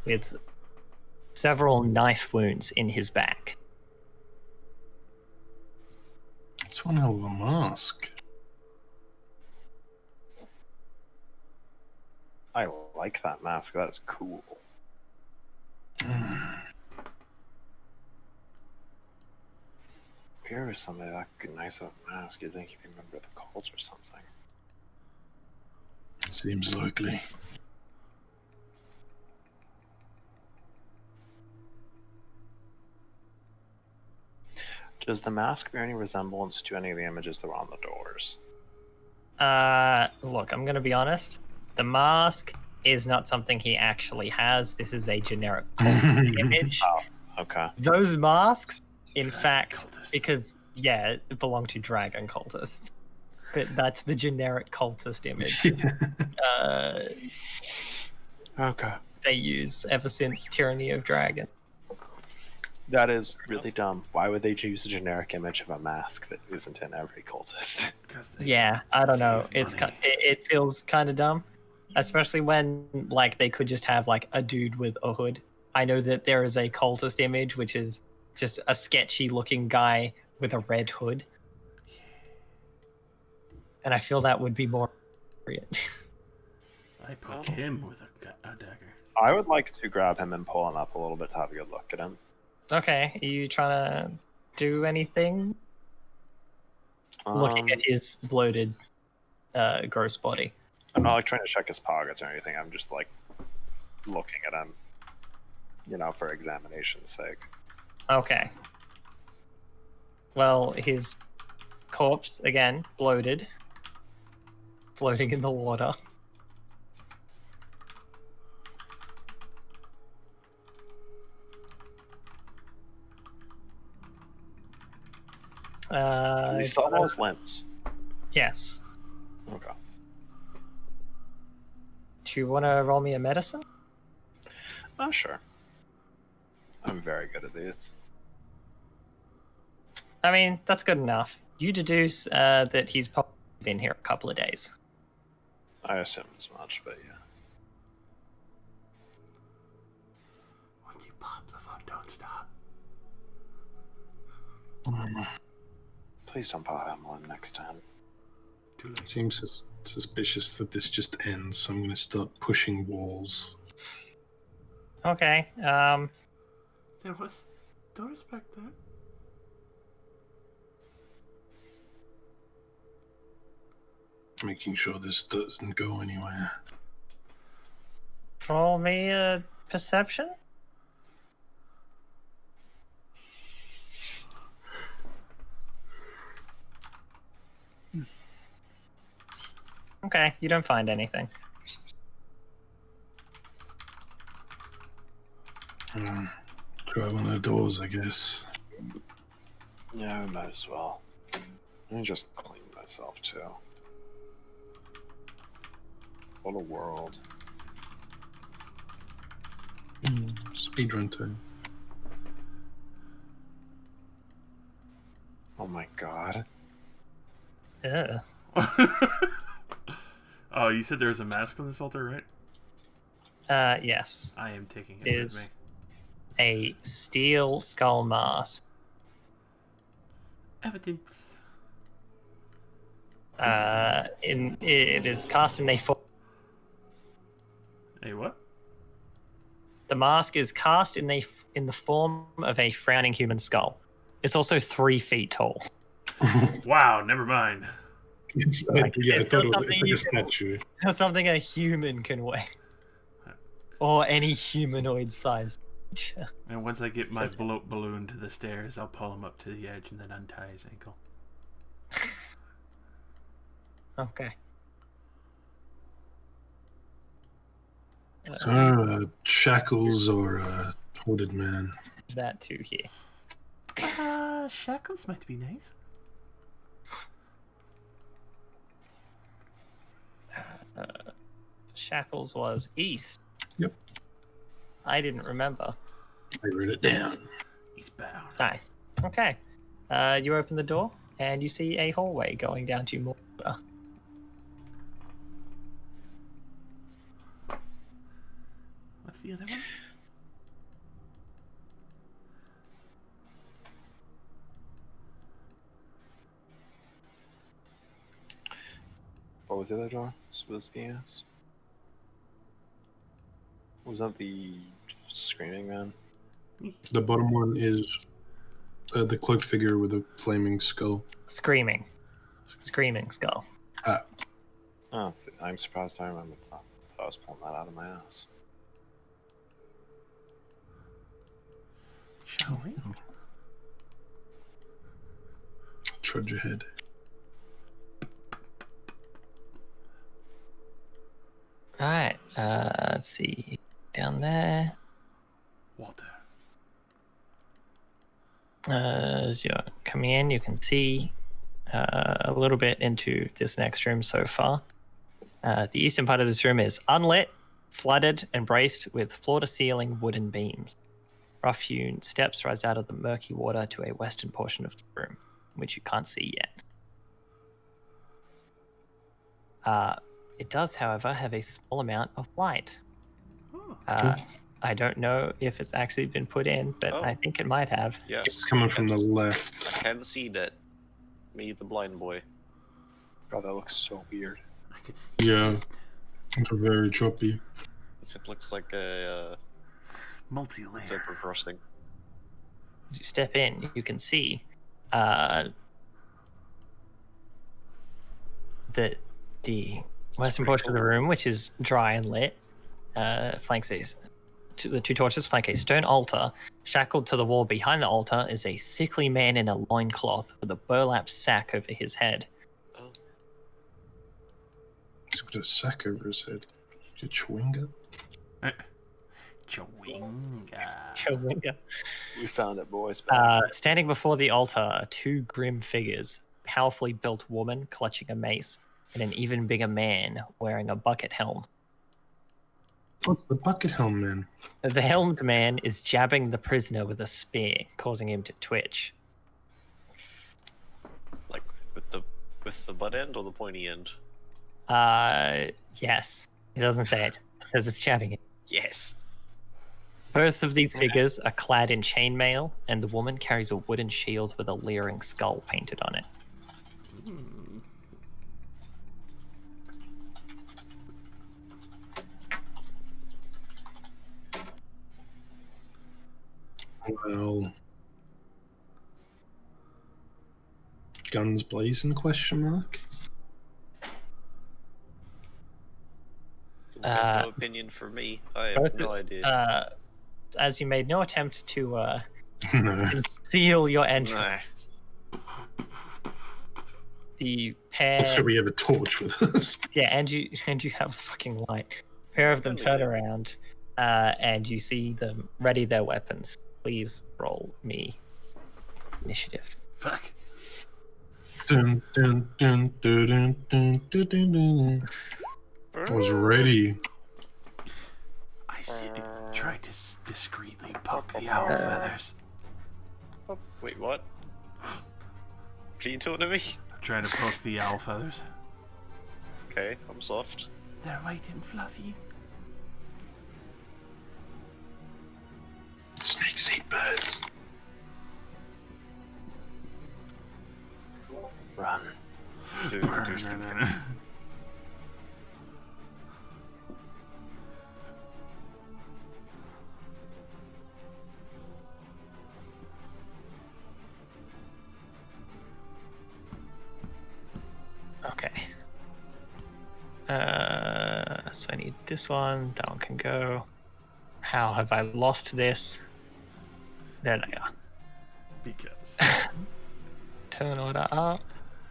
with several knife wounds in his back. It's one hell of a mask. I like that mask. That is cool. If you're with somebody that could nice up mask, you'd think you'd be a member of the cult or something. Seems likely. Does the mask bear any resemblance to any of the images that were on the doors? Look, I'm gonna be honest. The mask is not something he actually has. This is a generic image. Oh, okay. Those masks, in fact, cultists. because it belong to dragon cultists. But that's the generic cultist image Okay. they use ever since Tyranny of Dragon. That is really dumb. Why would they use a generic image of a mask that isn't in every cultist? Yeah, I don't know. save It's money. it feels kind of dumb, especially when like they could just have like a dude with a hood. I know that there is a cultist image which is just a sketchy looking guy with a red hood, and I feel that would be more appropriate. I poke him with a dagger. I would like to grab him and pull him up a little bit to have a good look at him. Okay, are you trying to do anything? Looking at his bloated, gross body. I'm not like trying to check his pockets or anything. I'm just like looking at him, for examination's sake. Okay. Well, his corpse, again, bloated, floating in the water. Does he still have all his limbs? Yes. Okay. Do you want to roll me a medicine? Oh, sure. I'm very good at these. I mean, that's good enough. You deduce that he's probably been here a couple of days. I assume as much, but yeah. Once you pop the phone, don't stop. Please don't pop Emlyn next time. Too late. It seems suspicious that this just ends, so I'm going to start pushing walls. Okay. There was doors back there. Making sure this doesn't go anywhere. Roll me a perception. Okay, you don't find anything. Try one of the doors, I guess. Yeah, we might as well. Let me just clean myself too. What a world. Speedrun time. Oh my god. Yeah. Oh, you said there was a mask on this altar, right? Yes. I am taking it Is with me. a steel skull mask. Evidence. It is cast in a Hey, what? The mask is cast in the form of a frowning human skull. It's also 3 feet tall. Wow, never mind. It's, Like, yeah, I it's thought not it was something like you a can- statue. It's not something a human can wear, or any humanoid-sized creature. And once I get my bloat balloon to the stairs, I'll pull him up to the edge and then untie his ankle. Okay. So, shackles or a hooded man. That too here. Shackles might be nice. Shackles was east. Yep. I didn't remember. I wrote it down. He's bound. Nice. Okay. You open the door and you see a hallway going down to more. What's the other one? What was the other door supposed to be asked? Was that the screaming man? The bottom one is the cloaked figure with a flaming skull. Screaming skull. Oh, see, I'm surprised I remember that. I was pulling that out of my ass. Shall we? Trudge ahead. Alright, let's see. Down there. Water. As you're coming in, you can see a little bit into this next room so far. The eastern part of this room is unlit, flooded, and braced with floor-to-ceiling wooden beams. Rough-hewn steps rise out of the murky water to a western portion of the room, which you can't see yet. It does, however, have a small amount of light. Oh. I don't know if it's actually been put in, but I think it might have. Yes. It's coming from the left. I can see that. Me, the blind boy. God, that looks so weird. I could see Yeah, it. it's very choppy. It looks like a Multi-layer. zebra crossing. As you step in, you can see that the western portion of the room, which is dry and lit, flanks the two torches flank a stone altar. Shackled to the wall behind the altar is a sickly man in a loincloth with a burlap sack over his head. Oh, He's got a sack over his head. Is it Chewinga? Chewinga. We found it, boys. Standing before the altar are two grim figures, a powerfully built woman clutching a mace, and an even bigger man wearing a bucket helm. What's the bucket helm man? The helmed man is jabbing the prisoner with a spear, causing him to twitch. like with the butt end or the pointy end? Yes. He doesn't say it. It says it's jabbing him. Yes. Both of these figures are clad in chainmail, and the woman carries a wooden shield with a leering skull painted on it. Well, guns blazing? Question mark. No opinion for me. I have Both no idea. As you made no attempt to No. conceal your entrance, Nah. the pair, Also, we have a torch with us. yeah, and you have a fucking light. A pair of them turn around, and you see them ready their weapons. Please roll me initiative. Fuck. Dun, dun, dun, dun, dun, dun, dun, dun, dun. I was ready. I tried to discreetly poke the owl feathers. Oh, wait, what? Can you talk to me? I'm trying to poke the owl feathers. Okay, I'm soft. They're white and fluffy. Snakes eat birds. Run. Dude, just Okay. So I need this one. That one can go. How have I lost this? There they are. Because. Turn order up.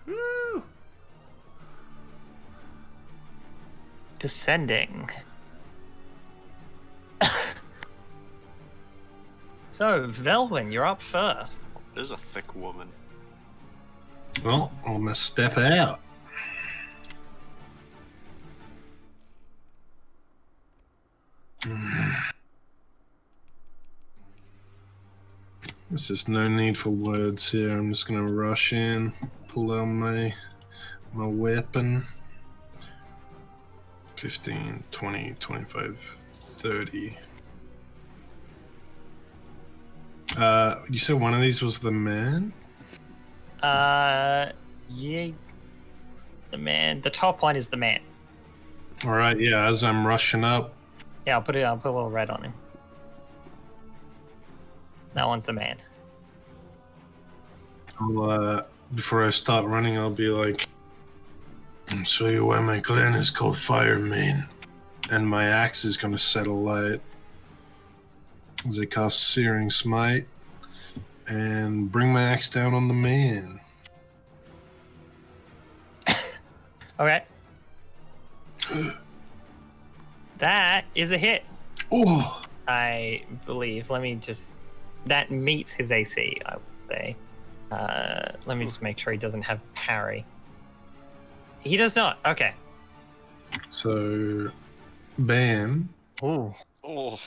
Woo! Descending. So, Velwyn, you're up first. there's a thick woman. Well, I'm gonna step out. There's just no need for words here. I'm just gonna rush in, pull out my weapon. 15, 20, 25, 30. You said one of these was the man? Yeah. The man. The top one is the man. All right, yeah, as I'm rushing up. Yeah, I'll put a little red on him. That one's the man. Before I start running, I'll be like, I'll show you why my clan is called Fire Main. And my axe is going to set alight. As I cast Searing Smite. And bring my axe down on the man. Okay. That is a hit. Oh! I believe. Let me just. That meets his AC, I would say. Let me just make sure he doesn't have parry. He does not. Okay. So, bam. Ooh. Oh,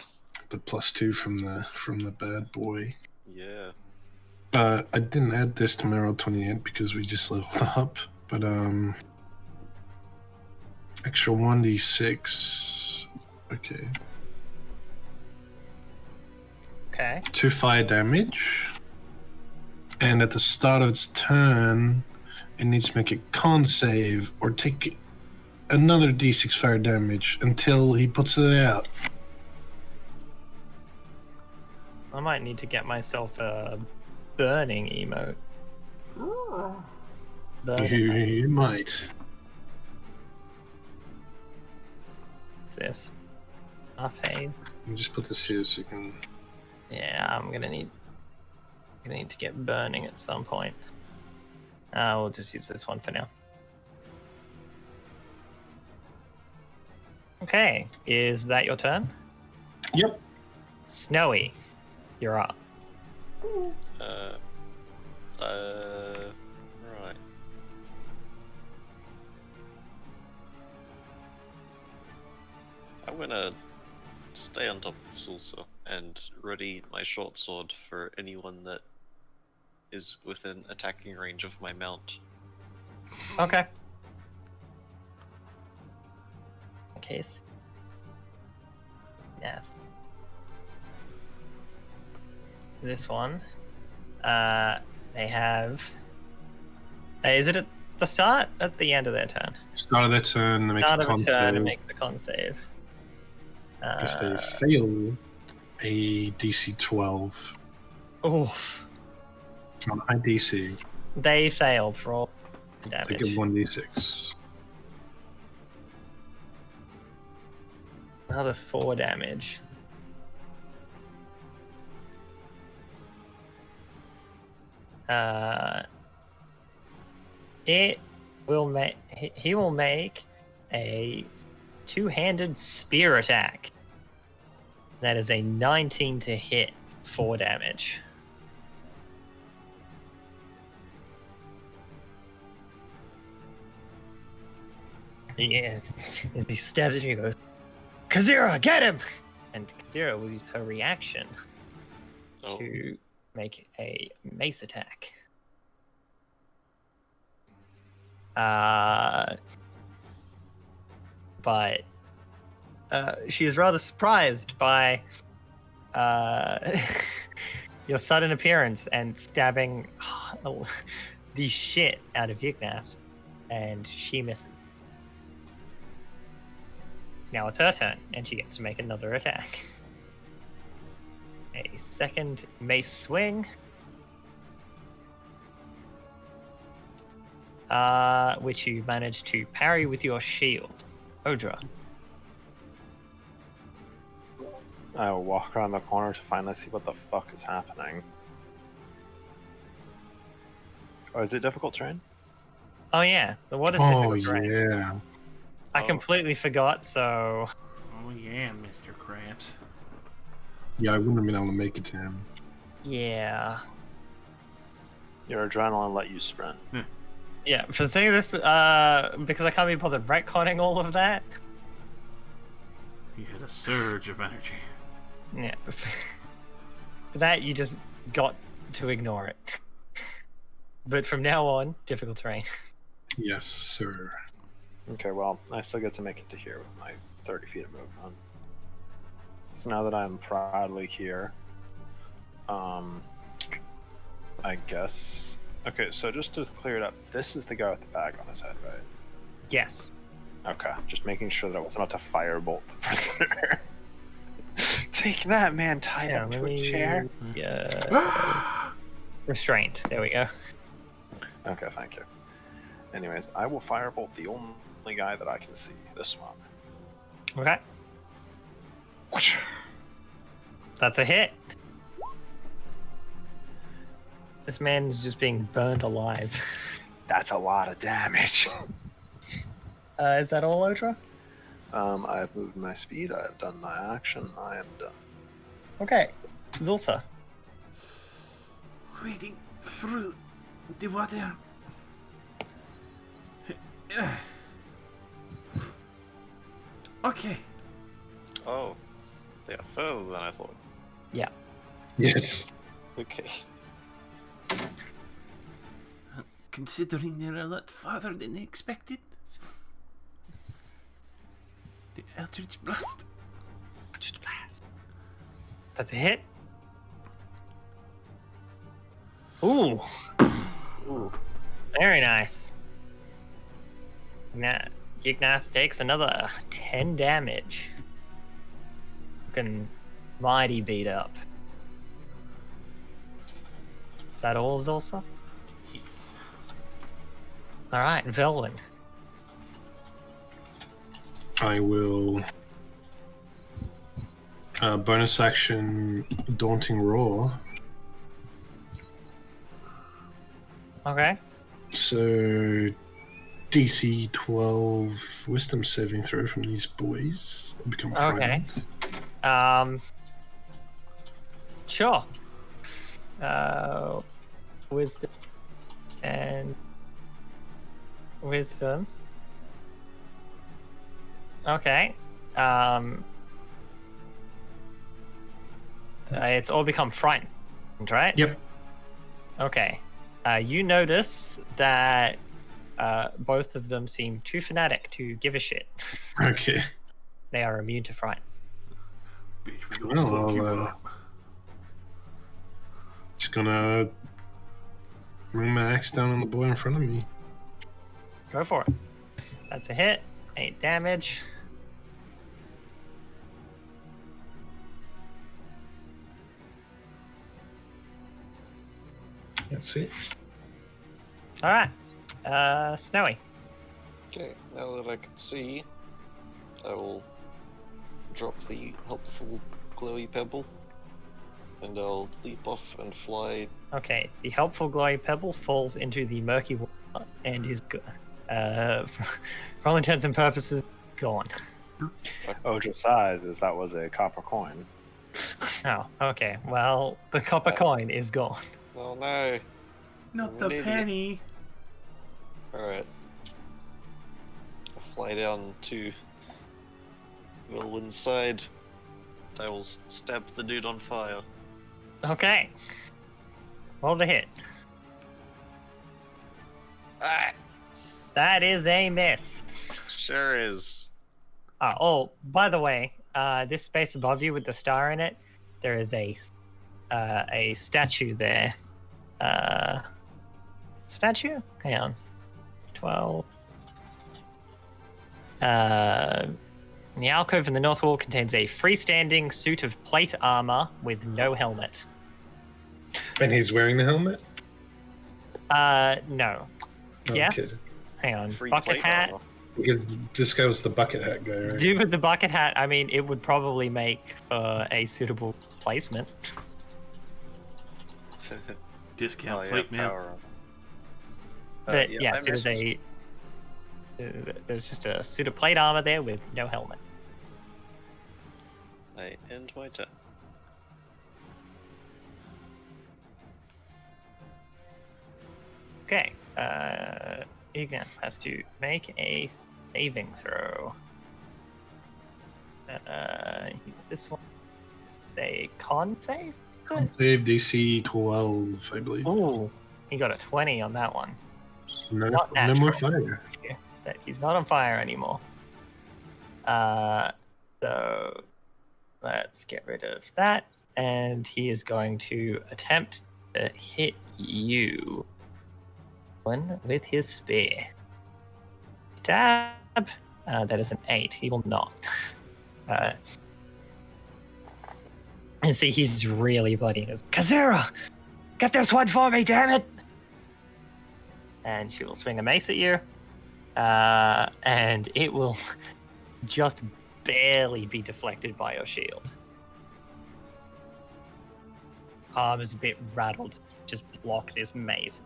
The +2 from the bad boy. yeah. I didn't add this to my roll 28 because we just leveled up, but extra 1d6. Okay. Okay. 2 fire damage. And at the start of its turn, it needs to make a con save or take another d6 fire damage until he puts it out. I might need to get myself a burning emote. You might. What's this? Half haze. Let me just put this here so you can. Yeah, I'm gonna need to get burning at some point. We'll just use this one for now. Okay, is that your turn? Yep. Snowy, you're up. Right. I'm gonna stay on top of Zulsa and ready my short sword for anyone that is within attacking range of my mount. Okay. Case. Yeah. This one. They have. Is it at the start? At the end of their turn? Start of their turn, they make Start a of con the turn save. and make the con save. If they fail, a DC 12. Oof. It's not a high DC. They failed for all They damage. get 1d6. Another 4 damage. It will make. He will make a two-handed spear attack. That is a 19 to hit, 4 damage. Yes, as he stabs at you, he goes, Kazira, get him! And Kazira will use her reaction Oh, to make a mace attack. But she is rather surprised by your sudden appearance and stabbing the shit out of Yignath, and she misses. Now it's her turn, and she gets to make another attack. A second mace swing. Which you manage to parry with your shield. Odra. I will walk around the corner to finally see what the fuck is happening. Oh, is it difficult terrain? Oh yeah, the water's Oh, difficult terrain. yeah. I completely forgot, so Oh yeah, Mr. Krabs. Yeah, I wouldn't have been able to make it to him. yeah. Your adrenaline let you sprint. Yeah, for saying this, because I can't be bothered retconning all of that. You had a surge of energy. Yeah. For that, you just got to ignore it. But from now on, difficult terrain. Yes, sir. Okay, well, I still get to make it to here with my 30 feet of movement. So now that I'm proudly here, I guess. Okay, so just to clear it up, this is the guy with the bag on his head, right? Yes. Okay, just making sure that I wasn't about to firebolt the prisoner. Take that, man, tied Yeah, up let to a chair. me. Restraint. There we go. Okay, thank you. Anyways, I will firebolt the only guy that I can see. This one. Okay. That's a hit. This man's just being burnt alive. That's a lot of damage. Is that all, Odra? I have moved my speed. I have done my action. I am done. Okay. Zulsa. Wading through the water. Okay. Oh, they are further than I thought. Yeah. Yes. Okay. Considering they're a lot farther than expected. The Eldritch Blast. Eldritch Blast. That's a hit. Ooh. Ooh. Very nice. Now, Gignath takes another 10 damage. Looking mighty beat up. Is that all, Zulsa? Yes. Alright, Velwyn. I will bonus action Daunting Roar. Okay. So DC 12 Wisdom saving throw from these boys. I'll become Okay. frightened. Sure. Wisdom and wisdom. Okay. It's all become frightened, right? Yep. Okay. You notice that both of them seem too fanatic to give a shit. Okay. They are immune to fright. Bitch, we Well, gonna fuck you I'll, up. Just gonna bring my axe down on the boy in front of me. Go for it. That's a hit. 8 damage. That's it. All right. Snowy. Okay, now that I can see, I will drop the helpful glowy pebble, and I'll leap off and fly. Okay. The helpful glowy pebble falls into the murky water and is, for all intents and purposes, gone. Ojo size is that was a copper coin. Oh, okay. Well, the copper coin is gone. Oh no! Not I'm the an idiot. penny. Alright. I fly down to Wilwyn's side. I will stab the dude on fire. Okay. Roll the hit. Ah! That is a miss. Sure is. Oh, by the way, this space above you with the star in it, there is a statue there. Statue? Hang on. 12. The alcove in the north wall contains a freestanding suit of plate armor with no helmet. And he's wearing the helmet? No. Okay. Yes? Hang on. Free Oh, Bucket plate hat? armor. Because this guy was the bucket hat guy, right? Dude with the bucket hat, I mean, it would probably make for a suitable placement. Discount Oh, yeah, plate mail. power armor. But yeah, yes, I it is missed. there's just a suit of plate armor there with no helmet. I end my turn. Okay, Ignan has to make a saving throw. This one is a con save? Save DC 12, I believe. Ooh, he got a 20 on that one. No, not no more natural. fire. But he's not on fire anymore. So let's get rid of that. and he is going to attempt to hit you with his spear. Stab. That is an 8. He will not. And see, he's really bloody. He goes, Kazira, get this one for me, damn it! And she will swing a mace at you. And it will just barely be deflected by your shield. Arm is a bit rattled. Just block this mace.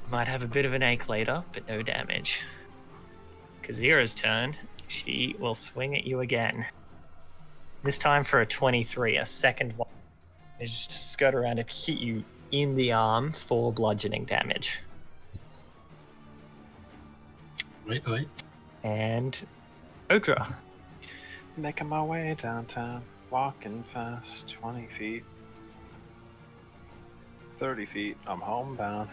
Might have a bit of an ache later, but no damage. Kazira's turn. She will swing at you again. This time for a 23, a second one. It's just to skirt around and hit you in the arm for bludgeoning damage. Wait. And Odra. Making my way downtown, walking fast, 20 feet. 30 feet, I'm homebound.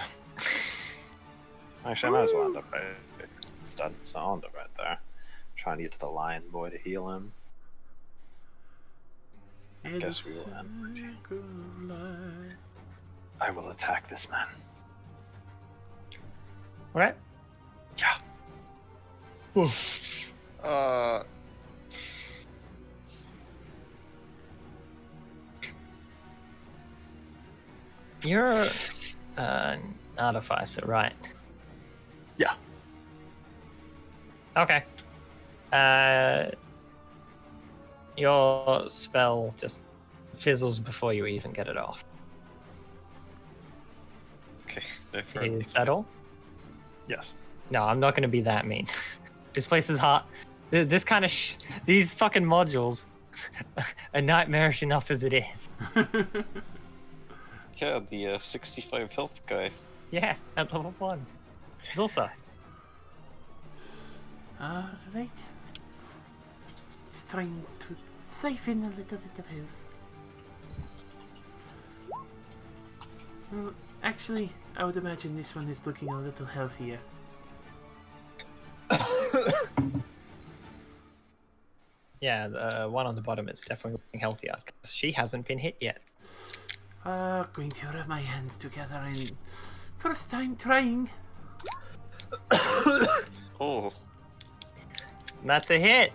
Actually, I might as well end up right instead, so I'll end up right there. Trying to get to the lion boy to heal him. I guess we will end. I will attack this man. Okay. Yeah. You're an artificer, right? Yeah. Okay. Your spell just fizzles before you even get it off. Okay, no fair Is enough. that all? Yes. No, I'm not going to be that mean. This place is hot. This kind of these fucking modules are nightmarish enough as it is. Yeah, the 65 health guy. Yeah, at level 1. Zulsa. Alright. It's trying to siphon a little bit of health. Well, actually, I would imagine this one is looking a little healthier. Yeah, the one on the bottom is definitely looking healthier because she hasn't been hit yet. Going to rub my hands together and first time trying. Oh, That's a hit.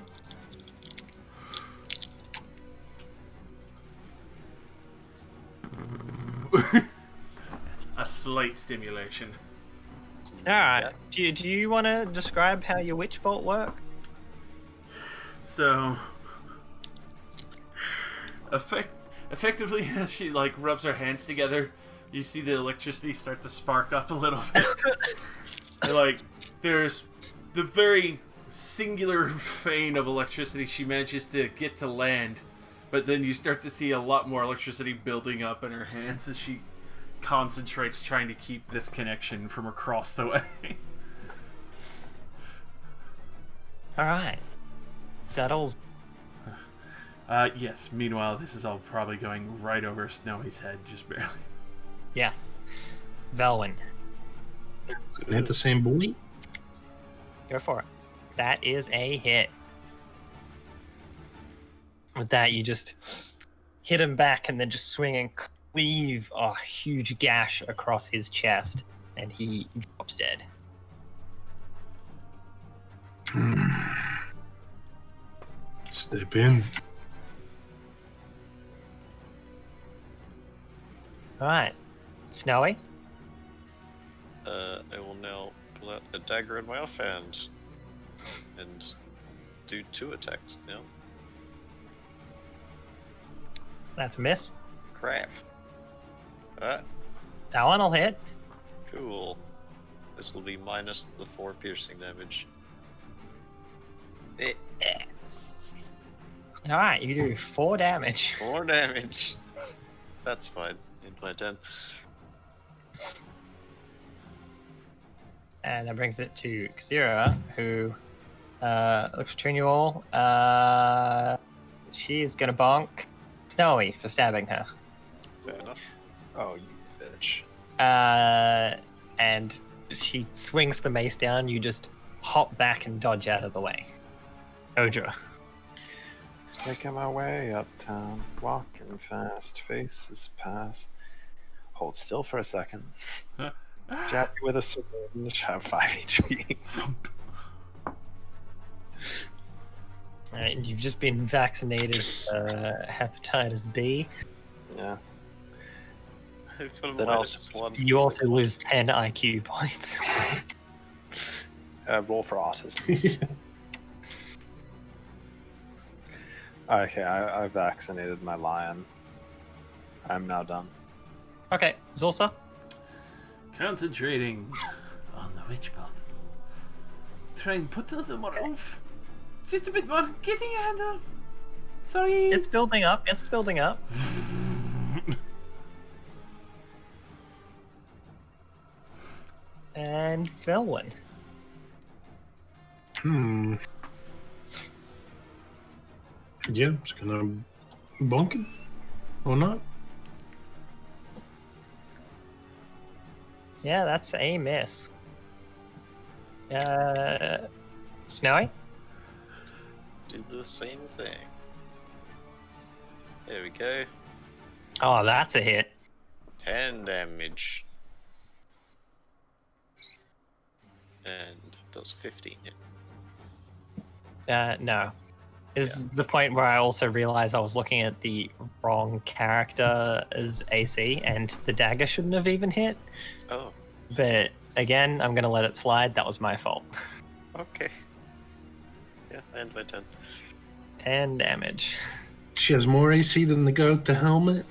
A slight stimulation. All right. Do you want to describe how your witch bolt work? So, effectively, as she like rubs her hands together, you see the electricity start to spark up a little bit. And, like, there's the very singular vein of electricity she manages to get to land, but then you start to see a lot more electricity building up in her hands as she concentrates trying to keep this connection from across the way. All right. Is that all? Yes, meanwhile, this is all probably going right over Snowy's head, just barely. Yes. Velwyn, Hit the same boy. go for it. That is a hit. With that, you just hit him back and then just swing and cleave a huge gash across his chest, and he drops dead. Step in. All right. Snowy? I will now pull out a dagger in my offhand and do 2 attacks now. That's a miss. Crap. Ah, That one will hit. cool. This will be minus the 4 piercing damage. All right, you do 4 damage. 4 damage. That's fine. In my 10. And that brings it to Xira, who looks between you all. She is going to bonk Snowy for stabbing her. Fair enough. Oh, you bitch. And she swings the mace down. You just hop back and dodge out of the way. Odra. Making my way uptown, walking fast, faces pass. Hold still for a second. Jab you with a syringe, have 5 HP. Alright, you've just been vaccinated hepatitis B. Yeah. I feel Then minus one. You also lose 10 IQ points. Roll for autism. Okay, I vaccinated my lion. I'm now done. Okay, Zulsa. Concentrating on the witch belt. Try and put a little more oomph. Just a bit more. Getting a handle. Sorry. It's building up. It's building up. And Felwyn. Yeah, just gonna bonk it. Or not. Yeah, that's a miss. Snowy? Do the same thing. There we go. Oh, that's a hit. 10 damage. And does 15 hit. No. This is the point where I also realized I was looking at the wrong character as AC, and the dagger shouldn't have even hit. Oh, But again, I'm going to let it slide. That was my fault. okay. Yeah, and my turn. 10 damage. She has more AC than the goat, the helmet.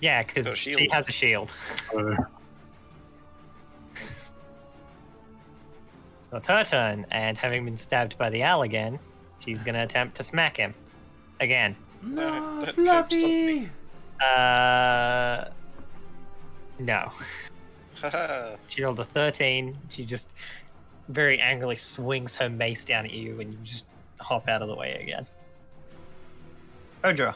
Yeah, because Oh, she shield. has a shield. Uh, So it's her turn, and having been stabbed by the owl again, she's going to attempt to smack him. Again. No, don't stop me. Fluffy. No. Haha. She rolled a 13. She just very angrily swings her mace down at you, and you just hop out of the way again. Odra.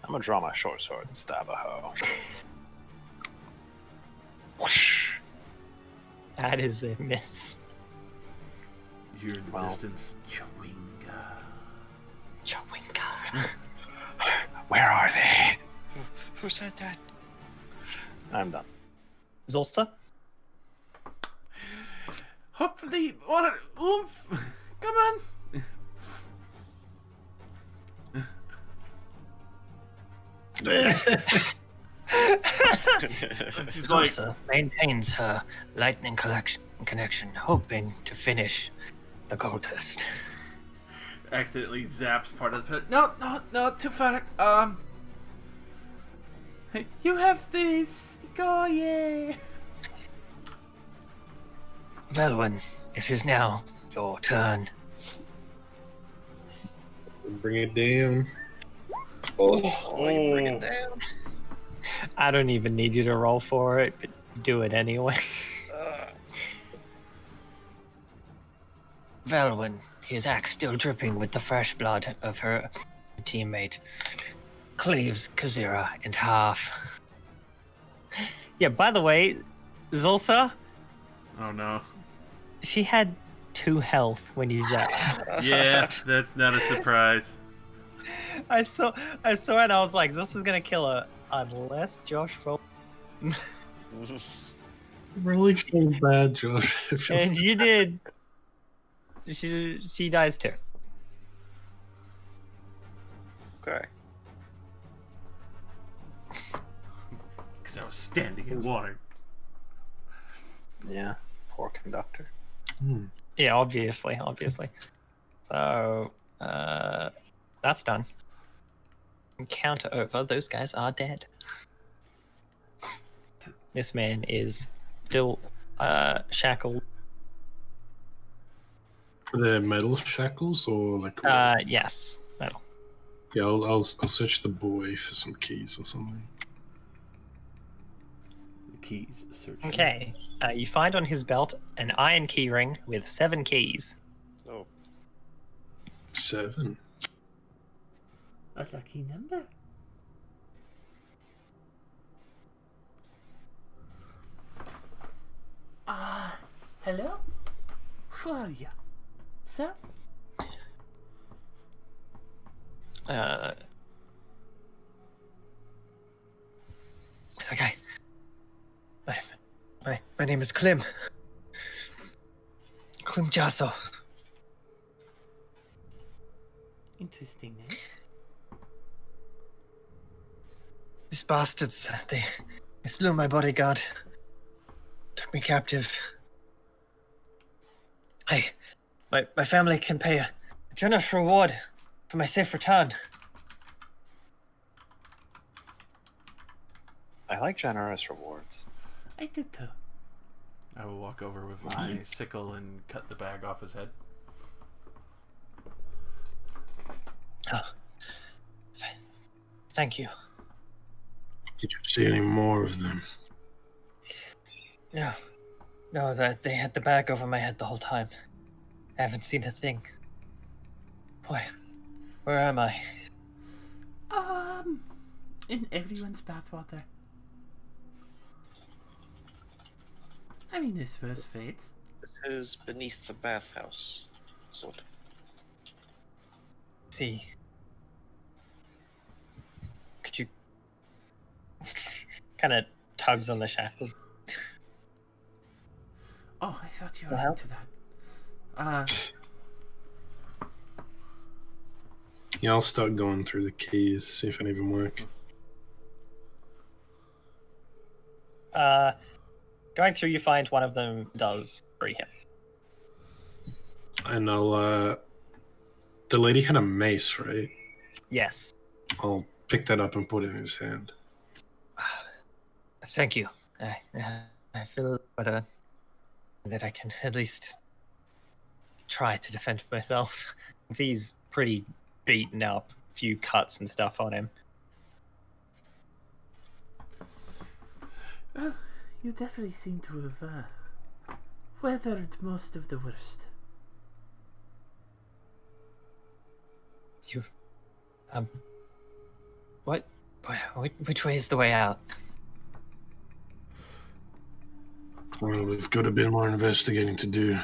I'm gonna draw my short sword and stab a hoe. Whoosh. That is a miss. You hear in the Well. distance, Chawinga. Chawinga. Where are they? Who said that? I'm done. Zulsa. Hopefully, what? Oomph! Come on! She's like, Zulsa maintains her lightning connection, hoping to finish the cultist. accidentally zaps part of the pit. No, too far. Hey, you have this. Go, yeah. Velwyn, it is now your turn. bring it down. Oh, you bring it down. I don't even need you to roll for it, but do it anyway. Velwyn, his axe still dripping with the fresh blood of her teammate, cleaves Kazira in half. Yeah, by the way, Zulsa, Oh no. she had 2 health when you zapped. Yeah, that's not a surprise. I saw it and I was like, Zulsa's gonna kill her unless Josh rolled. Really so bad, Josh. It feels And you did. She dies too. Okay. Because I was standing in water. Yeah, poor conductor. Yeah, obviously. So, that's done. Encounter over. Those guys are dead. This man is still shackled. Are there metal shackles or like? Yes. Metal. Yeah, I'll search the boy for some keys or something. The keys search. Okay. You find on his belt an iron keyring with 7 keys. Oh, 7. A lucky number. Hello? Who are you? Sir? It's okay. My name is Klim. Klim Jasso. Interesting name. These bastards, they slew my bodyguard. Took me captive. My family can pay a generous reward for my safe return. I like generous rewards. I do too. I will walk over with my sickle and cut the bag off his head. Oh. Thank you. Did you see any more of them? No, that they had the bag over my head the whole time. I haven't seen a thing. Boy, where am I? In everyone's bathwater. I mean, this verse fades. This is beneath the bathhouse, sort of. See. Could you... kind of tugs on the shackles. Oh, I thought you were Well? into that. Yeah, I'll start going through the keys, see if any of them work. Going through, you find one of them does free him. And I'll, the lady had a mace, right? Yes. I'll pick that up and put it in his hand. Thank you. I feel better that I can at least try to defend myself. He's pretty beaten up, a few cuts and stuff on him. Well, you definitely seem to have weathered most of the worst. You, what? Which way is the way out? Well, we've got a bit more investigating to do.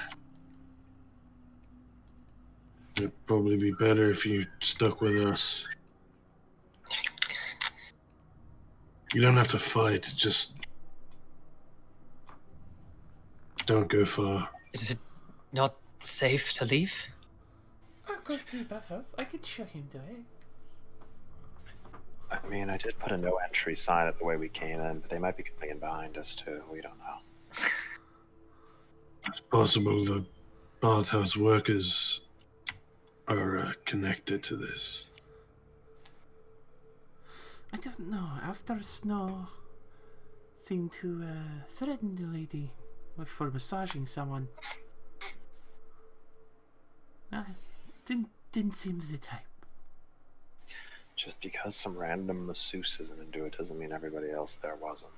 It'd probably be better if you stuck with us. You don't have to fight, just don't go far. Is it not safe to leave? I'll go through the bathhouse. I can show him the way. I mean, I did put a no entry sign at the way we came in, but they might be coming in behind us too. We don't know. It's possible the bathhouse workers are connected to this. I don't know. After Snow seemed to threaten the lady for massaging someone, didn't seem the type. Just because some random masseuse isn't into it doesn't mean everybody else there wasn't.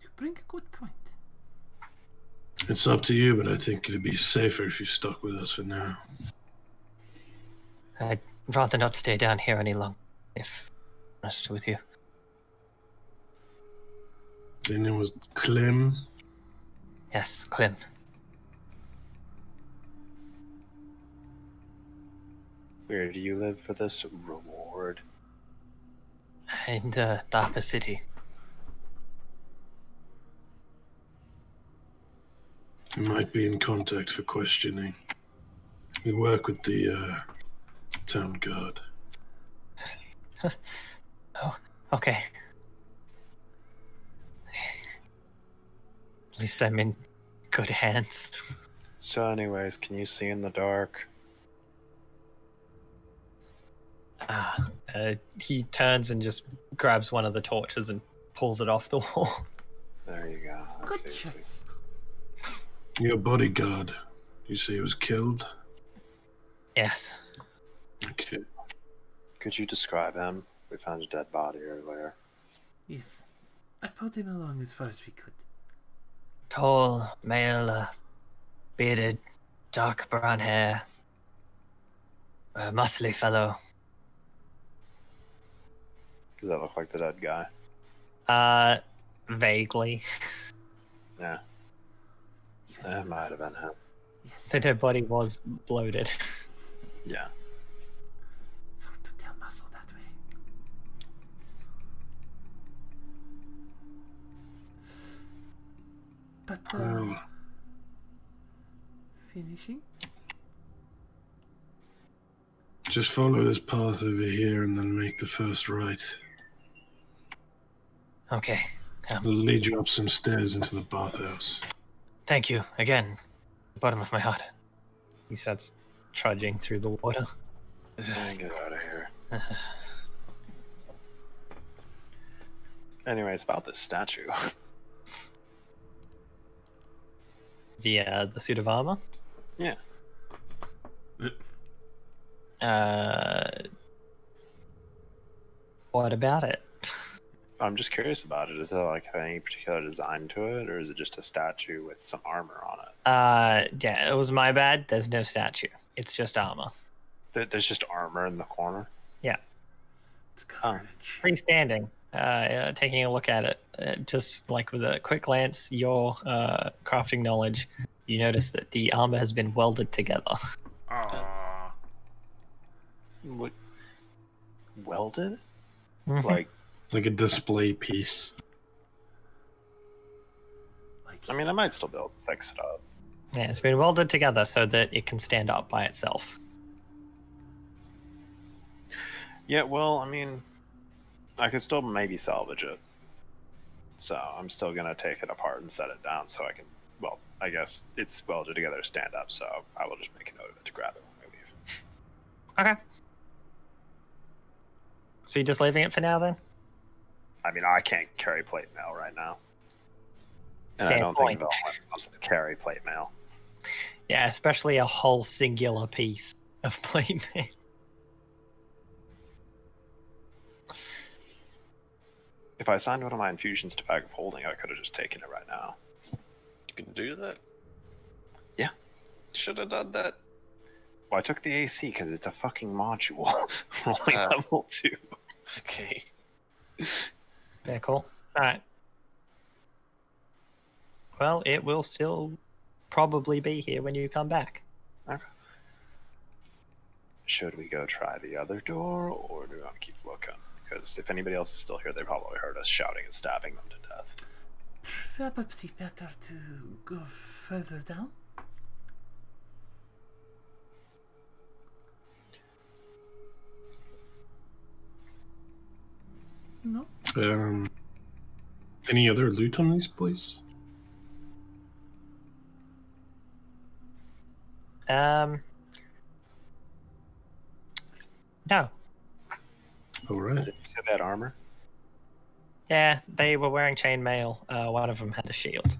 You bring a good point. It's up to you, but I think it'd be safer if you stuck with us for now. I'd rather not stay down here any longer, if I'm honest with you. His name was Clem. Yes, Klim. Where do you live for this reward? In the Dapa city. We might be in contact for questioning. We work with the town guard. Oh, okay. At least I'm in good hands. So anyways, can you see in the dark? He turns and just grabs one of the torches and pulls it off the wall. There you go. Good That's easy. choice. Your bodyguard, you say he was killed? Yes. Okay. Could you describe him? We found a dead body earlier. Yes. I pulled him along as far as we could. Tall, male, bearded, dark brown hair. A muscly fellow. Does that look like the dead guy? Vaguely. Yeah. That might have been him. Yes. The dead body was bloated. Yeah. It's hard to tell muscle that way. But finishing? Just follow this path over here and then make the first right. Okay. It'll lead you up some stairs into the bathhouse. Thank you again. Bottom of my heart. He starts trudging through the water. Get out of here. Anyways, about this statue. The suit of armor. Yeah. What about it? I'm just curious about it. Is there like any particular design to it, or is it just a statue with some armor on it? Yeah, it was my bad. There's no statue. It's just armor. There's just armor in the corner. Yeah. It's covered. Freestanding. Taking a look at it, just like with a quick glance, your crafting knowledge, you notice that the armor has been welded together. What? Welded? Mhm. Like a display piece. I mean, I might still be able to fix it up. Yeah, it's been welded together so that it can stand up by itself. Yeah, well, I mean, I could still maybe salvage it. So I'm still going to take it apart and set it down so I can, well, I guess it's welded together to stand up, so I will just make a note of it to grab it when we leave. Okay. So you're just leaving it for now then? I mean, I can't carry plate mail right now. And Fair I don't point. think Velma wants to carry plate mail. Yeah, especially a whole singular piece of plate mail. If I assigned one of my infusions to bag of holding, I could have just taken it right now. You can do that? Yeah. Should have done that. Well, I took the AC because it's a fucking module. Rolling level 2. Okay. Yeah, cool. Alright. Well, it will still probably be here when you come back. Okay. Should we go try the other door, or do we want to keep looking? Because if anybody else is still here, they probably heard us shouting and stabbing them to death. Probably better to go further down. No? Any other loot on this place? No. Alright. Did you say that armor? Yeah, they were wearing chainmail. One of them had a shield.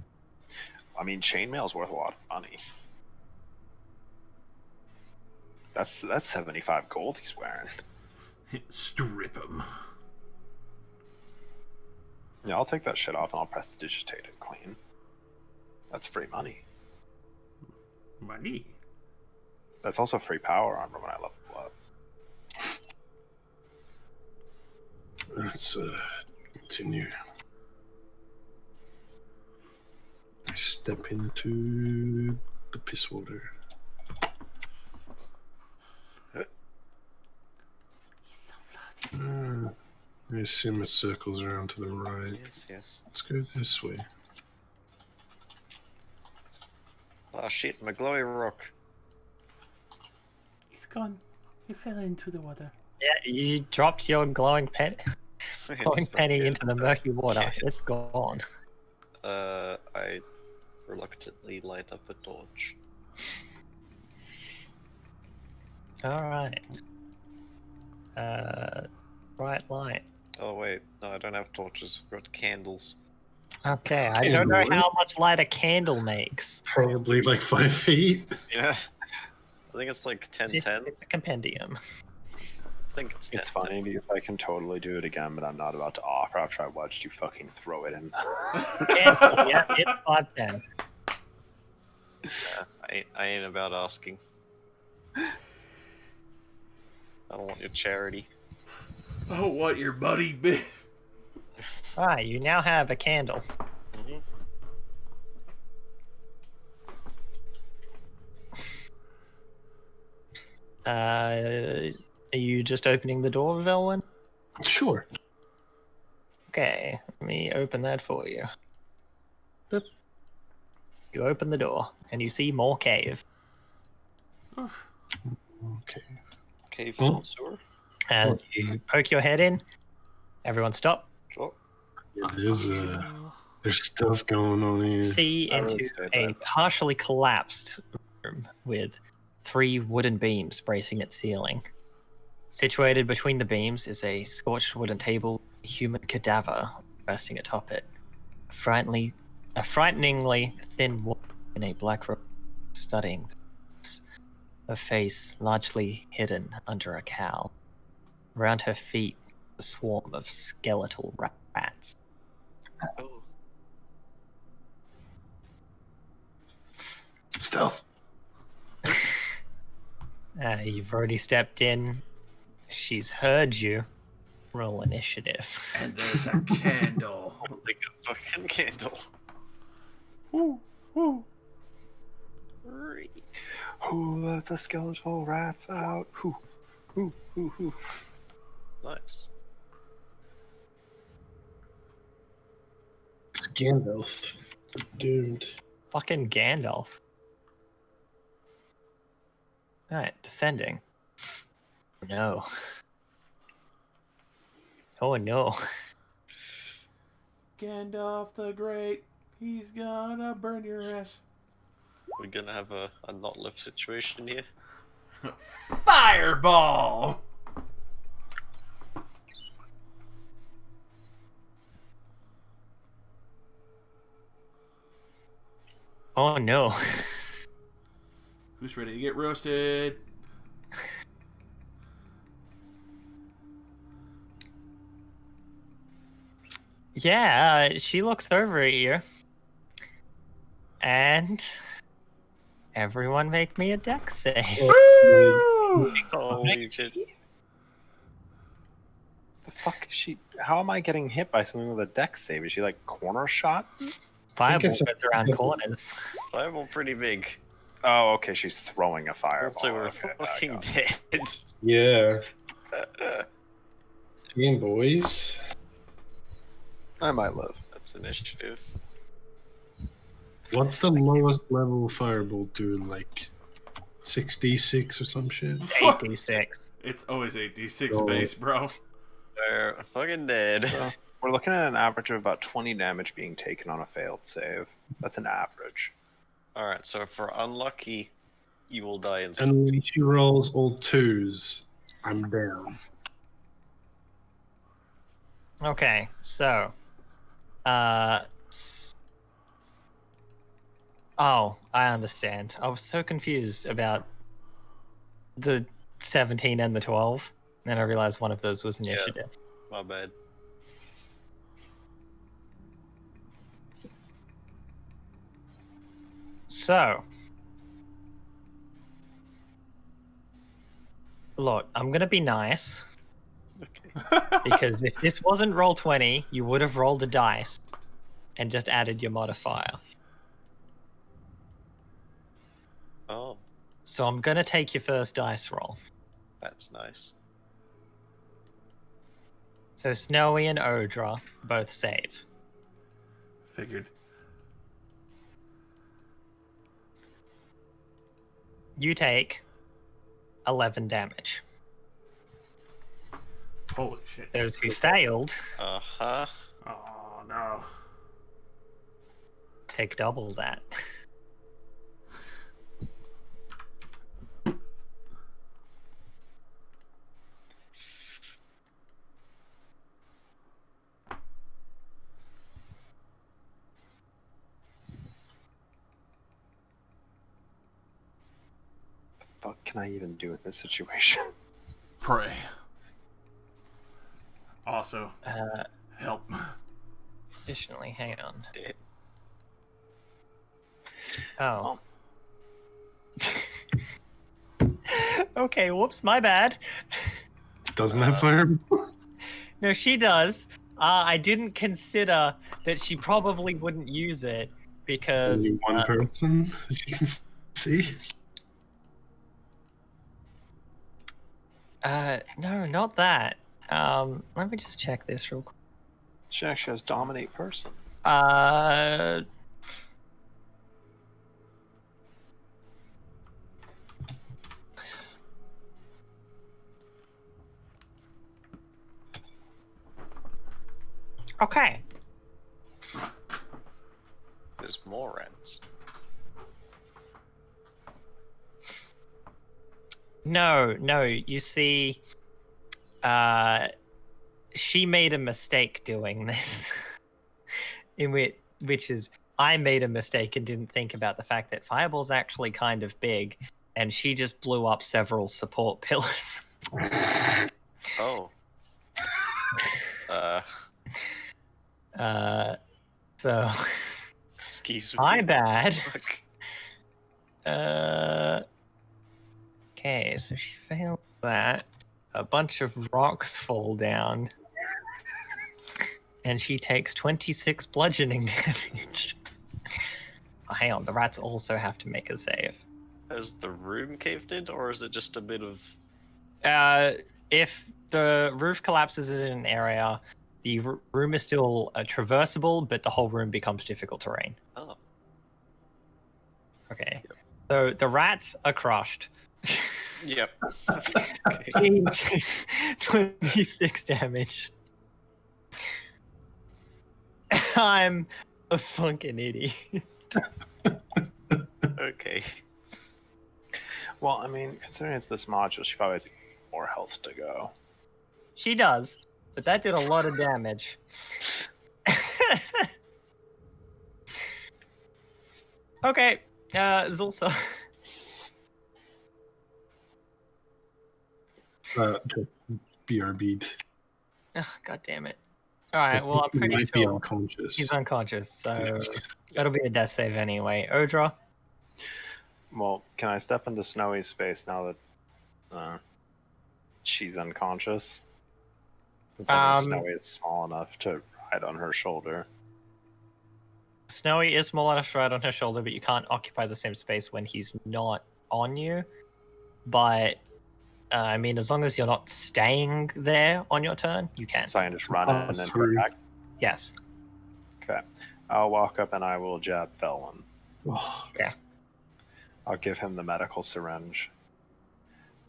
I mean, chainmail's worth a lot of money. That's 75 gold he's wearing. Strip him. Yeah, I'll take that shit off and I'll prestidigitate it clean. That's free money. Money. That's also free power armor when I level up. Let's continue. I step into the piss water. I assume it circles around to the right. Yes, yes. Let's go this way. Oh shit, my glowy rock. It's gone. It fell into the water. Yeah, you dropped your glowing penny into the murky water. Yes. It's gone. I reluctantly light up a torch. Alright. Bright light. Oh wait, no, I don't have torches. I've got candles. Okay, I don't know how much light a candle makes. Probably like 5 feet. Yeah. I think it's like 10, 10. It's a compendium. I think it's 10. It's funny because I can totally do it again, but I'm not about to offer after I watched you fucking throw it in. Candle, yeah, it's 510. Yeah, I ain't about asking. I don't want your charity. Oh, what your buddy bit? Alright, you now have a candle. Are you just opening the door, Velwyn? Sure. Okay, let me open that for you. Boop. You open the door, and you see more cave. Okay. Cave Hmm? sewer. As you poke your head in, everyone stop. Oh, There's stuff going on here. See I would into say a that. partially collapsed room with 3 wooden beams bracing its ceiling. Situated between the beams is a scorched wooden table, a human cadaver resting atop it. A frighteningly thin woman in a black robe studying her face largely hidden under a cowl. Around her feet, a swarm of skeletal rats. oh. Stealth. You've already stepped in. She's heard you. Roll initiative. And there's a candle. Like a fucking candle. Woo, woo. Who let the skeletal rats out? Who? Nice. It's Gandalf. Doomed. Fucking Gandalf. Alright, descending. No. Oh no. Gandalf the Great. He's gonna burn your ass. We're gonna have a not lift situation here. Fireball! Oh no. Who's ready to get roasted? Yeah, she looks over at you. And everyone make me a dex save. Holy shit. The fuck is she? How am I getting hit by something with a dex save? Is she like corner shot? Fireball it's a- goes around corners. Fireball pretty big. Oh, okay. She's throwing a fireball. Also, we're Okay, I fucking got it. dead. Yeah. Game boys. I might live. That's initiative. What's the lowest level fireball do? Like 6d6 or some shit? 8d6. It's always 8d6 Oh. base, bro. They're fucking dead. So we're looking at an average of about 20 damage being taken on a failed save. That's an average. Alright, so if we're unlucky, you will die And instantly. when she rolls all 2s, I'm down. Okay, so oh, I understand. I was so confused about the 17 and the 12. Then I realized one of those was initiative. My bad. So, look, I'm gonna be nice Okay. because if this wasn't roll 20, you would have rolled a dice and just added your modifier. Oh, So I'm gonna take your first dice roll. that's nice. So Snowy and Odra both save. Figured. You take 11 damage. Holy shit. Those who failed Uh-huh. Oh, no. take double that. What can I even do in this situation? Pray. Also, Uh, help. additionally, hang on. Dead. Oh. Okay, whoops, my bad. Doesn't have fireball? No, she does. I didn't consider that she probably wouldn't use it because Only one person that you can see. No, not that. Let me just check this real quick. She actually has dominate person. Okay. There's more rats. No, you see, she made a mistake doing this. Which is, I made a mistake and didn't think about the fact that Fireball's actually kind of big, and she just blew up several support pillars. Oh. So, Excuse me. my bad. Fuck. Okay, so she failed that. A bunch of rocks fall down. And she takes 26 bludgeoning damage. Oh, hang on, the rats also have to make a save. Has the room caved in, or is it just a bit of... If the roof collapses in an area, the room is still traversable, but the whole room becomes difficult terrain. Oh. Okay. Yep. So the rats are crushed. Yep. Okay. She takes 26 damage. I'm a fucking idiot. Okay. Well, I mean, considering it's this module, she probably has more health to go. She does, but that did a lot of damage. Okay, Zulsa. BRB'd. Oh, God damn it. Alright, well, I'm He pretty might be sure unconscious. he's unconscious, so Yes. that'll be a death save anyway. Odra? Well, can I step into Snowy's space now that she's unconscious? Since I mean, Snowy is small enough to ride on her shoulder. Snowy is small enough to ride on her shoulder, but you can't occupy the same space when he's not on you. But, I mean, as long as you're not staying there on your turn, you can. So I can just run and then go back? Yes. Okay. I'll walk up and I will jab Felon. Okay. I'll give him the medical syringe.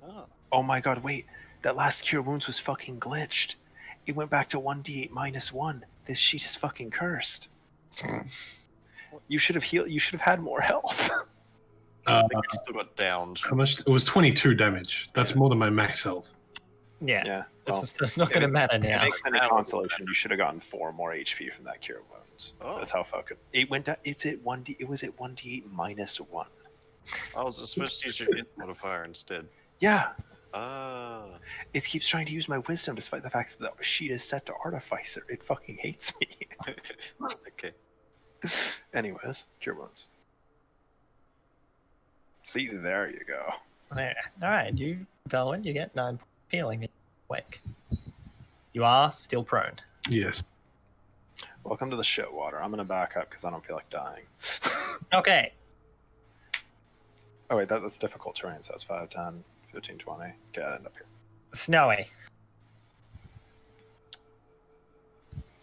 Oh. Oh my god, wait. That last Cure Wounds was fucking glitched. It went back to 1d8 minus 1. This sheet is fucking cursed. You should have healed. You should have had more health. I think I still got downed. How much? It was 22 damage. That's more than my max health. Yeah. Yeah. Well, It's not going to matter now. Thanks to any consolation, you should have gotten 4 more HP from that Cure Wounds. Oh. That's how fucking. It went down. It's at 1d. It was at 1d8 minus 1. I was supposed to use your int modifier instead. Yeah. Ah. It keeps trying to use my wisdom despite the fact that the sheet is set to Artificer. It fucking hates me. Okay. Anyways, Cure Wounds. See, there you go. There. Alright, Velwyn, you get 9 healing and wake. You are still prone. Yes. Welcome to the shit water. I'm gonna back up because I don't feel like dying. Okay. Oh wait, that's difficult terrain, so that's 5, 10, 15, 20. Okay, I end up here. Snowy.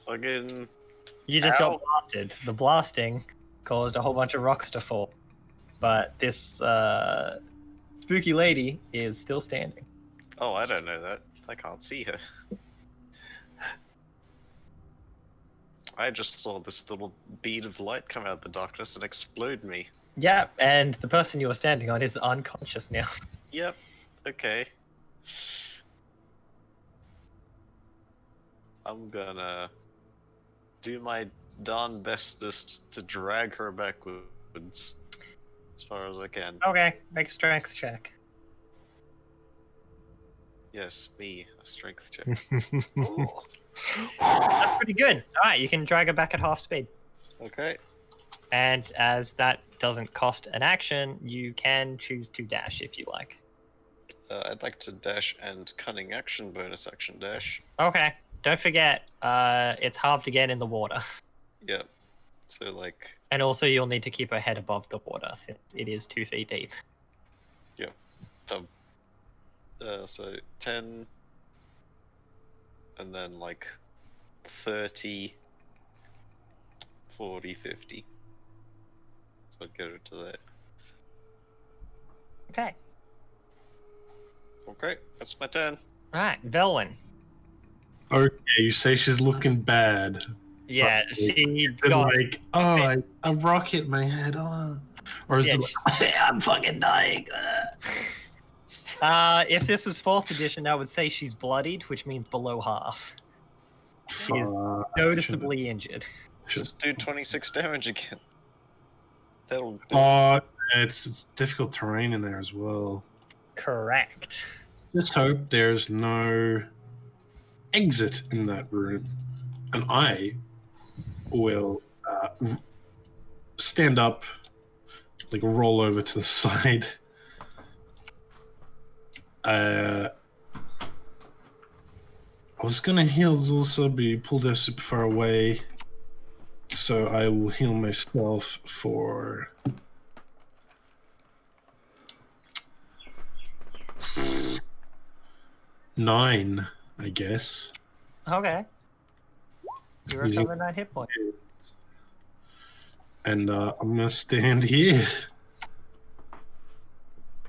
Again. You just Ow. got blasted. The blasting caused a whole bunch of rocks to fall. But this spooky lady is still standing. Oh, I don't know that. I can't see her. I just saw this little bead of light come out of the darkness and explode me. Yeah, and the person you were standing on is unconscious now. Yep. Okay. I'm gonna do my darn bestest to drag her backwards as far as I can. Okay, make a strength check. Yes, me, a strength check. Ooh. That's pretty good. Alright, you can drag her back at half speed. Okay. And as that doesn't cost an action, you can choose to dash if you like. I'd like to dash and cunning action, bonus action dash. Okay, don't forget, it's halved again in the water. Yep. So, like, And also you'll need to keep her head above the water since it is 2 feet deep. yep. So, So 10, and then like 30, 40, 50. So I'd get her to there. Okay. Okay, that's my turn. Right, Velwyn. Okay, you say she's looking bad. Yeah, But she Is it got. like, oh, a rocket in my head, oh. Or is Yeah, it like, I'm fucking dying? If this was 4th edition, I would say she's bloodied, which means below half. She is noticeably injured. Just do 26 damage again. That'll do. Oh, it's difficult terrain in there as well. Correct. Just hope there's no exit in that room, and I will stand up, like roll over to the side. I was gonna heal Zulsa, but you pulled her super far away, so I will heal myself for 9, I guess. Okay. You recover 9 hit points. And I'm gonna stand here.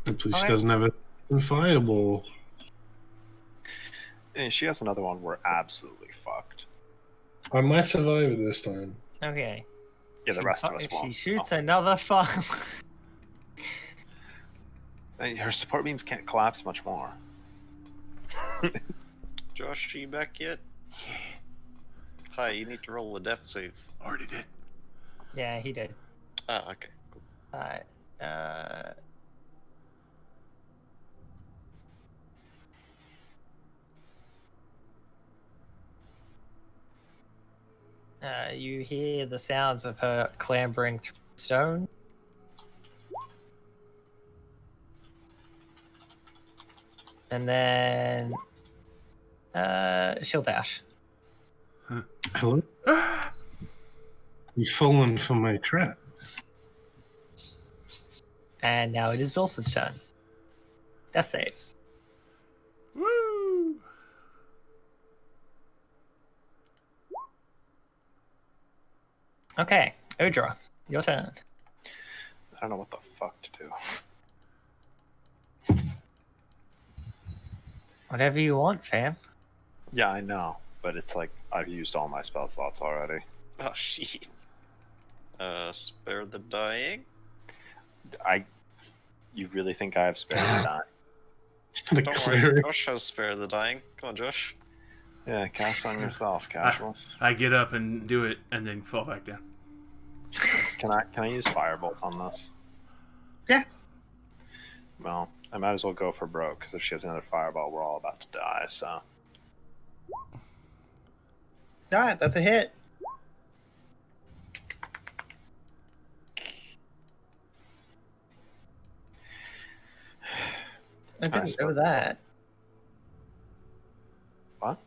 Hopefully she doesn't have a fireball. And she has another one. We're absolutely fucked. I might survive it this time. Okay. Yeah, the rest of us She won't. shoots another fire. Her support beams can't collapse much more. Josh, are you back yet? Hi, you need to roll a death save. Already did. Yeah, he did. Ah, okay. Cool. Alright. You hear the sounds of her clambering through stone. And then she'll dash. Hello? You've fallen for my trap. And now it is Zulsa's turn. Death save. Woo! Okay, Odra, your turn. I don't know what the fuck to do. Whatever you want, fam. Yeah, I know, but it's like I've used all my spell slots already. Oh, shit. Spare the dying? You really think I have spared the dying? The Don't cleric. worry, Josh has spare the dying. Come on, Josh. Yeah, cast on yourself, casual. I get up and do it, and then fall back down. Can I use firebolt on this? Yeah. Well, I might as well go for broke, because if she has another fireball, we're all about to die, so... Alright, that's a hit. I didn't know that. What?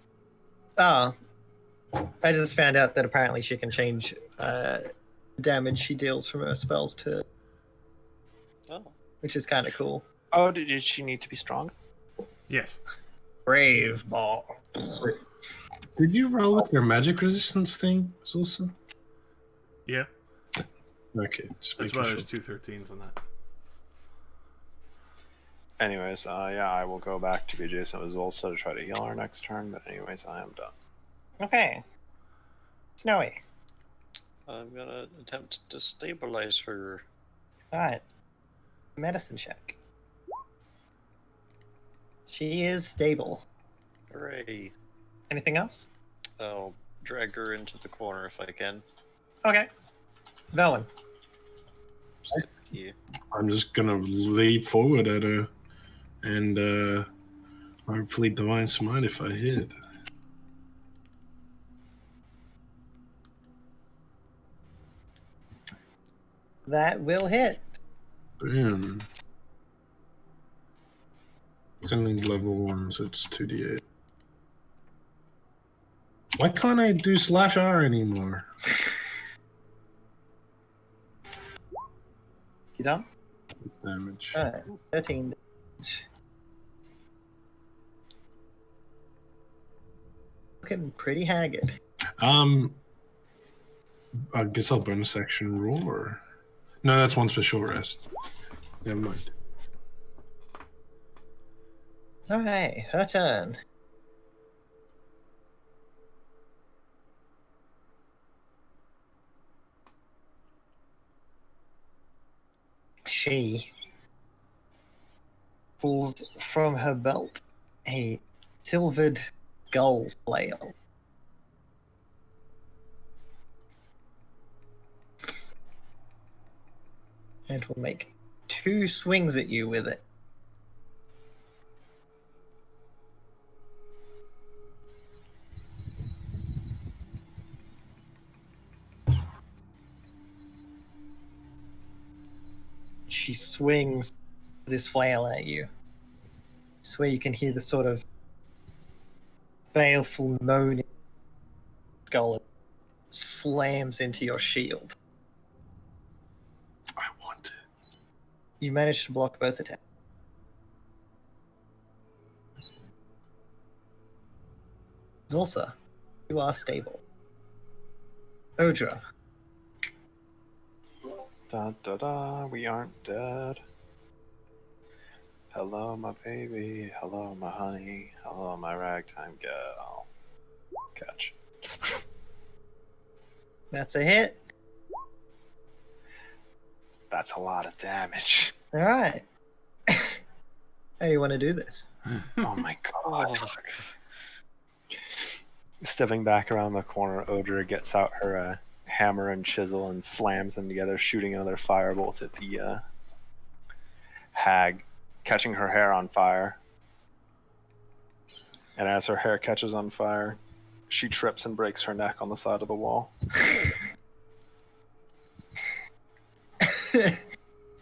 Oh. I just found out that apparently she can change damage she deals from her spells to... Oh. Which is kind of cool. Oh, did she need to be strong? Yes. Brave ball. Did you roll with your magic resistance thing, Zulsa? Yeah. Okay, just That's making why sure. there's 2 13s on that. Anyways, yeah, I will go back to be adjacent with Zulsa to try to heal her next turn, but anyways, I am done. Okay. Snowy. I'm gonna attempt to stabilize her. Alright. Medicine check. She is stable. Hooray. Anything else? I'll drag her into the corner if I can. Okay. Velwyn. Yeah. I'm just gonna leap forward at her, and hopefully divine smite if I hit. That will hit. Boom. It's only level 1, so it's 2d8. Why can't I do slash R anymore? You done? Damage. Alright. 13 damage. looking pretty haggard. I guess I'll bonus action roll, or no, that's one special rest. Never mind. Alright, her turn. She pulls from her belt a silvered gull flail. And will make 2 swings at you with it. She swings this flail at you. It's where you can hear the sort of baleful moaning skull slams into your shield. I want it. You manage to block both attacks. Zulsa, you are stable. Odra, Da da da, we aren't dead. Hello, my baby. Hello, my honey. Hello, my ragtime gal. Catch. that's a hit. That's a lot of damage. Alright. How do you want to do this? Oh my god. Stepping back around the corner, Odra gets out her hammer and chisel and slams them together, shooting another firebolt at the hag, catching her hair on fire. And as her hair catches on fire, she trips and breaks her neck on the side of the wall.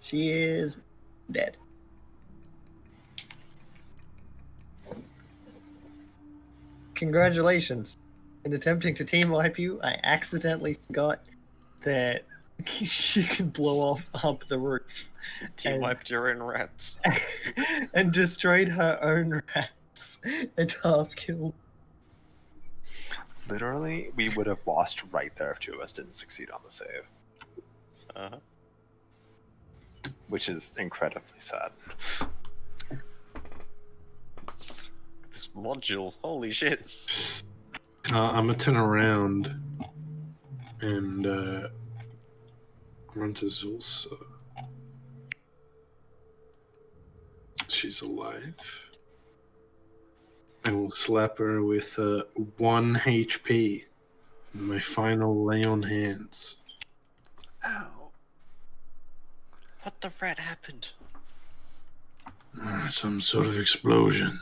She is dead. Congratulations. In attempting to team wipe you, I accidentally forgot that she can blow up the roof. Team And- wiped your own rats. and destroyed her own rats and half killed. Literally, we would have lost right there if 2 of us didn't succeed on the save, Uh-huh. which is incredibly sad. This module, holy shit. I'm gonna turn around and run to Zulsa. She's alive. I will slap her with 1 HP. My final lay on hands. Ow. What the rat happened? Some sort of explosion.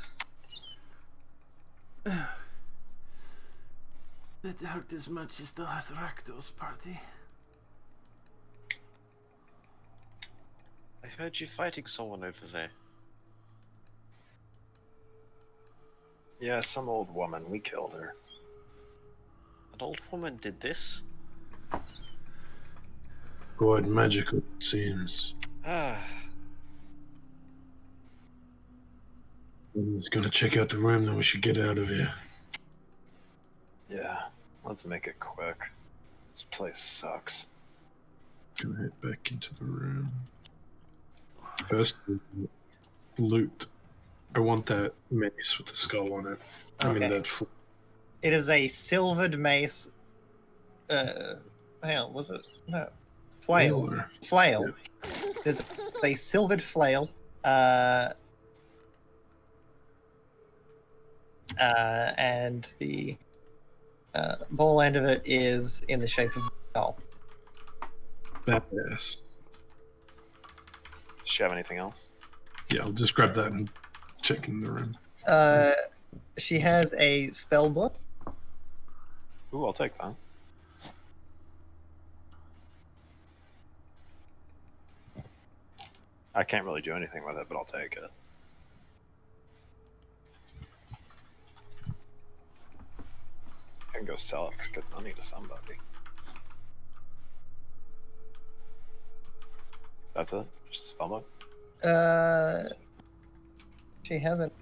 It hurt as much as the last Rakdos party. I heard you fighting someone over there. Yeah, some old woman. We killed her. An old woman did this? Quite magical, it seems. Ah, I'm just gonna check out the room, then we should get out of here. Yeah, let's make it quick. This place sucks. Gonna head back into the room. First, loot. I want that mace with the skull on it. I mean, Okay. that It is a silvered mace. Hang on, was it? No. Flail. flailer. Flail. There's a silvered flail. And the ball end of it is in the shape of a skull. Badass. Does she have anything else? Yeah, I'll just grab that and check in the room. She has a spell book. Ooh, I'll take that. I can't really do anything with it, but I'll take it. I can go sell it for good money to somebody. That's it? Just a spellbook? She hasn't.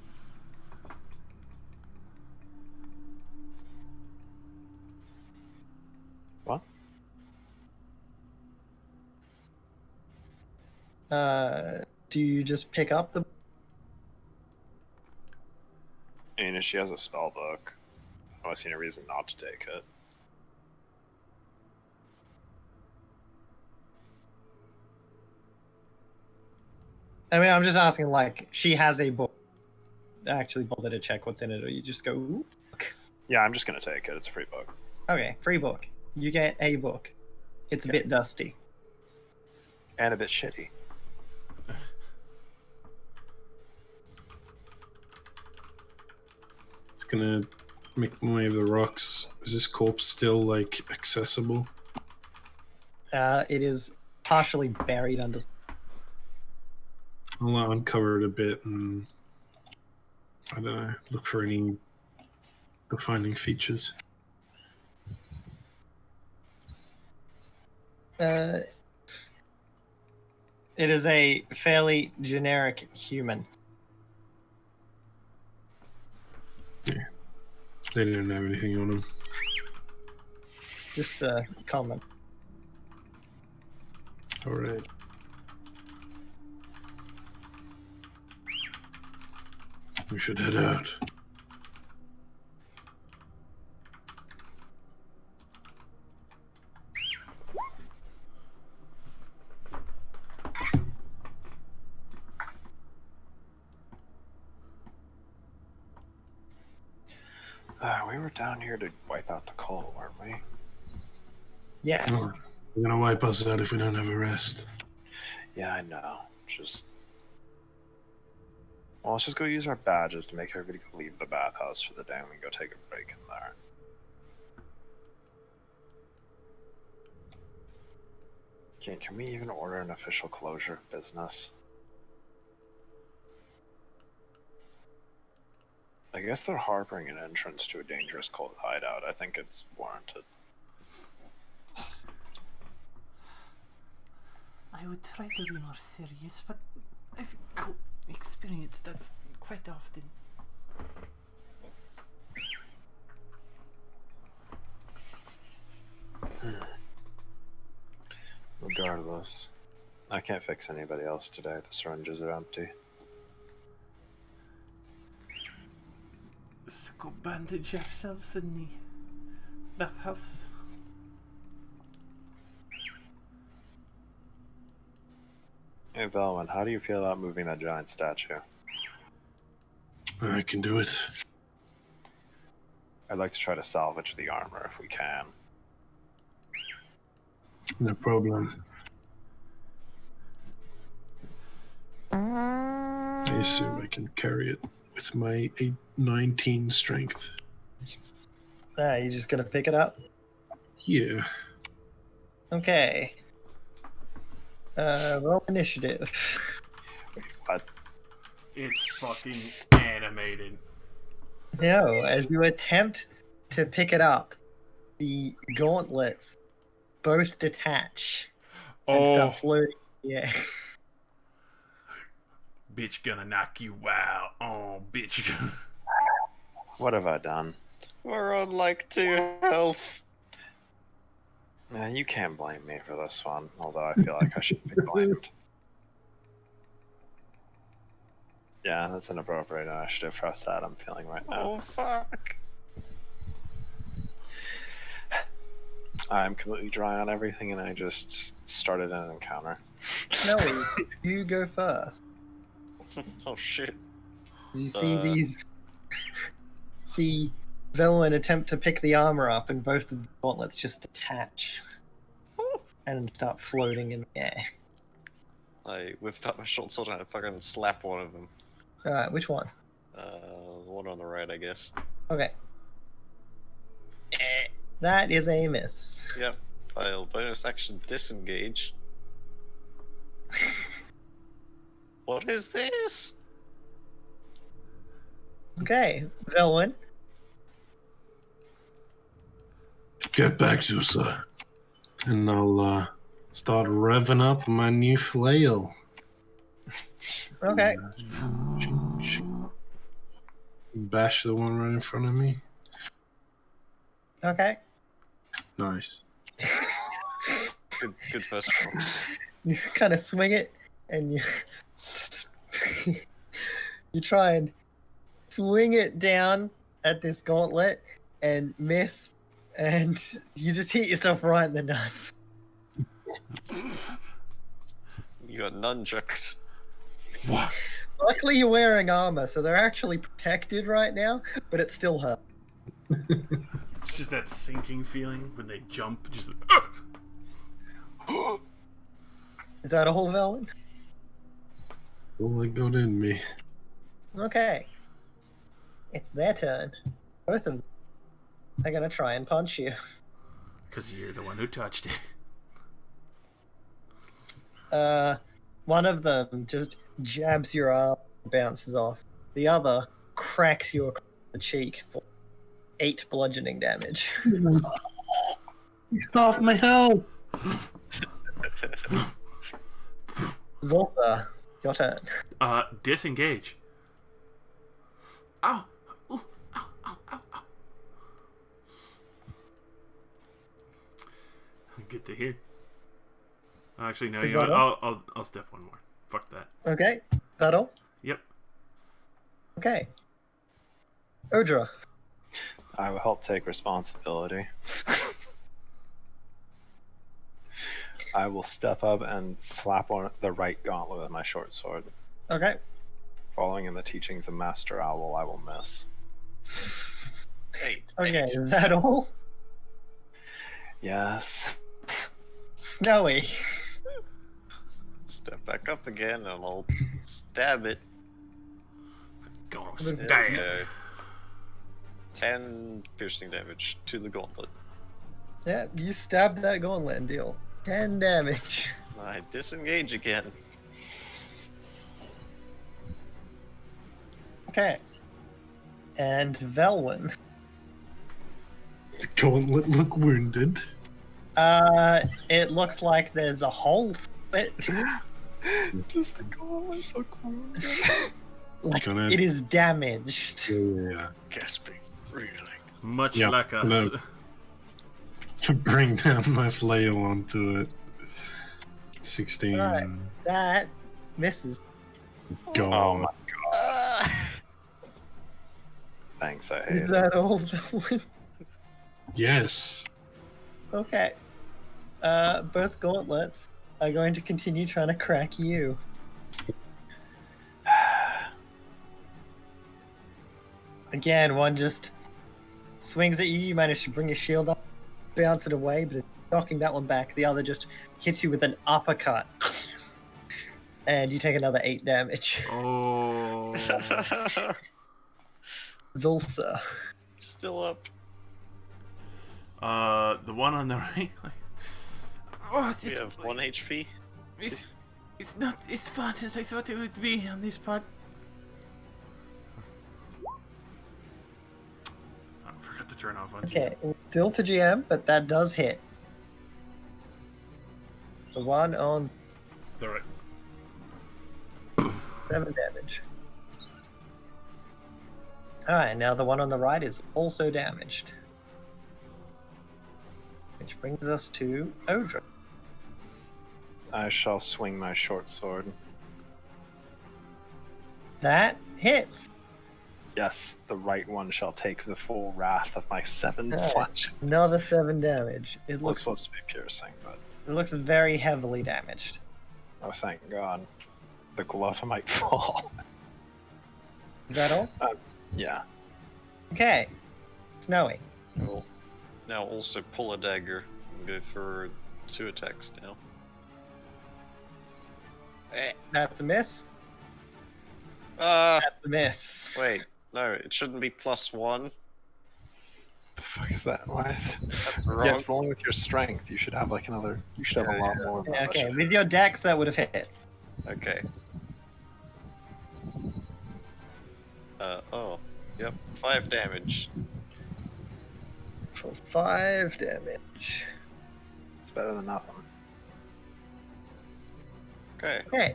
Do you just pick up the? And if she has a spell book, I don't see any reason not to take it. I mean, I'm just asking. Like, she has a book. Actually, bother to check what's in it, or you just go, ooh. Yeah, I'm just gonna take it. It's a free book. Okay, free book. You get a book. It's a bit dusty. And a bit shitty. Just gonna make my way of the rocks. Is this corpse still like accessible? It is partially buried under. I'll uncover it a bit and I don't know, look for any defining features. It is a fairly generic human. Yeah. They didn't have anything on them. Just a common. Alright. We should head out. We were down here to wipe out the coal, weren't we? Yes. Oh, they're gonna wipe us out if we don't have a rest. Yeah, I know. Well, let's just go use our badges to make everybody leave the bathhouse for the day and we can go take a break in there. Can we even order an official closure of business? I guess they're harboring an entrance to a dangerous cult hideout. I think it's warranted. I would try to be more serious, but I've experienced that quite often. Regardless, I can't fix anybody else today. The syringes are empty. So go bandage ourselves in the bathhouse. Hey, Velman, how do you feel about moving that giant statue? I can do it. I'd like to try to salvage the armor if we can. No problem. I assume I can carry it with my 19 strength. You just gonna pick it up? Yeah. Okay. Roll initiative. What? It's fucking animated. No, as you attempt to pick it up, the gauntlets both detach and Oh, start floating. Yeah. bitch gonna knock you out. Oh, bitch. What have I done? We're on like 2 health. Nah, you can't blame me for this one, although I feel like I should be blamed. Yeah, that's inappropriate initiative for us that I'm feeling right now. Oh, fuck. I'm completely dry on everything and I just started an encounter. No, you go first. Oh, shit. You see Velwyn attempt to pick the armor up, and both of the gauntlets just detach and start floating in the air. I whip out my short sword and I fucking slap one of them. Alright, which one? The one on the right, I guess. Okay. That is a miss. Yep. I'll bonus action disengage. What is this? Okay, Velwyn. Get back, Zusa. And I'll start revving up my new flail. Okay. Bash the one right in front of me. Okay. Nice. Good first one. You kind of swing it, and you you try and swing it down at this gauntlet and miss, and you just hit yourself right in the nuts. You got nunchucked. Luckily, you're wearing armor, so they're actually protected right now, but it still hurts. It's just that sinking feeling when they jump. Just Is that all, Velvin? All I got in me. Okay. It's their turn. Both of them are gonna try and punch you. because you're the one who touched it. One of them just jabs your arm, bounces off. The other cracks you across the cheek for 8 bludgeoning damage. Get off my health! Zoltha, your turn. Disengage. Ow! Ooh, ow, ow, ow, ow. Good to hear. Actually, no. Is You know that what? I'll step one more. Fuck that. Okay, that all? Yep. Okay. Odra. I will help take responsibility. I will step up and slap on the right gauntlet with my short sword. Okay. Following in the teachings of Master Owl, I will miss. 8. Okay, is that all? Yes. Snowy. Step back up again and I'll stab it. Go on. There There we Damn. go. 10 piercing damage to the gauntlet. Yeah, you stabbed that gauntlet and deal 10 damage. I disengage again. Okay. And Velwyn. The gauntlet look wounded. It looks like there's a hole through it. Just the gauntlet look wounded. Like Gonna- it is damaged. Yeah. Gasping. Reeling. Much Yeah, like us. no. To bring down my flail onto it. 16. Alright. That misses. God. Oh my thanks, I hate Is it. that all, Velwyn? Yes. Okay. Both gauntlets are going to continue trying to crack you. Again, one just swings at you. You manage to bring your shield up, bounce it away, but it's knocking that one back. The other just hits you with an uppercut. And you take another 8 damage. Oh. Zulsa. Still up. The one on the right. Oh, We have 1 HP. It's not as fun as I thought it would be on this part. I forgot to turn off on. Okay, still to GM, but that does hit. The one on It's alright. 7 damage. Alright, now the one on the right is also damaged. Which brings us to Odra. I shall swing my short sword. That hits. Yes, the right one shall take the full wrath of my 7 Alright. slashing. Another 7 damage. It It was looks supposed to be piercing, but very heavily damaged. oh, thank God. The glove might fall. Is that all? Yeah. Okay. Snowy. We'll now also pull a dagger and go for 2 attacks now. That's a miss. Ah! That's a miss. Wait, no, it shouldn't be +1. The fuck is that? Why is That's Yeah, wrong. it's rolling with your strength. You should have like another. You should have a lot more. Yeah, okay, with your dex, that would have hit. Okay. Oh. Yep, 5 damage. For 5 damage. It's better than nothing. Okay. Okay.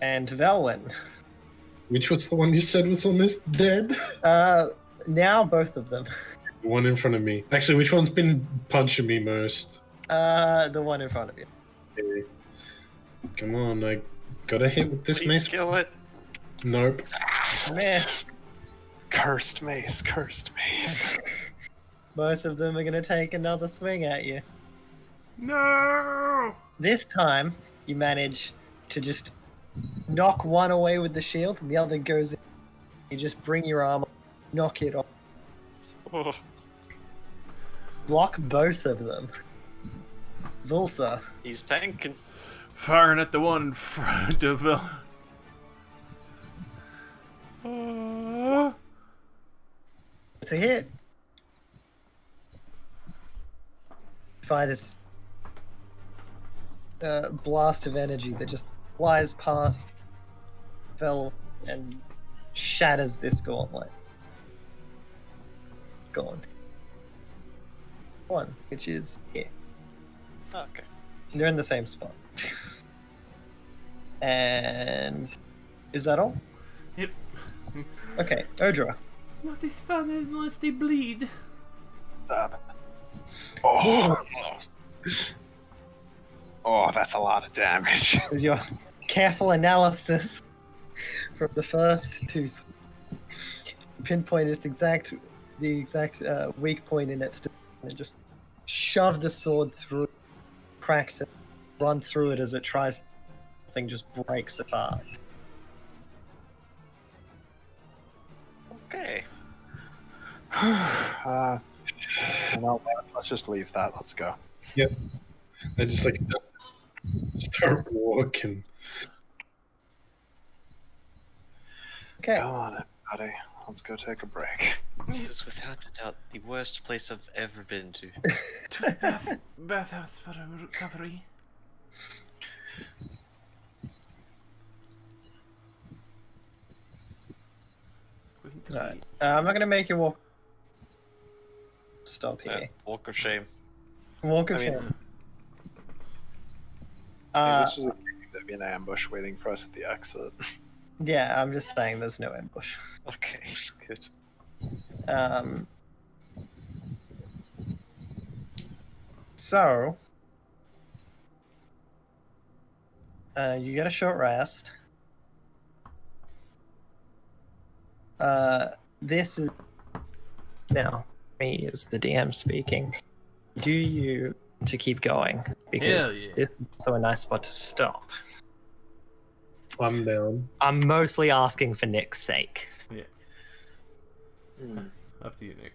And Velwyn. Which was the one you said was almost dead? Now both of them. The one in front of me. Actually, which one's been punching me most? The one in front of you. Okay. Come on, I Got a hit with this Please mace? kill it. Nope. Miss. Cursed mace, cursed mace. Both of them are going to take another swing at you. No! This time, you manage to just knock one away with the shield, and the other goes in. You just bring your arm up, knock it off, Oh, block both of them. Zulsa. he's tanking. Firing at the one in front of It's a hit. Fire this blast of energy that just flies past Fel and shatters this gauntlet. Gone. One, which is here. Okay. They're in the same spot. And is that all? Yep. Okay, Odra. Not as fun unless they bleed. Stop. Oh. Oh, that's a lot of damage. With your careful analysis from the first two, pinpoint the exact weak point in its and just shove the sword through, cracked it, run through it as it tries. Thing just breaks apart. Okay. You know what? Let's just leave that. Let's go. Yep. I just like start walking. Okay. Come on, everybody. Let's go take a break. This is without a doubt the worst place I've ever been to. Bathhouse for recovery. Alright. I'm not gonna make you walk. Stop here. Walk of shame. Walk of I mean, shame. This was there'd be an ambush waiting for us at the exit. Yeah, I'm just saying there's no ambush. Okay, good. So, you get a short rest. This is now me as the DM speaking. Do you want to keep going? Because Hell yeah. this is also a nice spot to stop. I'm down. I'm mostly asking for Nick's sake. Yeah. Up to you, Nick.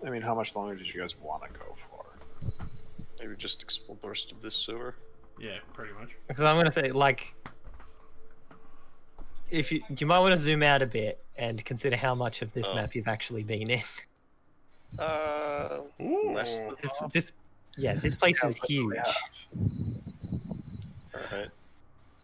I mean, how much longer did you guys want to go for? Maybe just explore the rest of this sewer. Yeah, pretty much. Because I'm gonna say, like, if you might want to zoom out a bit and consider how much of this map you've actually been in. Less than half. This place is huge. Alright.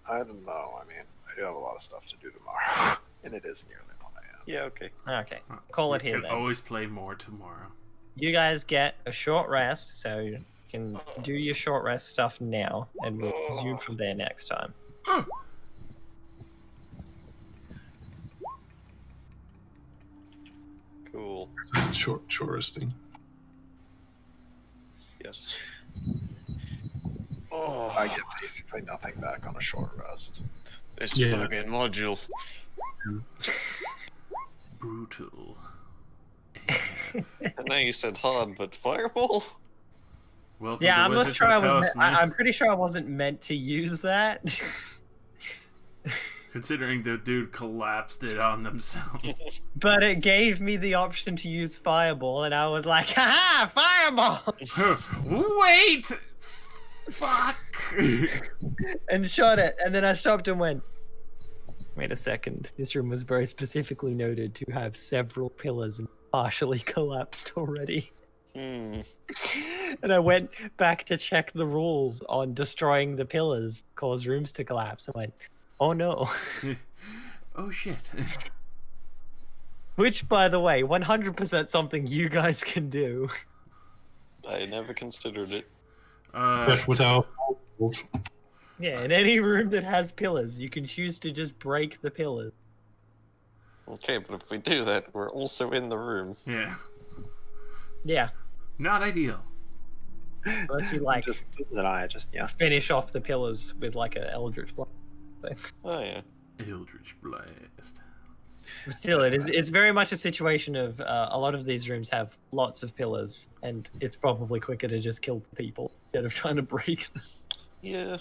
I don't know. I mean, I do have a lot of stuff to do tomorrow, and it is nearly 1 a.m. Yeah, okay. Okay, call it We here can then. always play more tomorrow. You guys get a short rest, so you can do your short rest stuff now, and we'll resume from there next time. Cool. Short resting. Yes. Oh, I get basically nothing back on a short rest. this Yeah. fucking module. Brutal. And now you said hard, but fireball? Welcome Yeah, to I'm not Wizards sure of I the was. Coast, man. I'm pretty sure I wasn't meant to use that. Considering the dude collapsed it on themselves. But it gave me the option to use fireball, and I was like, haha, fireball! Wait! Fuck! And shot it, and then I stopped and went, Wait a second. This room was very specifically noted to have several pillars and partially collapsed already. And I went back to check the rules on destroying the pillars cause rooms to collapse. I went, oh no. Oh shit. Which, by the way, 100% something you guys can do. I never considered it. Just without. Yeah, in any room that has pillars, you can choose to just break the pillars. Okay, but if we do that, we're also in the room. Yeah. Yeah. Not ideal. Unless you like just deny it, just yeah. finish off the pillars with like a eldritch blast. Oh yeah. Eldritch Blast. But still, it's very much a situation of a lot of these rooms have lots of pillars, and it's probably quicker to just kill the people instead of trying to break them. Yeah.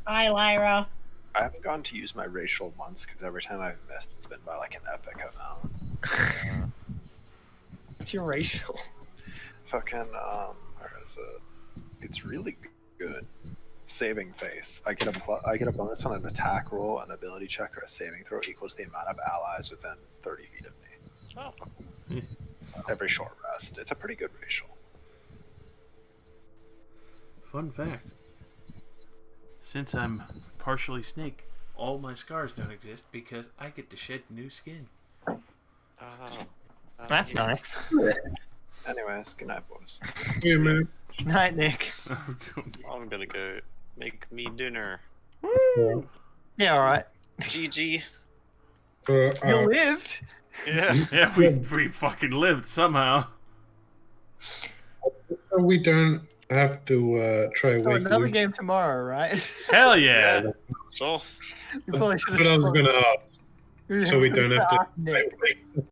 Hi, Lyra. I haven't gone to use my racial once because every time I've missed, it's been by like an epic amount. What's your racial? Fucking where is it? It's really good. Saving face. I get a bonus on an attack roll, an ability check, or a saving throw equal to the amount of allies within 30 feet of me. Oh. Every short rest. It's a pretty good racial. Fun fact. Since I'm partially snake, all my scars don't exist because I get to shed new skin. That's yes. nice. Anyways, good night, boys. Yeah, man. Night, Nick. I'm gonna go make me dinner. Yeah, all right. GG. You lived. Yeah. Yeah, we fucking lived somehow. We don't have to try So another weekly. game tomorrow, right? Hell yeah. So You probably should But I was have. going to ask, so we don't have to Nick. try weekly.